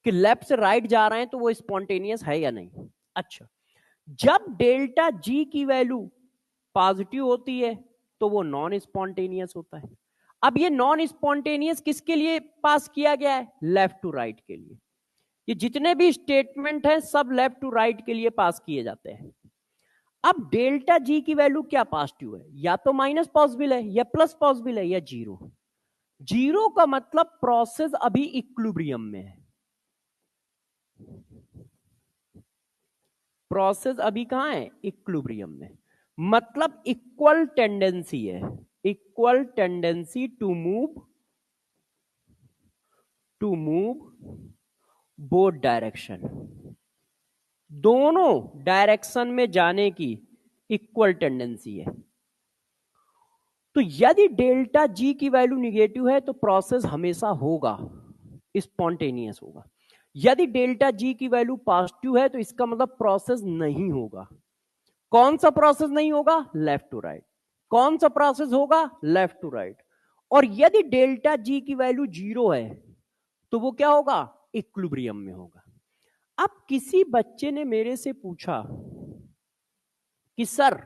कि लेफ्ट से राइट जा रहे हैं तो वो स्पॉन्टेनियस है या नहीं। अच्छा, जब डेल्टा जी की वैल्यू पॉजिटिव होती है तो वो नॉन स्पॉन्टेनियस होता है। अब ये नॉन स्पॉन्टेनियस किसके लिए पास किया गया है, लेफ्ट टू राइट के लिए। ये जितने भी स्टेटमेंट हैं सब लेफ्ट टू राइट के लिए पास किए जाते हैं। अब डेल्टा जी की वैल्यू क्या पॉजिटिव है, या तो माइनस पॉसिबल है या प्लस पॉसिबल है या जीरो। जीरो का मतलब प्रोसेस अभी इक्विलिब्रियम में है। प्रोसेस अभी कहां है, इक्विलिब्रियम में, मतलब इक्वल टेंडेंसी है, equal tendency to move both direction, दोनों डायरेक्शन में जाने की इक्वल टेंडेंसी है। तो यदि डेल्टा जी की वैल्यू निगेटिव है तो प्रोसेस हमेशा होगा, स्पॉन्टेनियस होगा। यदि डेल्टा जी की वैल्यू पॉजिटिव है तो इसका मतलब प्रोसेस नहीं होगा। कौन सा प्रोसेस नहीं होगा, लेफ्ट टू राइट। कौन सा प्रोसेस होगा, लेफ्ट टू राइट। और यदि डेल्टा जी की वैल्यू जीरो है तो वो क्या होगा, इक्विलिब्रियम में होगा। अब किसी बच्चे ने मेरे से पूछा कि सर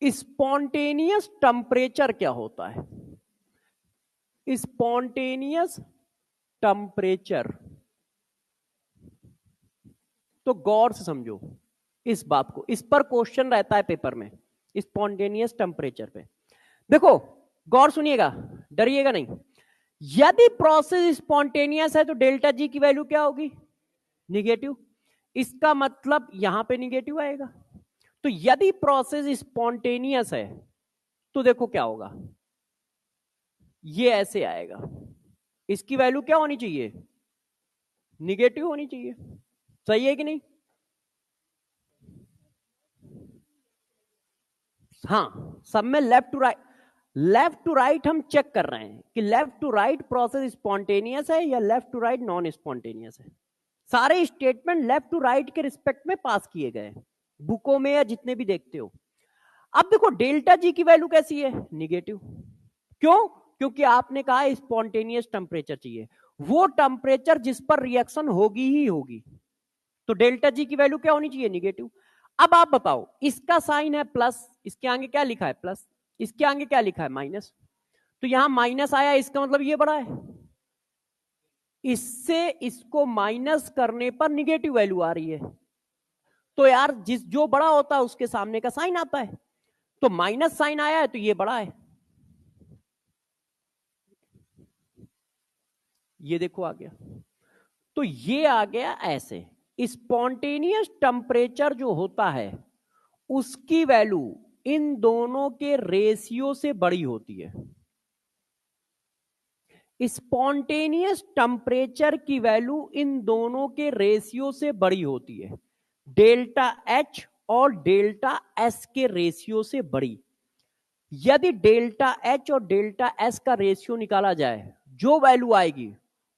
स्पॉन्टेनियस टेम्परेचर क्या होता है। स्पॉन्टेनियस टेम्परेचर, तो गौर से समझो इस बात को, इस पर क्वेश्चन रहता है पेपर में, स्पॉन्टेनियस टेम्परेचर पे। देखो गौर सुनिएगा, डरिएगा नहीं। यदि प्रोसेस स्पॉन्टेनियस है तो डेल्टा जी की वैल्यू क्या होगी, निगेटिव। इसका मतलब यहां पे निगेटिव आएगा। तो यदि प्रोसेस स्पॉन्टेनियस है तो देखो क्या होगा, ये ऐसे आएगा। इसकी वैल्यू क्या होनी चाहिए, निगेटिव होनी चाहिए। सही है कि नहीं। हाँ, सब में left to right, left to right हम चेक कर रहे हैं कि left to right process spontaneous है या left to right non spontaneous है। सारे स्टेटमेंट लेफ्ट टू राइट के रिस्पेक्ट में पास किए गए बुकों में या जितने भी देखते हो। अब देखो डेल्टा जी की वैल्यू कैसी है, निगेटिव। क्यों, क्योंकि आपने कहा स्पॉन्टेनियस टेम्परेचर चाहिए, वो टेम्परेचर जिस पर रिएक्शन होगी ही होगी। तो डेल्टा जी की वैल्यू क्या होनी चाहिए, निगेटिव। अब आप बताओ, इसका साइन है प्लस, इसके आगे क्या लिखा है प्लस, इसके आगे क्या लिखा है माइनस। तो यहां माइनस आया, इसका मतलब ये बड़ा है, इससे इसको माइनस करने पर निगेटिव वैल्यू आ रही है। तो यार जिस जो बड़ा होता है उसके सामने का साइन आता है, तो माइनस साइन आया है तो ये बड़ा है। ये देखो आ गया, तो ये आ गया ऐसे। स्पॉन्टेनियस टेम्परेचर जो होता है उसकी वैल्यू इन दोनों के रेशियो से बड़ी होती है। स्पॉन्टेनियस टेम्परेचर की वैल्यू इन दोनों के रेशियो से बड़ी होती है। डेल्टा एच और डेल्टा एस के रेशियो से बड़ी। यदि डेल्टा एच और डेल्टा एस का रेशियो निकाला जाए, जो वैल्यू आएगी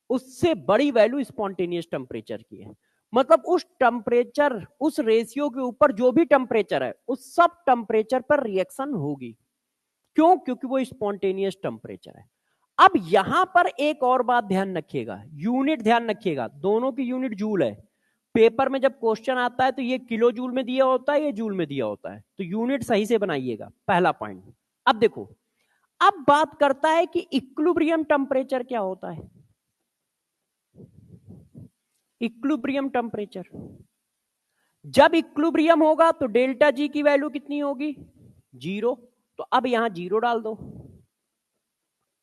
उससे बड़ी वैल्यू स्पॉन्टेनियस टेम्परेचर की है। मतलब उस टेम्परेचर, उस रेशियो के ऊपर जो भी टेम्परेचर है, उस सब टेम्परेचर पर रिएक्शन होगी। क्यों? क्योंकि वो स्पॉन्टेनियस टेम्परेचर है। अब यहां पर एक और बात ध्यान रखिएगा, यूनिट ध्यान रखिएगा, दोनों की यूनिट जूल है। पेपर में जब क्वेश्चन आता है तो ये किलो जूल में दिया होता है, ये जूल में दिया होता है, तो यूनिट सही से बनाइएगा, पहला पॉइंट। अब देखो, अब बात करता है कि इक्विलिब्रियम टेम्परेचर क्या होता है। इक्विलिब्रियम टेम्परेचर, जब इक्विलिब्रियम होगा तो डेल्टा जी की वैल्यू कितनी होगी? 0। तो अब यहां 0 डाल दो।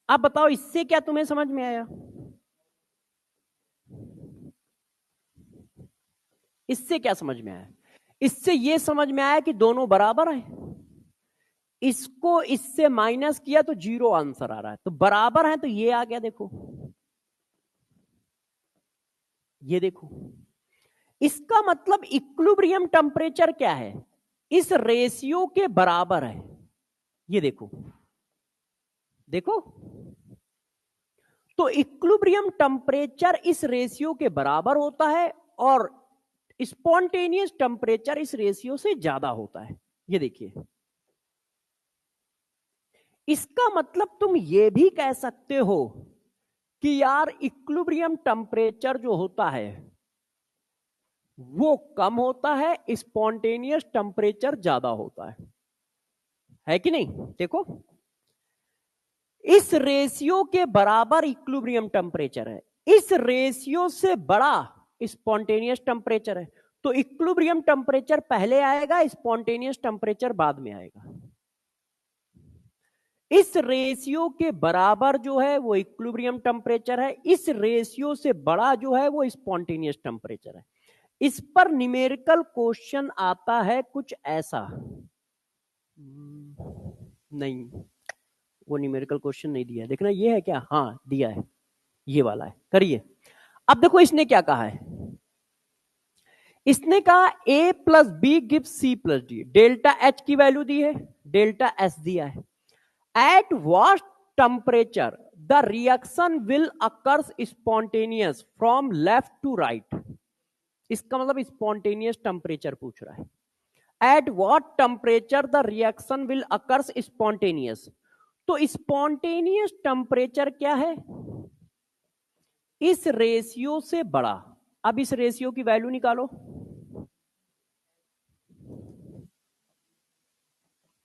अब बताओ इससे क्या तुम्हें समझ में आया? इससे क्या समझ में आया? इससे यह समझ में आया कि दोनों बराबर हैं। इसको इससे माइनस किया तो 0 आंसर आ रहा है, तो बराबर है तो ये आ गया। देखो, ये देखो, इसका मतलब इक्विलिब्रियम टेम्परेचर क्या है? इस रेशियो के बराबर है। ये देखो, देखो, तो इक्विलिब्रियम टेम्परेचर इस रेशियो के बराबर होता है और स्पॉन्टेनियस टेम्परेचर इस रेशियो से ज्यादा होता है। ये देखिए, इसका मतलब तुम ये भी कह सकते हो कि यार इक्विलिब्रियम टेम्परेचर जो होता है वो कम होता है, स्पॉन्टेनियस टेम्परेचर ज्यादा होता है कि नहीं? देखो, इस रेशियो के बराबर इक्विलिब्रियम टेम्परेचर है, इस रेशियो से बड़ा स्पॉन्टेनियस टेम्परेचर है, तो इक्विलिब्रियम टेम्परेचर पहले आएगा, स्पॉन्टेनियस टेम्परेचर बाद में आएगा। इस रेशियो के बराबर जो है वो इक्विलिब्रियम टेम्परेचर है, इस रेशियो से बड़ा जो है वो स्पॉन्टेनियस टेम्परेचर है। इस पर न्यूमेरिकल क्वेश्चन आता है कुछ ऐसा, नहीं, वो न्यूमेरिकल क्वेश्चन नहीं दिया है, देखना ये है क्या? हाँ दिया है, ये वाला है, करिए। अब देखो इसने क्या कहा है, इसने कहा a plus b give c plus d. Delta h की वैल्यू दी है, डेल्टा एस दिया है। At what temperature the reaction will occurs spontaneous from left to right. इसका मतलब स्पॉन्टेनियस टेम्परेचर पूछ रहा है। At what temperature the reaction will occurs spontaneous. तो स्पॉन्टेनियस टेम्परेचर क्या है? इस रेशियो से बड़ा। अब इस रेशियो की वैल्यू निकालो,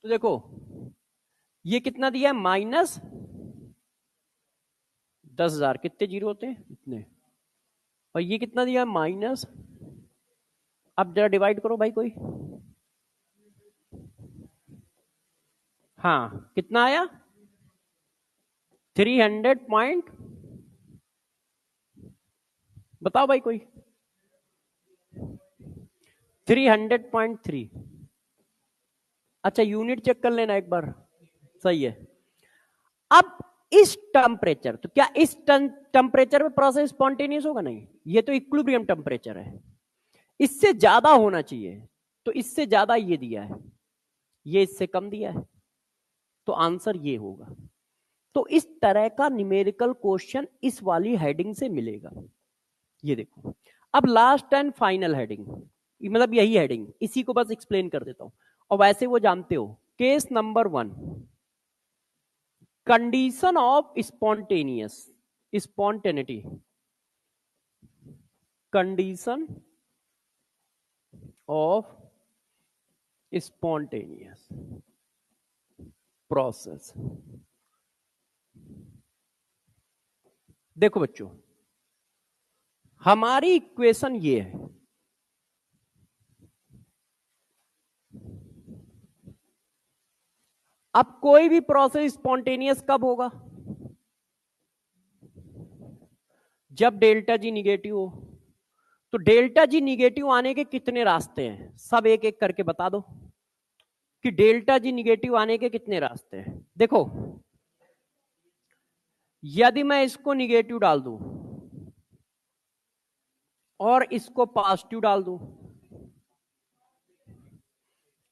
तो देखो ये कितना दिया है, -10,000, कितने जीरो होते हैं इतने, और ये कितना दिया है, माइनस, अब जरा डिवाइड करो भाई कोई। हाँ कितना आया, 300 पॉइंट, बताओ भाई कोई, 300.3। अच्छा यूनिट चेक कर लेना एक बार, सही है। अब इस टेम्परेचर, तो क्या इस टेम्परेचर पे प्रोसेस स्पॉन्टेनियस होगा? नहीं, ये तो इक्विलिब्रियम टेम्परेचर है, इससे ज्यादा होना चाहिए, तो इससे ज्यादा ये दिया है, ये इससे कम दिया है, तो आंसर ये होगा। तो इस तरह का न्यूमेरिकल क्वेश्चन इस वाली हेडिंग से मिलेगा। ये देखो, अब लास्ट एंड फाइनल हेडिंग, मतलब यही हेडिंग, इसी को बस एक्सप्लेन कर देता हूं, और वैसे वो जानते हो। Case number 1, condition of spontaneous, spontaneity, condition of spontaneous process. देखो बच्चों, हमारी इक्वेशन ये है, अब कोई भी प्रोसेस स्पॉन्टेनियस कब होगा? जब डेल्टा जी निगेटिव हो। तो डेल्टा जी निगेटिव आने के कितने रास्ते हैं, सब एक एक करके बता दो कि डेल्टा जी निगेटिव आने के कितने रास्ते हैं। देखो, यदि मैं इसको निगेटिव डाल दूं और इसको पॉजिटिव डाल दूं,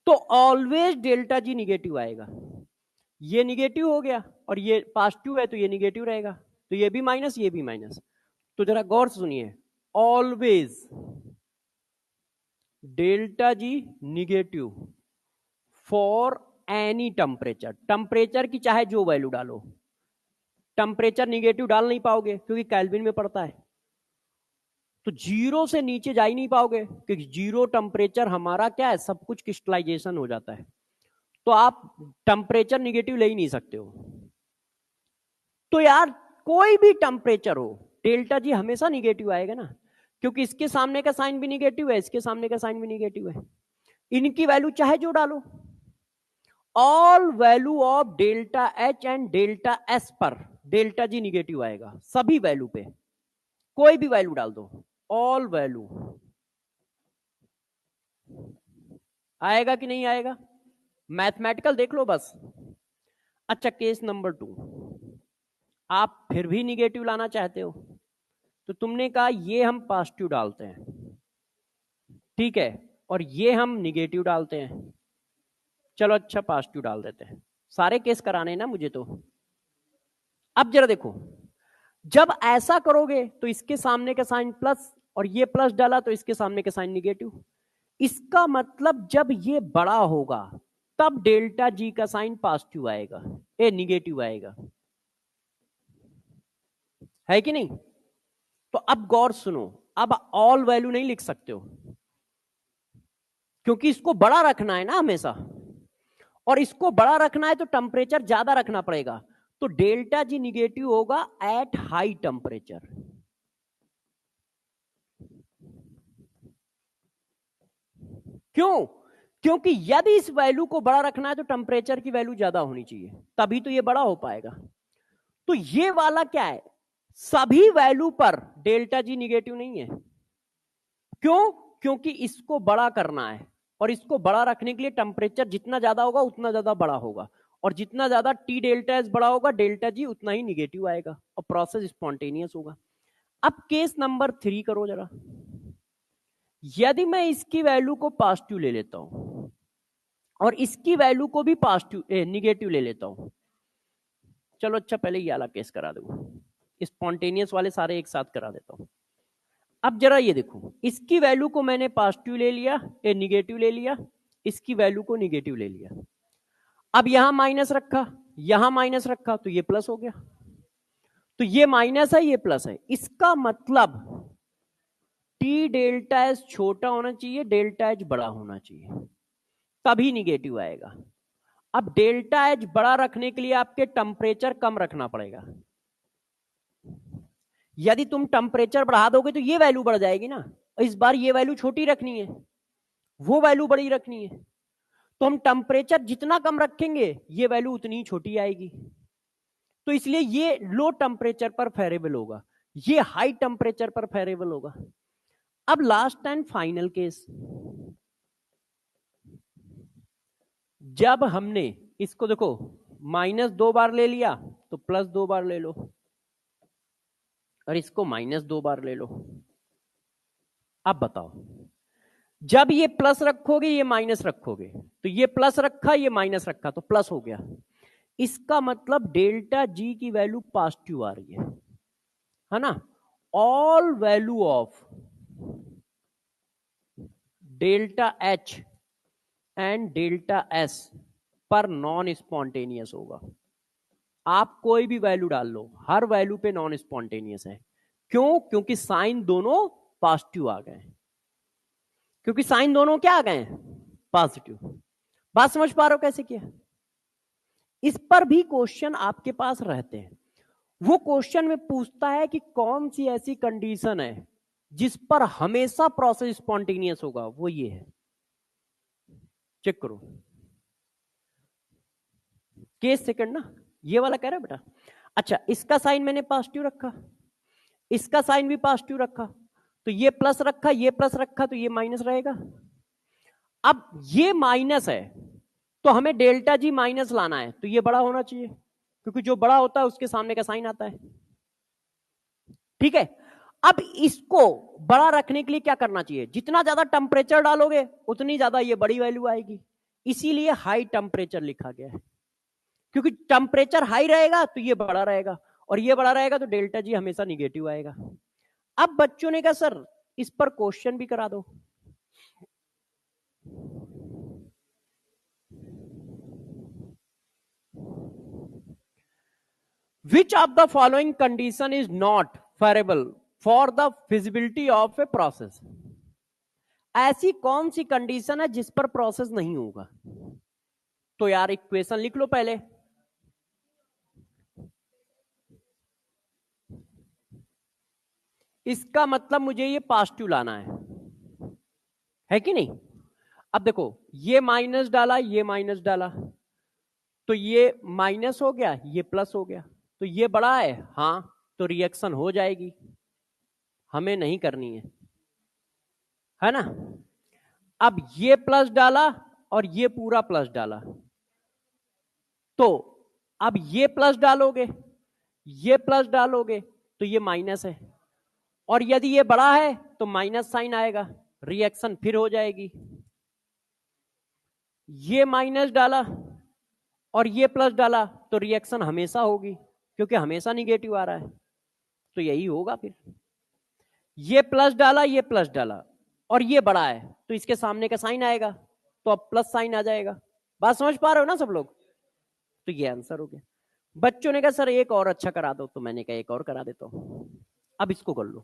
तो ऑलवेज डेल्टा जी निगेटिव आएगा। ये निगेटिव हो गया और ये पॉजिटिव है तो ये निगेटिव रहेगा, तो ये भी माइनस ये भी माइनस। तो जरा गौर से सुनिए, always delta G negative for any temperature. Temperature की चाहे जो वैल्यू डालो, टेम्परेचर निगेटिव डाल नहीं पाओगे क्योंकि केल्विन में पड़ता है, तो जीरो से नीचे जा ही नहीं पाओगे क्योंकि जीरो टेम्परेचर हमारा क्या है, सब कुछ क्रिस्टलाइजेशन हो जाता है, तो आप टेम्परेचर निगेटिव ले ही नहीं सकते हो। तो यार कोई भी टेम्परेचर हो, डेल्टा जी हमेशा निगेटिव आएगा ना, क्योंकि इसके सामने का साइन भी निगेटिव है, इसके सामने का साइन भी निगेटिव है। इनकी वैल्यू चाहे जो डालो, all value of delta H and delta S पर डेल्टा जी निगेटिव आएगा, सभी वैल्यू पे कोई भी वैल्यू डाल दो, ऑल वैल्यू आएगा कि नहीं आएगा, मैथमेटिकल देख लो बस। अच्छा केस नंबर 2, आप फिर भी निगेटिव लाना चाहते हो, तो तुमने कहा ये हम पॉजिटिव डालते हैं, ठीक है, और ये हम निगेटिव डालते हैं, चलो अच्छा पॉजिटिव डाल देते हैं, सारे केस कराने ना मुझे तो। अब जरा देखो, जब ऐसा करोगे तो इसके सामने का साइन प्लस और ये प्लस डाला तो इसके सामने का साइन निगेटिव, इसका मतलब जब ये बड़ा होगा तब डेल्टा जी का साइन पॉजिटिव आएगा, ए निगेटिव आएगा, है कि नहीं। तो अब गौर सुनो, अब ऑल वैल्यू नहीं लिख सकते हो क्योंकि इसको बड़ा रखना है ना हमेशा, और इसको बड़ा रखना है तो टेम्परेचर ज्यादा रखना पड़ेगा, तो डेल्टा जी निगेटिव होगा एट हाई टेम्परेचर। क्यों? क्योंकि यदि इस वैल्यू को बड़ा रखना है तो टेम्परेचर की वैल्यू ज्यादा होनी चाहिए, तभी तो ये बड़ा हो पाएगा। तो ये वाला क्या है, सभी वैल्यू पर डेल्टा जी निगेटिव नहीं है। क्यों? क्योंकि इसको बड़ा करना है, और इसको बड़ा रखने के लिए टेम्परेचर जितना ज्यादा होगा उतना ज्यादा बड़ा होगा, और जितना ज्यादा टी डेल्टा एस बड़ा होगा डेल्टा जी उतना ही निगेटिव आएगा और प्रोसेस स्पॉन्टेनियस होगा। अब केस नंबर 3 करो जरा, यदि मैं इसकी वैल्यू को पॉजिटिव ले लेता हूं और इसकी वैल्यू को भी पॉजिटिव निगेटिव ले लेता हूं, चलो अच्छा पहले ये वाला केस करा दूं, स्पॉन्टेनियस वाले सारे एक साथ करा देता हूं। अब जरा ये देखो, इसकी वैल्यू को मैंने पॉजिटिव ले लिया, निगेटिव ले लिया, इसकी वैल्यू को निगेटिव ले लिया, अब यहां माइनस रखा, यहां माइनस रखा, तो ये प्लस हो गया, तो ये माइनस है ये प्लस है, इसका मतलब टी डेल्टा एस छोटा होना चाहिए, डेल्टा एच बड़ा होना चाहिए, तभी निगेटिव आएगा। अब डेल्टा एच बड़ा रखने के लिए आपके टेम्परेचर कम रखना पड़ेगा, यदि तुम टेम्परेचर बढ़ा दोगे तो ये वैल्यू बढ़ जाएगी ना, इस बार ये वैल्यू छोटी रखनी है, वो वैल्यू बड़ी रखनी है, तो हम टेम्परेचर जितना कम रखेंगे ये वैल्यू उतनी छोटी आएगी, तो इसलिए ये लो टेम्परेचर पर फेरेबल होगा, ये हाई टेम्परेचर पर फेरेबल होगा। अब लास्ट एंड फाइनल केस, जब हमने इसको देखो माइनस 2 बार ले लिया तो प्लस 2 बार ले लो, और इसको माइनस 2 बार ले लो। अब बताओ, जब ये प्लस रखोगे ये माइनस रखोगे, तो ये प्लस रखा ये माइनस रखा तो प्लस हो गया, इसका मतलब डेल्टा जी की वैल्यू पॉजिटिव आ रही है ना। All value of delta H and delta S पर नॉन स्पॉन्टेनियस होगा, आप कोई भी वैल्यू डाल लो, हर वैल्यू पे नॉन स्पॉन्टेनियस है। क्यों? क्योंकि साइन दोनों पॉजिटिव आ गए, क्योंकि साइन दोनों क्या आ गए, पॉजिटिव। बात समझ पा रहे हो कैसे किया? इस पर भी क्वेश्चन आपके पास रहते हैं, वो क्वेश्चन में पूछता है कि कौन सी ऐसी कंडीशन है जिस पर हमेशा प्रोसेस स्पॉन्टेनियस होगा, वो ये है, चेक करो केस सेकंड ना, ये वाला कह रहा है बेटा। अच्छा इसका साइन मैंने पॉजिटिव रखा, इसका साइन भी पॉजिटिव रखा, तो ये प्लस रखा ये प्लस रखा तो ये माइनस रहेगा। अब ये माइनस है तो हमें डेल्टा जी माइनस लाना है, तो ये बड़ा होना चाहिए क्योंकि जो बड़ा होता है उसके सामने का साइन आता है, ठीक है। अब इसको बड़ा रखने के लिए क्या करना चाहिए, जितना ज्यादा टेम्परेचर डालोगे उतनी ज्यादा ये बड़ी वैल्यू आएगी, इसीलिए हाई टेम्परेचर लिखा गया है, क्योंकि टेम्परेचर हाई रहेगा तो ये बड़ा रहेगा, और ये बड़ा रहेगा तो डेल्टा जी हमेशा निगेटिव आएगा। अब बच्चों ने कहा सर इस पर क्वेश्चन भी करा दो। Which of the following condition is not favorable for the feasibility of a process? ऐसी कौन सी कंडीशन है जिस पर प्रोसेस नहीं होगा? तो यार इक्वेशन लिख लो पहले। इसका मतलब मुझे ये पॉजिटिव लाना है कि नहीं? अब देखो ये माइनस डाला, ये माइनस डाला, तो ये माइनस हो गया, ये प्लस हो गया, तो ये बड़ा है, हाँ, तो रिएक्शन हो जाएगी, हमें नहीं करनी है ना? अब ये प्लस डाला और ये पूरा प्लस डाला, तो अब ये प्लस डालोगे, ये प्लस डालोगे तो ये माइनस है, और यदि ये बड़ा है तो माइनस साइन आएगा, रिएक्शन फिर हो जाएगी। ये माइनस डाला और ये प्लस डाला तो रिएक्शन हमेशा होगी, क्योंकि हमेशा निगेटिव आ रहा है, तो यही होगा। फिर ये प्लस डाला, ये प्लस डाला, और ये बड़ा है तो इसके सामने का साइन आएगा, तो अब प्लस साइन आ जाएगा। बात समझ पा रहे हो ना सब लोग? तो ये आंसर हो गया। बच्चों ने कहा सर एक और अच्छा करा दो, तो मैंने कहा एक और करा देता हूं। अब इसको कर लो।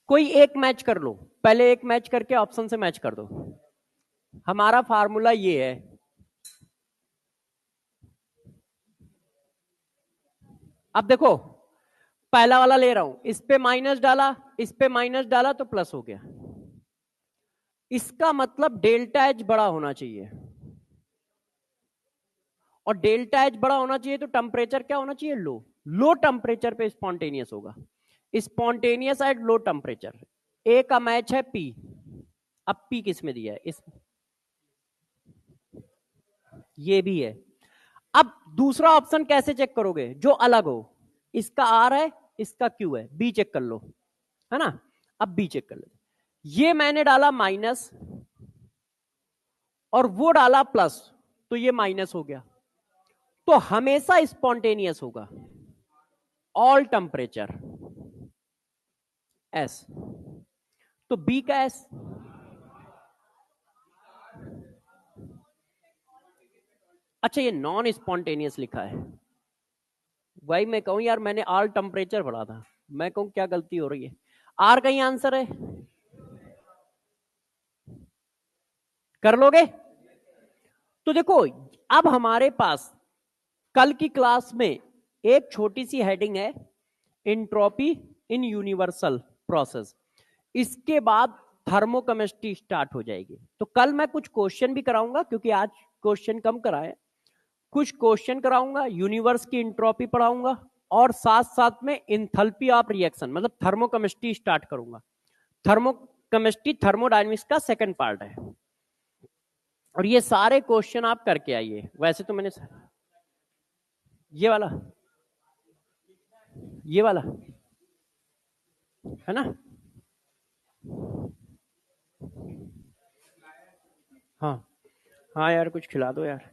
कोई एक मैच कर लो, पहले एक मैच करके ऑप्शन से मैच कर दो। हमारा फार्मूला ये है, अब देखो पहला वाला ले रहा हूं, इस पे माइनस डाला, इस पे माइनस डाला तो प्लस हो गया, इसका मतलब डेल्टा एच बड़ा होना चाहिए, और डेल्टा एच बड़ा होना चाहिए तो टेम्परेचर क्या होना चाहिए? लो। लो टेम्परेचर पे स्पॉन्टेनियस होगा, स्पॉन्टेनियस एट लो टेम्परेचर। ए का मैच है पी, अब पी किस में दिया है? इस, ये भी है। अब दूसरा ऑप्शन कैसे चेक करोगे? जो अलग हो, इसका आर है, इसका क्यू है, बी चेक कर लो, है ना? अब बी चेक कर लो, ये मैंने डाला माइनस और वो डाला प्लस, तो ये माइनस हो गया, तो हमेशा स्पॉन्टेनियस होगा, ऑल टेम्परेचर एस, तो बी का एस। अच्छा ये नॉन स्पॉन्टेनियस लिखा है, वही मैं कहूं यार, मैंने ऑल टेम्परेचर पढ़ा था, मैं कहूं क्या गलती हो रही है? आर का ही आंसर है, कर लोगे? तो देखो अब हमारे पास कल की क्लास में एक छोटी सी हेडिंग है, एंट्रोपी इन यूनिवर्सल प्रोसेस, इसके बाद थर्मोकेमिस्ट्री स्टार्ट हो जाएगी। तो कल मैं कुछ क्वेश्चन भी कराऊंगा, क्योंकि आज क्वेश्चन कम कराए, कुछ क्वेश्चन कराऊंगा, यूनिवर्स की एंट्रोपी पढ़ाऊंगा, और साथ साथ में इंथैल्पी ऑफ रिएक्शन मतलब थर्मोकेमिस्ट्री स्टार्ट करूंगा। थर्मोकेमिस्ट्री थर्मोडायनेमिक्स का सेकंड पार्ट है, और ये सारे क्वेश्चन आप करके आइए। वैसे तो मैंने ये वाला, ये वाला है ना? हाँ हाँ यार कुछ खिला दो यार।